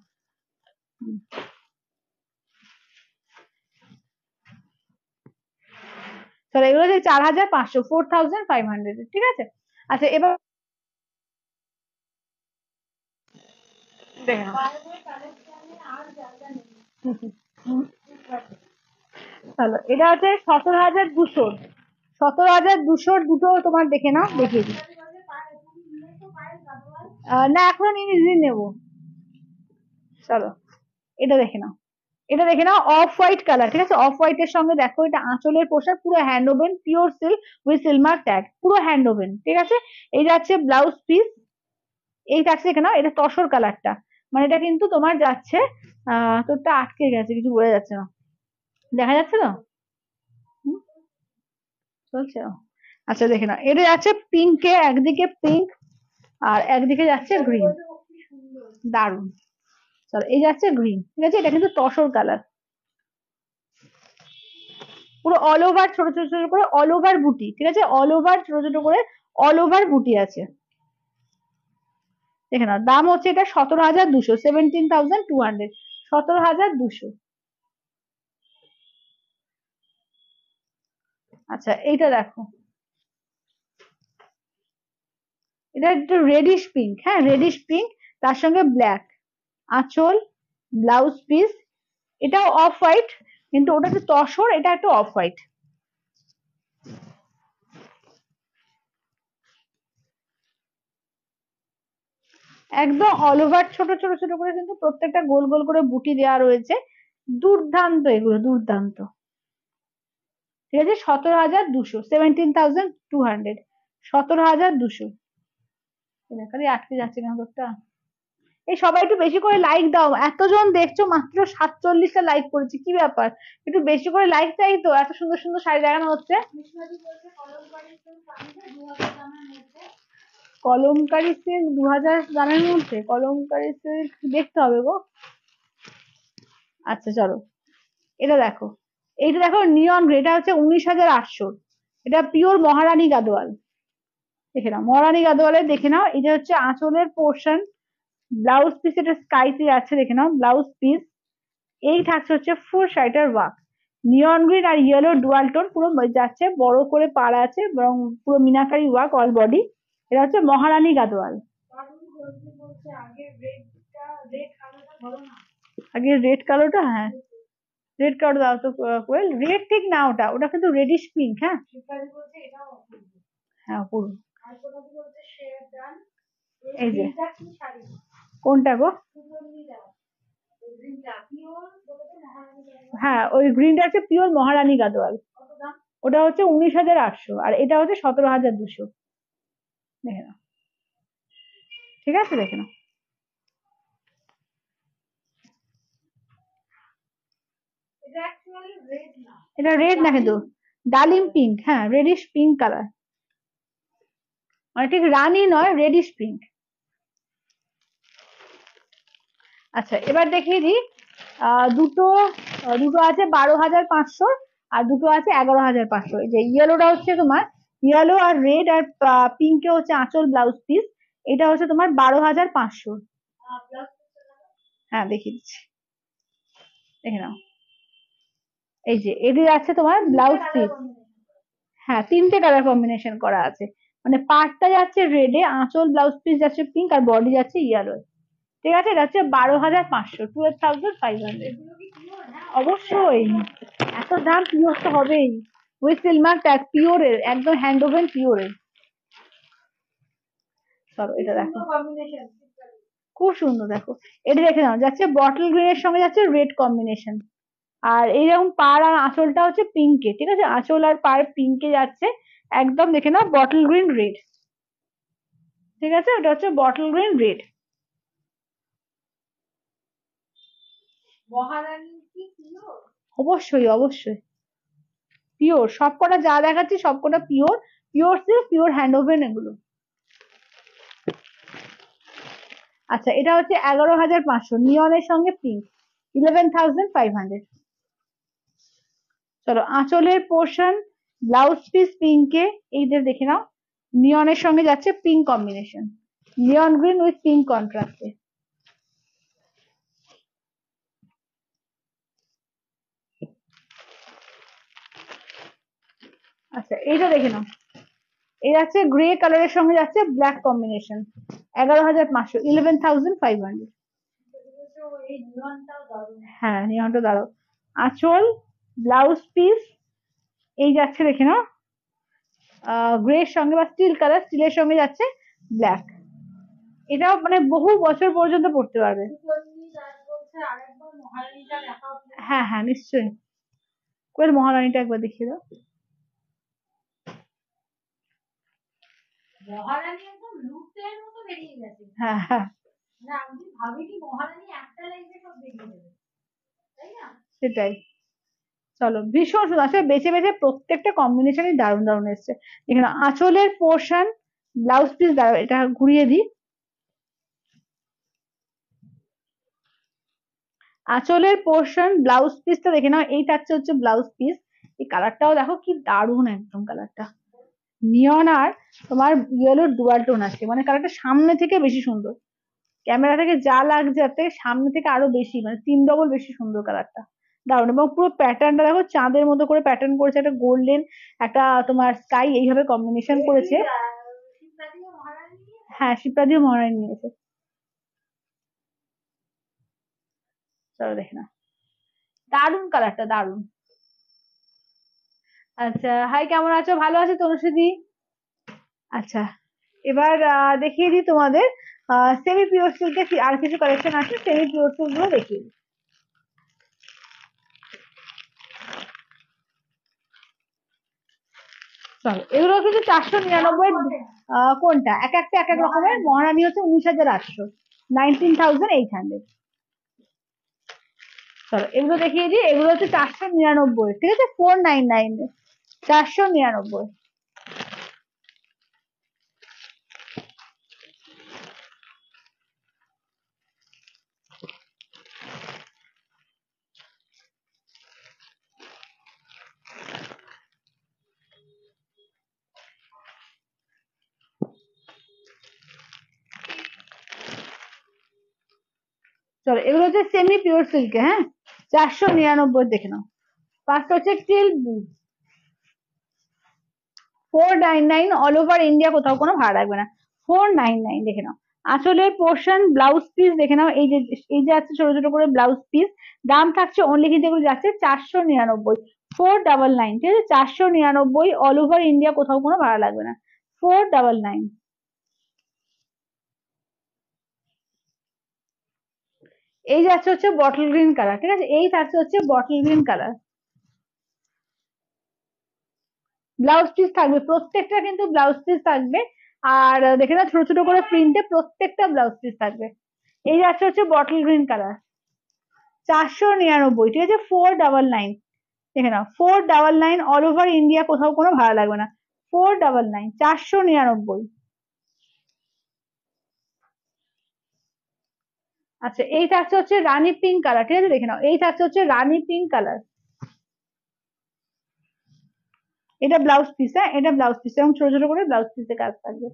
তাহলে এগুলো হচ্ছে 4500, 4500, ঠিক আছে। আচ্ছা এবার দেখে নাও, চলো এটা হচ্ছে 17,200, 17,200 দুটো তোমার দেখে নাও, দেখিয়ে দিই। না এখনো নিয়ে নিজে নেবো। চলো এটা দেখে নাও, এটা দেখে নাও অফ হোয়াইট কালার, ঠিক আছে, অফ হোয়াইট এর সঙ্গে দেখো এটা আঁচলের পোশাক, পুরো hand woven, pure silk with silk mark tag, পুরো হ্যান্ড ওভেন, ঠিক আছে। এই যাচ্ছে ব্লাউজ পিস, এই থাকছে এখানে, এটা তসর কালারটা, মানে এটা কিন্তু তোমার যাচ্ছে তোরটা আটকে গেছে, কিছু বোঝা যাচ্ছে না, দেখা যাচ্ছে তো? চলছে। আচ্ছা দেখে না, এটা যাচ্ছে পিঙ্কে, একদিকে পিঙ্ক আর একদিকে যাচ্ছে গ্রিন, দারুন। চলো এই যাচ্ছে গ্রিন, ঠিক আছে, এটা কিন্তু তসর কালার, পুরো অল ওভার ছোট ছোট ছোট করে অল ওভার বুটি, ঠিক আছে, অল ওভার ছোট ছোট করে অল ওভার বুটি আছে। দেখে নাও, দাম হচ্ছে এটা 17,200, 17,200, 17,200। আচ্ছা এইটা দেখো, এটা একটু রেডিশ পিঙ্ক, হ্যাঁ রেডিশ পিঙ্ক, তার সঙ্গে ব্ল্যাক আঁচল, ব্লাউজ পিস, এটাও অফ হোয়াইট, কিন্তু ওটা একটু তসর, এটা একটু অফ হোয়াইট। একদম অল ওভার ছোট ছোট ছোট করে কিন্তু প্রত্যেকটা গোল গোল করে বুটি দেওয়া রয়েছে, দুর্দান্ত এগুলো, দুর্দান্ত, ঠিক আছে, 17,200, 17,200, 17,200। খালি আটকে যাচ্ছে কেন তোরটা? এই সবাই একটু বেশি করে লাইক দাও, এতজন দেখছো, মাত্র 47টা লাইক করেছি, কি ব্যাপার? একটু বেশি করে লাইক চাই তো, এত সুন্দর সুন্দর শাড়ি দেখানো হচ্ছে। কলমকারি সিল্ক 2,000 দামের মধ্যে, কলমকারি সিল্ক দেখতে হবে গো। আচ্ছা চলো, এটা দেখো, এইটা দেখো নিয়ন গ্রে, এটা হচ্ছে 19,800। এটা পিওর মহারানী গাদোয়াল। দেখে নাও মহারানী গাদোয়ালের, দেখে নাও এটা হচ্ছে আঁচলের পোর্শন। ব্লাউজ পিস এটা স্কাইতে যাচ্ছে, দেখে নাও ব্লাউজ পিস। এই থাকছে হচ্ছে ফুল শাড়িটার ওয়ার্ক, নিয়ন গ্রিন আর ইয়েলো ডুয়াল টোন পুরো যাচ্ছে, বড় করে পাড় আছে এবং পুরো মিনাকারি ওয়ার্ক অল বডি। এটা হচ্ছে মহারানী গাদোয়াল। আগে রেড কালারটা, হ্যাঁ রেড কালার দাও তো কোয়েল, রেড ঠিক না, ওটা ওটা কিন্তু রেডিশ পিঙ্ক। হ্যাঁ হ্যাঁ পুরো, এই যে কোনটা গো? হ্যাঁ ওই গ্রিনটা হচ্ছে পিওর মহারানী গাদোয়াল, ওটা হচ্ছে 19,800 আর এটা হচ্ছে 17,200। দেখে নাও, ঠিক আছে দেখে নাও। এটা রেড না কিন্তু ডালিম পিঙ্ক, হ্যাঁ রেডিশ পিঙ্ক কালার, মানে ঠিক রানী নয়, রেডিশ পিঙ্ক। আচ্ছা এবার দেখিয়ে দিই, দুটো দুটো আছে 12,500 আর দুটো আছে 11,500। এই যে ইয়েলোটা হচ্ছে তোমার, ইয়েলো আর রেড আর পিঙ্কে হচ্ছে আঁচল ব্লাউজ পিস, এটা হচ্ছে তোমার 12,500। হ্যাঁ দেখিয়ে দিচ্ছি, দেখে নাও, এই যে এটি আছে তোমার ব্লাউজ পিস। হ্যাঁ 3টে কালার কম্বিনেশন করা আছে, মানে পার্টটা যাচ্ছে রেডে, আঁচল ব্লাউজ পিস যাচ্ছে পিঙ্ক আর বডি যাচ্ছে ইয়েলো। ঠিক আছে, এটা হচ্ছে 12,500, 12,500। অবশ্যই, এত দাম পিওর তো হবেই, উইথ সিলমার্ক ট্যাগ, পিওরের একদম হ্যান্ড ওভেন পিওরের। চলো এটা দেখো, খুব সুন্দর দেখো, এটা দেখে নাও, যাচ্ছে বটল গ্রিনের সঙ্গে যাচ্ছে রেড কম্বিনেশন। আর এইরকম পাড় আর আঁচলটা হচ্ছে পিঙ্কে, ঠিক আছে, আঁচল আর পাড় পিঙ্কে যাচ্ছে একদম, দেখে নাও বটল গ্রিন রেড। ঠিক আছে, ওটা হচ্ছে বটল গ্রিন রেড। অবশ্যই অবশ্যই পিওর, সবকটা যা দেখাচ্ছি সবকটা pure, pure silk, pure hand woven এগুলো। আচ্ছা এটা হচ্ছে 11,500, নিয়নের সঙ্গে পিঙ্ক, 11,500। চলো আঁচলের পোর্শন, ব্লাউজ পিস পিঙ্কে, এইদের দেখে নাও, নিয়নের সঙ্গে যাচ্ছে pink combination, neon green with pink কন্ট্রাস্টে। আচ্ছা এইটা দেখে নাও, এই যাচ্ছে গ্রে কালারের সঙ্গে যাচ্ছে ব্ল্যাক কম্বিনেশন, 11,500, 11,500। হ্যাঁ নিয়নটা দাঁড়ো, আঁচল ব্লাউজ পিস এই যাচ্ছে, দেখে নাও গ্রে এর সঙ্গে বা স্টিল কালার, স্টিলের সঙ্গে যাচ্ছে ব্ল্যাক। এটাও মানে বহু বছর পর্যন্ত পড়তে পারবে। হ্যাঁ হ্যাঁ নিশ্চয়ই, কোয়েল মহারানীটা একবার দেখিয়ে দাও। হ্যাঁ হ্যাঁ সেটাই। চলো ভীষণ সুন্দর, আসলে বেছে বেছে প্রত্যেকটা কম্বিনেশনই দারুণ দারুণ এসছে। এখানে আঁচলের পোর্শন, ব্লাউজ পিস, দাঁড়াও এটা ঘুরিয়ে দিই, আঁচলের পোর্শন ব্লাউজ পিসটা দেখে নাও, এই থাকছে হচ্ছে ব্লাউজ পিস। এই কালারটাও দেখো কি দারুণ একদম কালারটা, নিয়ন আর তোমার ইয়েলোর ডুয়াল টোন আছে, মানে কালারটা সামনে থেকে বেশি সুন্দর, ক্যামেরা থেকে যা লাগছে তার থেকে সামনে থেকে আরো বেশি, মানে 3 ডবল বেশি সুন্দর কালারটা, দারুণ। এবং পুরো প্যাটার্নটা দেখো চাঁদের মতো করে প্যাটার্ন করেছে, একটা গোল্ডেন একটা তোমার স্কাই এইভাবে কম্বিনেশন করেছে। হ্যাঁ শিপ্রা দিয়ে মহারানী নিয়েছে। চলো দেখে না, দারুণ কালারটা দারুণ। আচ্ছা হাই কেমন আছো? ভালো আছো তনুশ্রীদি? আচ্ছা এবার দেখিয়ে দিই তোমাদের সেমি পিওর সিল্কের আর কিছু কালেকশন আছে, সেমি পিওর সিল্ক গুলো দেখিয়ে দিই। চলো এগুলো কিন্তু 499, কোনটা এক একটা এক এক রকমের, মহারানী হচ্ছে 19,800, 19,800। চলো এগুলো দেখিয়ে দিই, এগুলো হচ্ছে 499, ঠিক আছে, 499, 499। চলো এগুলো হচ্ছে সেমি পিওর সিল্কে, হ্যাঁ 499 দেখে নাও। ফার্স্ট হচ্ছে teal blue, 499 all over India, কোথাও কোনো ভাড়া লাগবে না, 499 দেখে নাও। আসলের পোর্শন ব্লাউজ পিস দেখে নাও, এই যে আছে ছোট ছোট করে ব্লাউজ পিস, দাম থাকছে অনলি কিন্তু এগুলো যাচ্ছে 499, 499, ঠিক আছে 499 অল ওভার ইন্ডিয়া, কোথাও কোনো ভাড়া লাগবে না, 499। এই যাচ্ছে হচ্ছে বটল গ্রিন কালার, ঠিক আছে, এই থাকছে হচ্ছে bottle green colour, blouse piece থাকবে প্রত্যেকটা, কিন্তু ব্লাউজ পিস থাকবে। আর দেখে না ছোট ছোট করে প্রিন্টে প্রত্যেকটা ব্লাউজ পিস থাকবে। এই যাচ্ছে হচ্ছে বটল গ্রিন কালার, 499, ঠিক আছে 499, দেখে নাও 499 অল ওভার ইন্ডিয়া, কোথাও কোনো ভাড়া লাগবে না, 499, 499। আচ্ছা এই থাকছে হচ্ছে রানী পিঙ্ক কালার, ঠিক আছে দেখে নাও, এই থাকছে হচ্ছে রানী পিঙ্ক কালার, এটা ব্লাউজ পিস, হ্যাঁ এটা ব্লাউজ পিস, এবং ছোট ছোট করে ব্লাউজ পিসে কাজ থাকবে,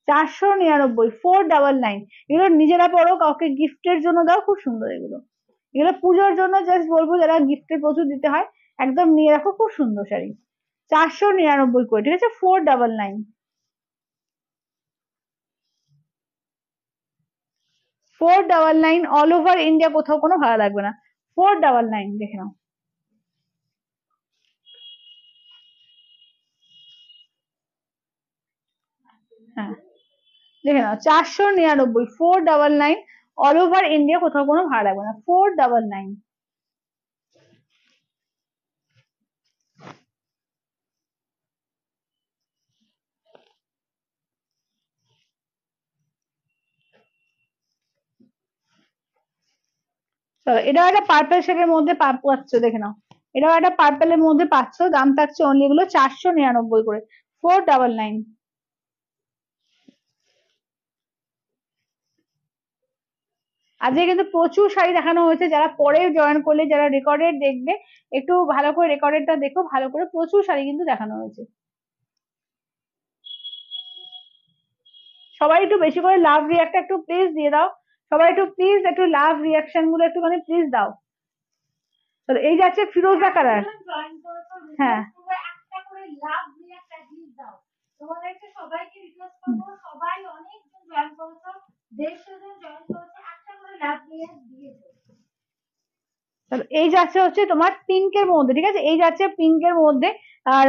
499, 499। এগুলো নিজেরা পরো, কাউকে গিফটের জন্য দাও, খুব সুন্দর এগুলো, এগুলো পুজোর জন্য জাস্ট বলবো, যারা গিফটের প্রচুর দিতে হয় একদম নিয়ে রাখো, খুব সুন্দর শাড়ি, 499 করে, ঠিক আছে 499, 499 অল ওভার ইন্ডিয়া, কোথাও কোনো ভাড়া লাগবে না, 499 দেখে নাও। হ্যাঁ দেখে নাও 499, 499 অল ওভার ইন্ডিয়া, কোথাও কোনো ভাড়া লাগবে না, 499। চলো এটাও একটা পার্পল শেডের মধ্যে পাচ্ছ, দেখে নাও, এটাও একটা পার্পেলের মধ্যে পাচ্ছ, দাম থাকছে অনলি এগুলো 499 করে, 499। আজকে কিন্তু প্রচুর শাড়ি দেখানো হয়েছে, যারা পরে জয়েন করলে, যারা রেকর্ডেড দেখবে, একটু ভালো করে রেকর্ডেডটা দেখো, ভালো করে প্রচুর শাড়ি কিন্তু দেখানো হয়েছে। সবাই একটু বেশি করে লাভ রিয়াক্ট একটু প্লিজ দিয়ে দাও, সবাই একটু প্লিজ একটু লাভ রিয়াকশন গুলো একটু মানে প্লিজ দাও। তো এই যাচ্ছে ফিরোজা কালার, জয়েন করেছো, হ্যাঁ রিকোয়েস্ট করবো একটা করে লাভ রিঅ্যাক্ট অ্যাটলিস্ট দাও। তোমাদেরকে সবাইকে রিকোয়েস্ট করবো, সবাই অনেকজন জয়েন করেছো, 150 জন জয়েন করেছো, একটা করে লাভ রিঅ্যাক্ট দিয়ে দাও। চলো এই যাচ্ছে হচ্ছে তোমার পিঙ্কের মধ্যে, ঠিক আছে এই যাচ্ছে পিঙ্কের মধ্যে,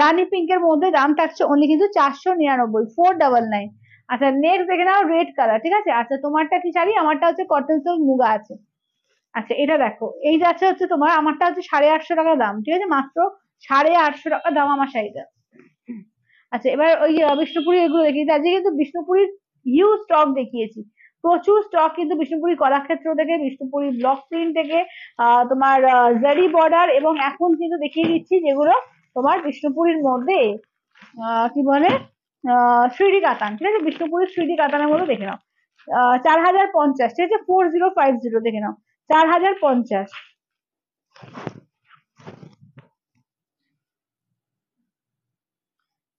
রানী পিঙ্কের মধ্যে, দাম থাকছে অনলি কিন্তু 499, 499। আচ্ছা নেক্সট দেখে নাও রেড কালার, ঠিক আছে, আচ্ছা তোমারটা কি শাড়ি, আমারটা হচ্ছে কটন সিল্ক মুগা আছে। আচ্ছা এটা দেখো, এই যাচ্ছে হচ্ছে তোমার, আমারটা হচ্ছে 850 টাকা দাম, ঠিক আছে মাত্র 850 টাকা দাম আমার শাড়িটা। আচ্ছা এবার ওই বিষ্ণুপুরি এগুলো দেখিয়েছি, আজকে কিন্তু বিষ্ণুপুরির হিউজ স্টক দেখিয়েছি, প্রচুর স্টক কিন্তু বিষ্ণুপুরি কলাক্ষেত্র থেকে, বিষ্ণুপুরি ব্লক প্রিন্ট থেকে, তোমার জারি বর্ডার, এবং এখন কিন্তু দেখিয়ে দিচ্ছি যেগুলো তোমার বিষ্ণুপুরীর মধ্যে কি বলে থ্রিডি কাতান, ঠিক আছে বিষ্ণুপুরের থ্রিডি কাতানের মধ্যে দেখে নাও, 4050, ঠিক আছে 4050 দেখে নাও, 4050।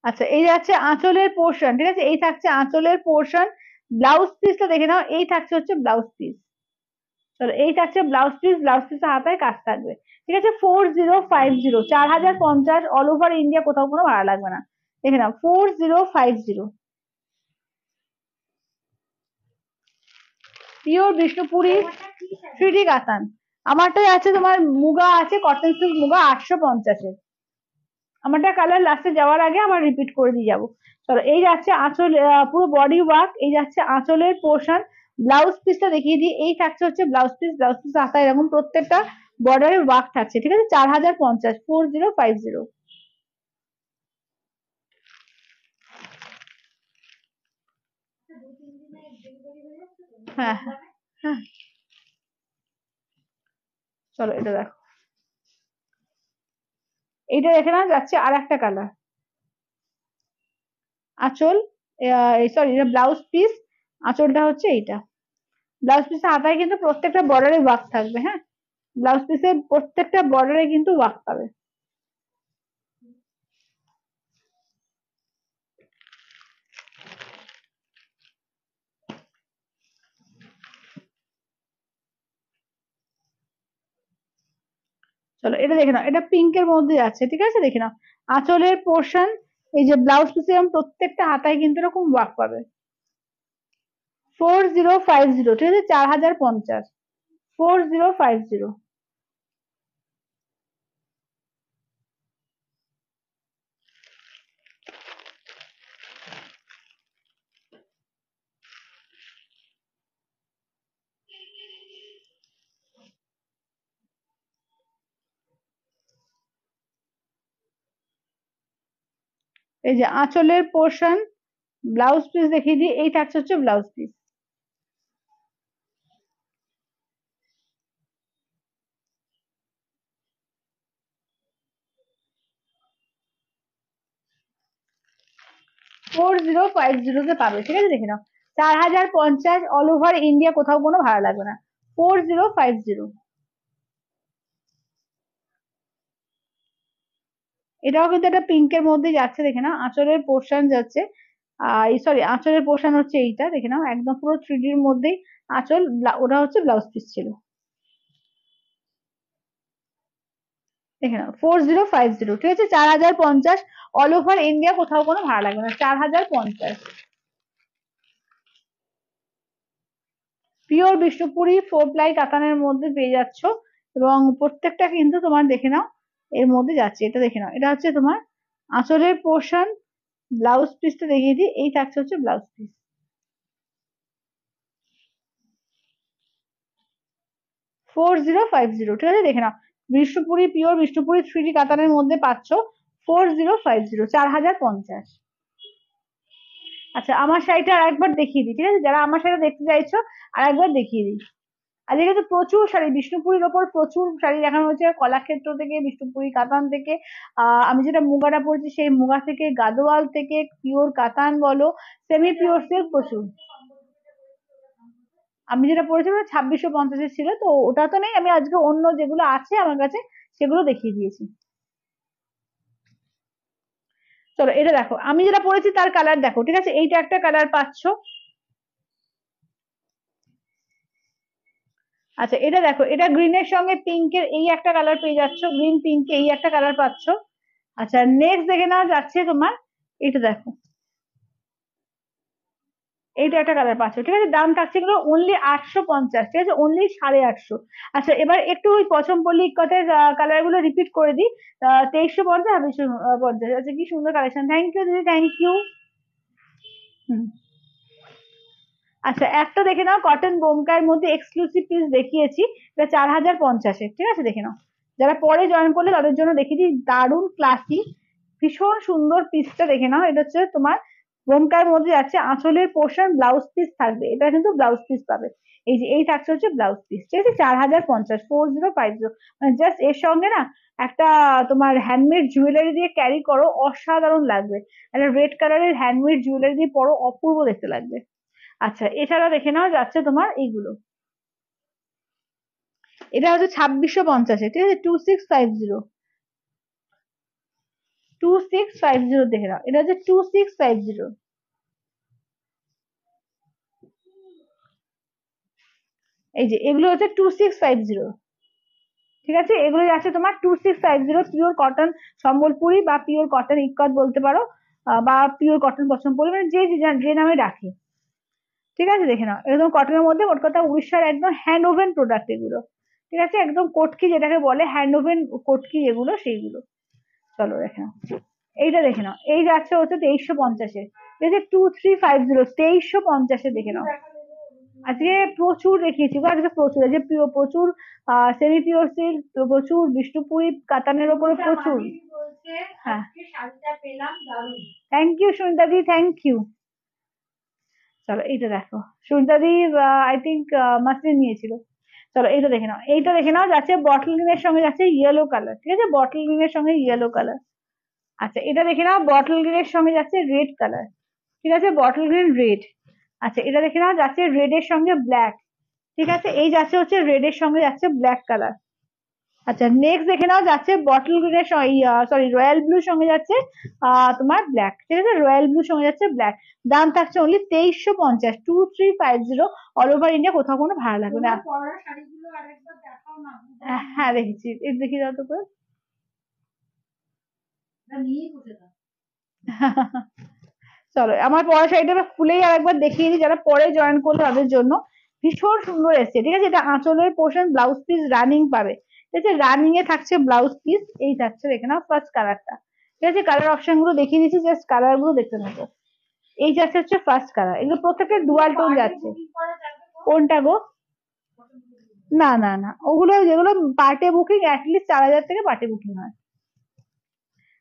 আচ্ছা এই যাচ্ছে আঁচলের পোর্শন, ঠিক আছে এই থাকছে আঁচলের পোর্শন, ব্লাউজ পিসটা দেখে নাও, এই থাকছে হচ্ছে ব্লাউজ পিস, চলো এই থাকছে ব্লাউজ পিস, ব্লাউজ পিসের হাতায় কাজ থাকবে, ঠিক আছে 4050, 4050 অল ওভার ইন্ডিয়া, কোথাও কোনো ভাড়া লাগবে না, দেখে নাও 4050, পিওর বিষ্ণুপুরি তোমারটা কি শাড়ি? থ্রিডি কাতান। আমারটাই আছে তোমার মুগা আছে, কটন সিল্ক মুগা 850-এ, আমারটা কালার লাস্টে যাওয়ার আগে আমার রিপিট করে দিয়ে যাবো। চলো এই যাচ্ছে আঁচল, পুরো বডি ওয়ার্ক, এই যাচ্ছে আঁচলের পোর্শন, ব্লাউজ পিসটা দেখিয়ে দিই, এই থাকছে হচ্ছে ব্লাউজ পিস, ব্লাউজ পিস হাতা এরকম প্রত্যেকটা বর্ডারে ওয়ার্ক থাকছে, ঠিক আছে 4050, 4050। আচ্ছা, 2-3 দিনে ডেলিভারি হয়ে যাচ্ছে তো, হ্যাঁ হ্যাঁ বললাম। হ্যাঁ। চলো এটা দেখো, এইটা দেখে না যাচ্ছে আর একটা কালার, আঁচল, সরি এটা ব্লাউজ পিস, আঁচলটা হচ্ছে এইটা, ব্লাউজ পিসের হাতায় কিন্তু প্রত্যেকটা বর্ডারে ওয়ার্ক থাকবে, হ্যাঁ ব্লাউজ পিসের প্রত্যেকটা বর্ডারে কিন্তু ওয়ার্ক পাবে। চলো এটা দেখে নাও, এটা পিঙ্কের মধ্যে যাচ্ছে, ঠিক আছে দেখে নাও। আঁচলের পোর্শন, এই যে ব্লাউজ পিসে প্রত্যেকটা হাতায় কিন্তু এরকম ওয়ার্ক পাবে। 4050, ঠিক আছে, 4050, 4050। এই যে আঁচলের পোর্শন, ব্লাউজ পিস দেখিয়ে দিই, এই থাকছে হচ্ছে blouse piece. Four zero five জিরোতে পাবে, ঠিক আছে দেখে নাও। 4050, অল ওভার ইন্ডিয়া, কোথাও কোনো ভাড়া লাগবে না। 4050। এটাও কিন্তু একটা পিঙ্কের মধ্যে যাচ্ছে, দেখে নাও। আঁচলের পোর্শন যাচ্ছে, সরি, আঁচলের পোর্শন হচ্ছে এইটা, দেখে নাও, একদম পুরো 3D মধ্যেই আঁচল, ওটা হচ্ছে ব্লাউজ পিস ছিল। দেখে নাও 4050, ঠিক আছে, 4050, অল ওভার ইন্ডিয়া, কোথাও কোনো ভাড়া লাগবে না, 4050। পিওর বিষ্ণুপুরি 4 প্লাই কাতানের মধ্যে পেয়ে যাচ্ছ, এবং প্রত্যেকটা কিন্তু তোমার দেখে নাও এর মধ্যে যাচ্ছে। এটা দেখে নাও, এটা হচ্ছে তোমার আঁচলের পোর্শন, ব্লাউজ পিসটা দেখিয়ে দিই, এই থাকছে হচ্ছে ব্লাউজ পিস। 4050, ঠিক আছে দেখে নাও। বিষ্ণুপুরি, পিওর বিষ্ণুপুরি 3D কাতানের মধ্যে পাচ্ছ 4050, 4050। আচ্ছা, আমার শাড়িটা আর একবার দেখিয়ে দিই, ঠিক আছে, যারা আমার শাড়িটা দেখতে চাইছো আর একবার দেখিয়ে দিই। আজকে কিন্তু প্রচুর শাড়ি, বিষ্ণুপুরীর ওপর প্রচুর শাড়ি দেখানো হয়েছে, কলাক্ষেত্র থেকে, বিষ্ণুপুরি কাতান থেকে, আমি যেটা মুগাটা পরেছি সেই মুগা থেকে, গাদোয়াল থেকে, পিওর কাতান বলো, সেমি পিওর সিল্ক, প্রচুর। আমি যেটা পরেছি ওটা 2650 ছিল, তো ওটা তো নেই, আমি আজকে অন্য যেগুলো আছে আমার কাছে সেগুলো দেখিয়ে দিয়েছি। চলো এটা দেখো, আমি যেটা পরেছি তার কালার দেখো, ঠিক আছে, এইটা একটা কালার পাচ্ছ। আচ্ছা এটা দেখো, এটা গ্রিনের সঙ্গে পিঙ্কের এই একটা কালার পেয়ে যাচ্ছ, গ্রিন পিঙ্ক এই একটা কালার পাচ্ছ। আচ্ছা নেক্সট দেখে নেওয়া যাচ্ছে তোমার, এটা দেখো, এইটা একটা কালার পাচ্ছ, ঠিক আছে, দাম থাকছে এগুলো অনলি 850, ঠিক আছে, অনলি 850। আচ্ছা এবার একটু ওই পছমপল্লী ইক্কতের কালার গুলো রিপিট করে দিই। 2350, 250। আচ্ছা কি সুন্দর কালেকশন, থ্যাংক ইউ দিদি, থ্যাংক ইউ। আচ্ছা একটা দেখে নাও, কটন বোমকার মধ্যে এক্সক্লুসিভ পিস দেখিয়েছি, এটা 4050, ঠিক আছে দেখে নাও। যারা পরে জয়েন করলে তাদের জন্য দেখিয়ে দিই, দারুণ ক্লাসি, ভীষণ সুন্দর পিসটা দেখে নাও। এটা হচ্ছে তোমার বোমকার মধ্যে যাচ্ছে, আঁচলের পোর্শন ব্লাউজ পিস থাকবে, এটা কিন্তু ব্লাউজ পিস পাবে। এই যে এই থাকছে হচ্ছে ব্লাউজ পিস, ঠিক আছে, 4050, 4050। মানে জাস্ট এর সঙ্গে না একটা তোমার হ্যান্ডমেড জুয়েলারি দিয়ে ক্যারি করো, অসাধারণ লাগবে। একটা রেড কালারের হ্যান্ডমেড জুয়েলারি দিয়ে পরো, অপূর্ব দেখতে লাগবে। আচ্ছা এছাড়া দেখে নাও যাচ্ছে তোমার এইগুলো, এটা হচ্ছে 2650, ঠিক আছে, 2650, 2650 দেখে নাও, এটা হচ্ছে 2650। এই যে এগুলো হচ্ছে 2650, ঠিক আছে, এগুলো যাচ্ছে তোমার 2650, পিওর কটন সম্বলপুরি বা পিওর কটন ইক্কত বলতে পারো, বা পিওর কটন পছন্দ মানে যে যে নামে রাখি, ঠিক আছে দেখে নাও। একদম কটনের মধ্যে, মোট কথা উড়িষ্যার একদম হ্যান্ড ওভেন প্রোডাক্ট এগুলো, ঠিক আছে, একদম কোটকি যেটাকে বলে হ্যান্ড ওভেন কোটকি যেগুলো সেইগুলো। চলো দেখে নাও, এইটা দেখে নাও, এই যাচ্ছে হচ্ছে 2350, ঠিক আছে, 2350, 2350 দেখে নাও। আজকে প্রচুর দেখিয়েছি গো, আজকে প্রচুর, আজকে প্রচুর সেমি পিওর সিল্ক, প্রচুর বিষ্ণুপুরি কাতানের ওপরে প্রচুর। হ্যাঁ thank you Sunita di, thank you. চলো এইটা দেখো, Sunita di I think muslin নিয়েছিল। চলো এইটা দেখে নাও, এইটা দেখে নাও, যাচ্ছে বটল গ্রিনের সঙ্গে যাচ্ছে ইয়েলো কালার, ঠিক আছে, বটল গ্রিনের সঙ্গে ইয়েলো কালার। আচ্ছা এটা দেখে নাও, বটল গ্রিনের সঙ্গে যাচ্ছে রেড কালার, ঠিক আছে, বটল গ্রিন রেড। আচ্ছা এটা দেখে নাও, যাচ্ছে রেড এর সঙ্গে ব্ল্যাক, ঠিক আছে, এই যাচ্ছে হচ্ছে রেড এর সঙ্গে যাচ্ছে ব্ল্যাক কালার। আচ্ছা নেক্সট দেখে নাও, যাচ্ছে বটল গ্রিনের সরি রয়্যাল ব্লুর সঙ্গে যাচ্ছে তোমার ব্ল্যাক, ঠিক আছে, রয়্যাল ব্লুর সঙ্গে যাচ্ছে ব্ল্যাক। দাম থাকছে অনলি 2350, 2350, অল ওভার ইন্ডিয়া, কোথাও কোনো ভাড়া লাগবে না। তোমার পরা শাড়িগুলো আরেকবার দেখাও না, হ্যাঁ দেখেছি, এই দেখি দাও তো করে। নিয়েই বুঝে দাও। চলো আমার পরা শাড়িটা আমি খুলেই আরেকবার দেখিয়ে দিই, যারা পরে জয়েন করলো তাদের জন্য। ভীষণ সুন্দর এসছে, ঠিক আছে, এটা আঁচলের পোর্শন, ব্লাউজ পিস রানিং পাবে, ঠিক আছে, রানিং এ থাকছে ব্লাউজ পিস, এই থাকছে দেখে নাও ফার্স্ট কালারটা, ঠিক আছে, কালার অপশন গুলো দেখিয়ে দিচ্ছি, জাস্ট কালার গুলো দেখতে থাকো। এই যাচ্ছে হচ্ছে ফার্স্ট কালার, এগুলো প্রত্যেকটা ডুয়াল টোন যাচ্ছে। কোনটা গো? না না না, ওগুলো যেগুলো পার্টে বুকিং অ্যাটলিস্ট 4000 থেকে পার্টে বুকিং হয়।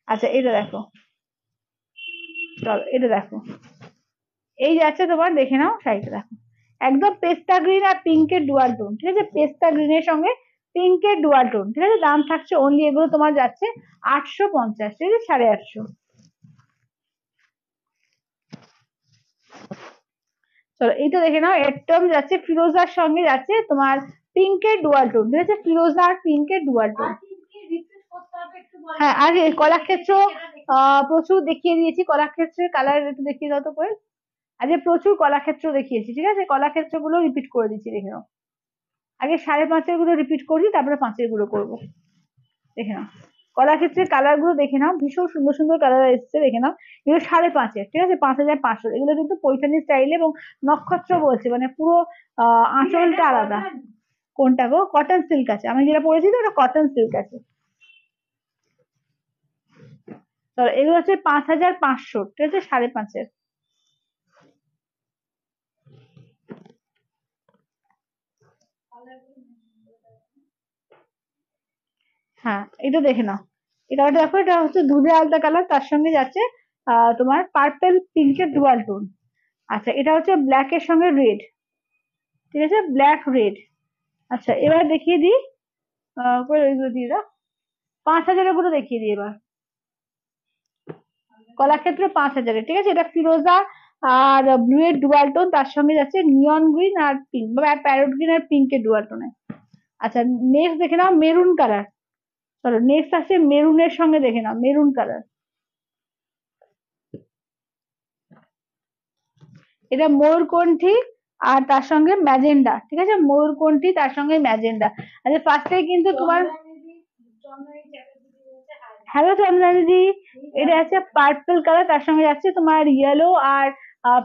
আচ্ছা এটা দেখো, চলো এটা দেখো, এই যাচ্ছে তোমার, দেখে নাও শাড়িটা দেখো, একদম পেস্তা গ্রিন আর পিঙ্কের ডুয়াল টোন, ঠিক আছে, পেস্তা গ্রিনের সঙ্গে পিঙ্কের ডুয়াল টোন, ঠিক আছে, দাম থাকছে অনলি এগুলো তোমার যাচ্ছে 850, ঠিক আছে, 850। চলো এইটা দেখে নাও, একদম যাচ্ছে ফিরোজার সঙ্গে যাচ্ছে তোমার পিঙ্কের ডুয়াল টোন, ঠিক আছে, ফিরোজা আর পিঙ্কের ডুয়াল টোন। হ্যাঁ আর কলাক্ষেত্র প্রচুর দেখিয়ে দিয়েছি, কলাক্ষেত্রের কালার একটু দেখিয়ে দাও তো করে। আজকে প্রচুর কলাক্ষেত্র দেখিয়েছি, ঠিক আছে, কলাক্ষেত্র গুলো রিপিট করে দিচ্ছি, দেখে নাও, আগে 5.5 গুলো রিপিট করছি, তারপরে 5 গুলো করবো, দেখে নাও, কলাক্ষেত্রের কালার গুলো দেখে নাও, ভীষণ সুন্দর সুন্দর কালার এসছে, দেখে নাও, এগুলো 5.5, ঠিক আছে, 5500, এগুলো কিন্তু পৈঠানি স্টাইল এবং নক্ষত্র বলছে, মানে পুরো আঁচলটা আলাদা। কোনটা গো? কটন সিল্ক আছে, আমি যেটা পরেছি তো ওটা কটন সিল্ক আছে। তো এগুলো হচ্ছে 5500, ঠিক আছে, 5.5। হ্যাঁ এটা দেখে নাও, এটা দেখো, এটা হচ্ছে দুধে আলতা কালার, তার সঙ্গে যাচ্ছে তোমার পার্পল পিঙ্কের ডুয়াল টোন। আচ্ছা এটা হচ্ছে ব্ল্যাক এর সঙ্গে রেড, ঠিক আছে, ব্ল্যাক রেড। আচ্ছা এবার দেখিয়ে দিই, ওইগুলো দিয়ে দাও, 5000 গুলো দেখিয়ে দিই এবার, কলাক্ষেত্র 5000, ঠিক আছে, এটা ফিরোজা আর ব্লু এর ডুয়াল টোন, তার সঙ্গে যাচ্ছে নিয়ন গ্রিন আর পিঙ্ক বা প্যারোট গ্রিন আর পিঙ্কের ডুয়াল টোনে। আচ্ছা নেক্সট দেখে নাও মেরুন কালার, চলো নেক্সট আছে মেরুনের সঙ্গে, দেখে নাও মেরুন কালার, এটা ময়ূরকণ্ঠী আর তার সঙ্গে ম্যাজেন্ডা, ঠিক আছে, ময়ূরকণ্ঠী তার সঙ্গে ম্যাজেন্ডা। আচ্ছা ফার্স্টে কিন্তু তোমার, হ্যালো চন্দ্রা দিদি, এটা আছে পার্পল কালার, তার সঙ্গে যাচ্ছে তোমার ইয়েলো আর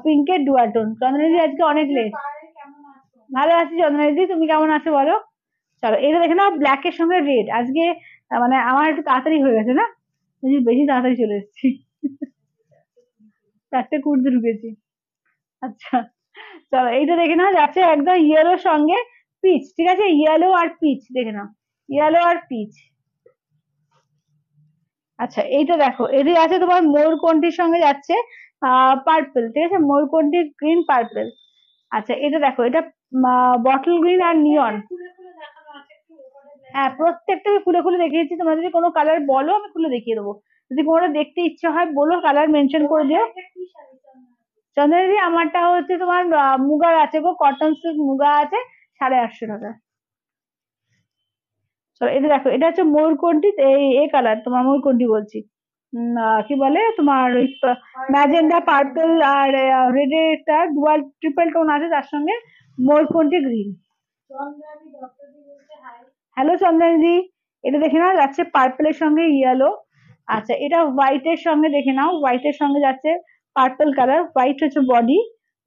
পিঙ্কের ডুয়াল টোন। চন্দ্রা দিদি আজকে অনেক লেট। ভালো আছি চন্দ্রা দিদি, তুমি কেমন আছো বলো। চলো এটা দেখে নাও ব্ল্যাক এর সঙ্গে রেড, আজকে মানে আমার একটু তাড়াতাড়ি হয়ে গেছে না, বেশি তাড়াতাড়ি চলে এসেছি, 4:20 ঢুকেছি। আচ্ছা চলো এইটা দেখে নাও, যাচ্ছে একদম ইয়েলোর সঙ্গে পিচ, ঠিক আছে, ইয়েলো আর পিচ, দেখে নাও ইয়েলো আর পিচ। আচ্ছা এইটা দেখো, এটি আছে তোমার ময়ূরকণ্ঠীর সঙ্গে যাচ্ছে পার্পল, ঠিক আছে, ময়ূরকণ্ঠী গ্রিন পার্পল। আচ্ছা এটা দেখো, এটা বটল গ্রিন আর নিয়ন। হ্যাঁ প্রত্যেকটা আমি খুলে খুলে দেখিয়েছি, তোমরা যদি কোনো কালার বলো আমি খুলে দেখিয়ে দেবো, যদি কোনোটা দেখতে ইচ্ছে হয় বলো, কালার মেনশন করে দিও। চন্দ্রদিদি আমারটা হচ্ছে তোমার মুগার আছে গো, কটন সিল্ক মুগা আছে, 850 টাকা। চলো এটা দেখো, এটা হচ্ছে ময়ূরকণ্ঠী, এই কালার তোমার ময়ূরকণ্ঠী বলছি, কি বলে তোমার ওই ম্যাজেন্ডা পার্পল আর রেড এর একটা ডুয়াল ট্রিপল টোন আছে, তার সঙ্গে ময়ূরকণ্ঠী গ্রিন। হ্যালো চন্দ্রানীদি, এটা দেখে নাও যাচ্ছে পার্পলের সঙ্গে ইয়েলো। আচ্ছা এটা হোয়াইট এর সঙ্গে, দেখে নাও হোয়াইট এর সঙ্গে যাচ্ছে পার্পল কালার, হোয়াইট হচ্ছে বডি,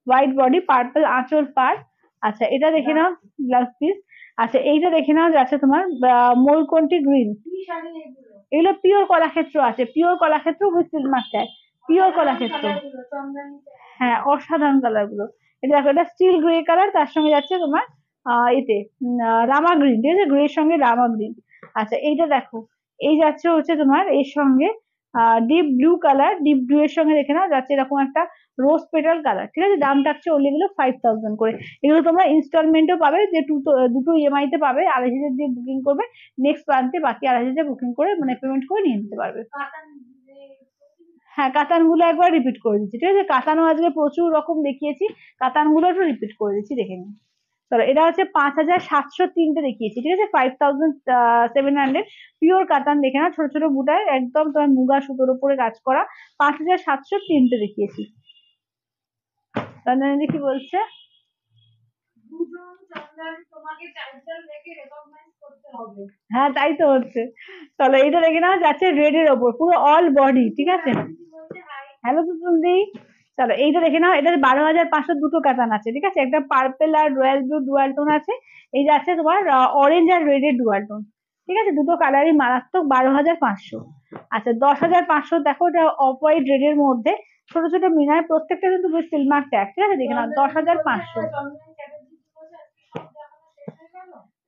হোয়াইট বডি পার্পল আঁচল পার। আচ্ছা এটা দেখে নাও ব্লাউজ পিস। আচ্ছা এইটা দেখে নাও যাচ্ছে তোমার ময়ূরকণ্ঠী গ্রিন, এগুলো পিওর কলাক্ষেত্র আছে, pure Kalakshetra with silk master, pure Kalakshetra. হ্যাঁ অসাধারণ কালার গুলো, এটা দেখো, এটা স্টিল গ্রে কালার, তার সঙ্গে যাচ্ছে তোমার এতে রামা গ্রিন, ঠিক আছে, গ্রে এর সঙ্গে রামা গ্রিন। আচ্ছা এইটা দেখো, এই যাচ্ছে হচ্ছে তোমার এর সঙ্গে deep blue colour, deep blue এর সঙ্গে দেখে নাও যাচ্ছে এরকম একটা রোজ পেটাল কালার, ঠিক আছে, দাম থাকছে ওনলি এগুলো 5000 করে। এগুলো তোমরা ইনস্টলমেন্টও পাবে, যে দুটো ইএমআই তে পাবে, 2500 দিয়ে বুকিং করবে, নেক্সট মান্থে বাকি 2500 বুকিং করে মানে পেমেন্ট করে নিয়ে নিতে পারবে। হ্যাঁ কাতান গুলো একবার রিপিট করে দিচ্ছি, ঠিক আছে, কাতানও আজকে প্রচুর রকম দেখিয়েছি, কাতান গুলো একটু রিপিট করে দিচ্ছি, দেখে নিন। চলো এটা হচ্ছে 5,700 তিনটে দেখিয়েছি, ঠিক আছে, 5,700 পিওর কাতান দেখে না, ছোট ছোট বুটায় একদম তোমার মুগা সুতোর উপরে কাজ করা, 5,700 তিনটে দেখিয়েছি। চন্দনাদি কি বলছে? দুজন চন্দন তোমাকে চারজন দেখে রেকগনাইজ করতে হবে। হ্যাঁ তাই তো হচ্ছে। চলো এইটা দেখে নাও, যাচ্ছে রেড এর ওপর পুরো অল বডি, ঠিক আছে। হ্যালো সুন্দরী। চলো এইটা দেখে নাও, এটা 12,500 দুটো কাতান আছে, ঠিক আছে, একটা পার্পেল আর রয়্যাল ব্লু ডুয়াল টোন আছে, এই যে আছে তোমার অরেঞ্জ আর রেড এর ডুয়াল টোন, ঠিক আছে, দুটো কালারই মারাত্মক, 12,500। আচ্ছা 10,500 দেখো, এটা অফ হোয়াইট রেড এর মধ্যে ছোট ছোট মিনার, প্রত্যেকটা কিন্তু সিলমার ট্যাগ, ঠিক আছে, দেখে নাও 10,500।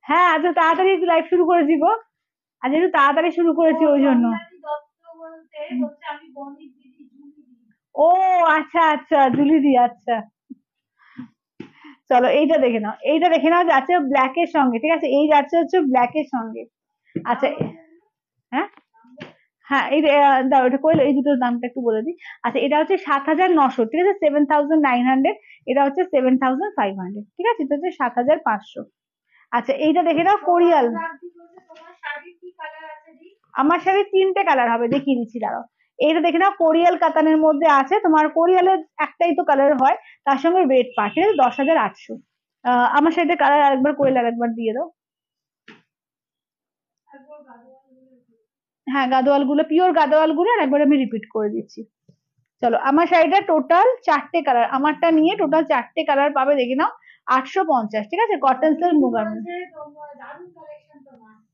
হ্যাঁ আজ তাড়াতাড়ি লাইভ শুরু করেছি গো, আজ একটু তাড়াতাড়ি শুরু করেছি ওই জন্য। ও আচ্ছা আচ্ছা, জুলি দি, আচ্ছা। চলো এইটা দেখে নাও, এইটা দেখে নাও, যাচ্ছে ব্ল্যাক এর সঙ্গে, ঠিক আছে, এই যাচ্ছে হচ্ছে ব্ল্যাক এর সঙ্গে। আচ্ছা হ্যাঁ হ্যাঁ, এই দাও এটা কইলো, এই দুটোর দামটা একটু বলে দিই। আচ্ছা এটা হচ্ছে 7,900, ঠিক আছে, 7,900, এটা হচ্ছে 7,500, ঠিক আছে, এটা হচ্ছে 7,500। আচ্ছা এইটা দেখে নাও কোরিয়াল। আমার শাড়ি তিনটে কালার হবে, দেখিয়ে দিচ্ছি দাঁড়াও। এইটা দেখে নাও কোরিয়াল কাতানের মধ্যে আছে, তোমার কোরিয়ালের একটাই তো কালার হয়, তার সঙ্গে রেড পার্ট, ঠিক আছে, 10,800। আমার শাড়িতে কালার আরেকবার কোরিয়াল একবার দিয়ে দাও। হ্যাঁ গাদোয়াল গুলো, পিওর গাদোয়াল গুলো আর একবার আমি রিপিট করে দিচ্ছি। চলো আমার শাড়িটা টোটাল 4টে কালার, আমারটা নিয়ে টোটাল 4টে কালার পাবে, দেখে নাও 850, ঠিক আছে, কটন সিল্ক মুগার।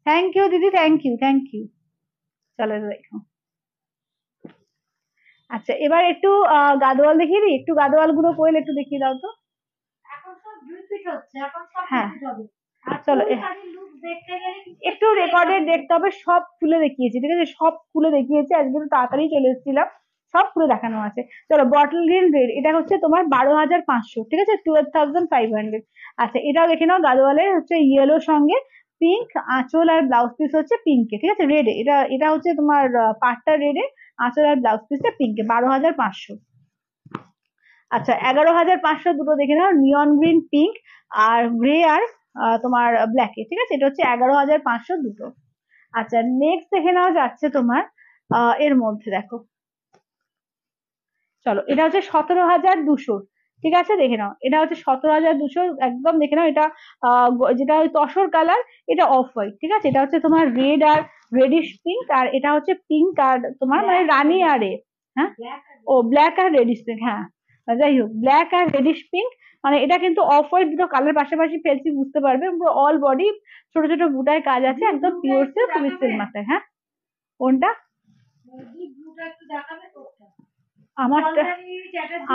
থ্যাংক ইউ দিদি, থ্যাংক ইউ থ্যাংক ইউ। চলো দেখো। আচ্ছা এবার একটু গাদোয়াল দেখিয়ে দিই, একটু গাদোয়াল গুলো কোয়েল একটু দেখিয়ে দাও তো। এখন সব রিপিট হচ্ছে, এখন সব হ্যাঁ রিপিট হবে। চলো একটু রেকর্ডেড দেখতে হবে, সব খুলে দেখিয়েছি, ঠিক আছে, সব খুলে দেখিয়েছি, আজকে একটু তাড়াতাড়ি চলে এসেছিলাম, সব খুলে দেখানো আছে। চলো বটল গ্রিন রেড, এটা হচ্ছে তোমার 12,500, ঠিক আছে, 12,500। আচ্ছা এটাও দেখে নাও, গাদোয়ালের হচ্ছে ইয়েলো সঙ্গে পিঙ্ক আঁচল আর ব্লাউজ পিস হচ্ছে পিঙ্কে, ঠিক আছে, রেডে, এটা এটা হচ্ছে তোমার পাটটা রেডে, আঁচল আর ব্লাউজ পিসটা পিঙ্কে, 12,500। আচ্ছা 11,500 দুটো দেখে নাও, নিয়ন গ্রিন পিঙ্ক আর গ্রে আর তোমার ব্ল্যাকে, ঠিক আছে, এটা হচ্ছে 11,500 দুটো। আচ্ছা নেক্সট দেখে নাও যাচ্ছে তোমার এর মধ্যে দেখো, চলো এটা হচ্ছে 17,200, ঠিক আছে, দেখে নাও এটা হচ্ছে 17,200 একদম, দেখে নাও এটা যেটা ওই তসর কালার, এটা অফ হোয়াইট, ঠিক আছে, এটা হচ্ছে তোমার রেড আর রেডিশ পিঙ্ক, আর এটা হচ্ছে পিঙ্ক আর তোমার মানে রানী আর এ, হ্যাঁ ও ব্ল্যাক আর রেডিশ পিঙ্ক, হ্যাঁ যাই হোক ব্ল্যাক আর রেডিশ পিঙ্ক, মানে এটা কিন্তু অফ হোয়াইট দুটো কালার পাশাপাশি ফেলছি, বুঝতে পারবে, পুরো অল বডি ছোট ছোট বুটায় কাজ আছে, একদম পিওর সিল্ক উইথ সিল্ক মাথায়। হ্যাঁ কোনটা? আমারটা,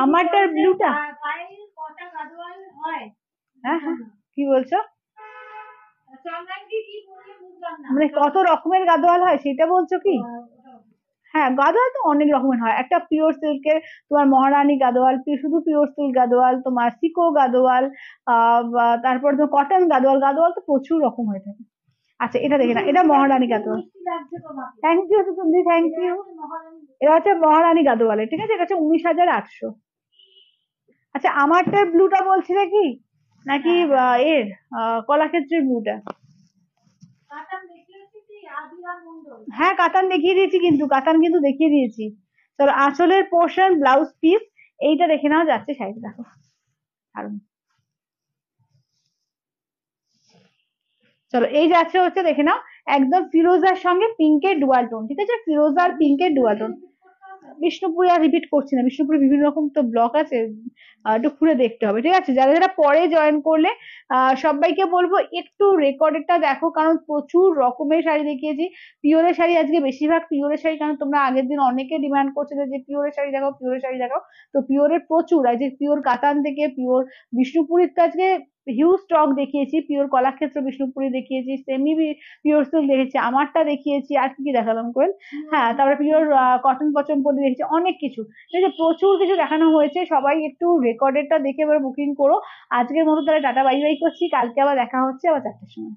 আমারটার ব্লুটা, হ্যাঁ হ্যাঁ কি বলছো, মানে কত রকমের গাদোয়াল হয় সেটা বলছো কি? হ্যাঁ গাদোয়াল তো অনেক রকমের হয়, একটা পিওর সিল্কের তোমার মহারানী গাদোয়াল, শুধু পিওর সিল্ক গাদোয়াল, তোমার সিকো গাদোয়াল, তারপর তো কটন গাদোয়াল, গাদোয়াল তো প্রচুর রকম হয়ে থাকে। আচ্ছা এটা দেখে না, এটা মহারানী গাদোয়াল, থ্যাংক ইউ সুন্দরী, থ্যাংক ইউ। এটা হচ্ছে মহারানী গাদোয়ালের, ঠিক আছে, এটা হচ্ছে 19,800। আচ্ছা আমারটার ব্লুটা বলছিলে কি নাকি এর কলাক্ষেত্রের ব্লুটা? হ্যাঁ কাতান দেখিয়ে দিয়েছি, কিন্তু কাতান কিন্তু দেখিয়ে দিয়েছি। চলো আঁচলের পোর্শন ব্লাউজ পিস, এইটা দেখে নাও যাচ্ছে শাড়িটা দেখো, দারুণ। চলো এই যাচ্ছে হচ্ছে দেখে নাও, একদম ফিরোজার সঙ্গে পিঙ্কের ডুয়াল টোন, ঠিক আছে, ফিরোজার পিঙ্কের ডুয়াল টোন। বিষ্ণুপুরে আর রিপিট করছি না, বিষ্ণুপুরে বিভিন্ন রকম তো ব্লক আছে, একটু ঘুরে দেখতে হবে, ঠিক আছে, যারা যারা পরে জয়েন করলে সবাইকে বলবো একটু রেকর্ডেডটা দেখো, কারণ প্রচুর রকমের শাড়ি দেখিয়েছি, পিওরের শাড়ি আজকে বেশিরভাগ পিওরের শাড়ি, কারণ তোমরা আগের দিন অনেকে ডিমান্ড করছিলে যে পিওরের শাড়ি দেখো, পিওরের শাড়ি দেখো, তো পিওরের প্রচুর, আজকে পিওর কাতান থেকে পিওর বিষ্ণুপুরের তো আজকে হিউজ স্টক দেখিয়েছি, পিওর কলাক্ষেত্র বিষ্ণুপুরি দেখিয়েছি, সেমি পিওর সিল্ক দেখেছি, আমারটা দেখিয়েছি, আর কি কি দেখালাম কোয়েল, হ্যাঁ তারপরে পিওর কটন পচনপল্লী দেখেছি, অনেক কিছু, ঠিক আছে, প্রচুর কিছু দেখানো হয়েছে, সবাই একটু রেকর্ডেডটা দেখে এবার বুকিং করো। আজকের মতো তাহলে টাটা বাই বাই করছি, কালকে আবার দেখা হচ্ছে আবার 4টের সময়।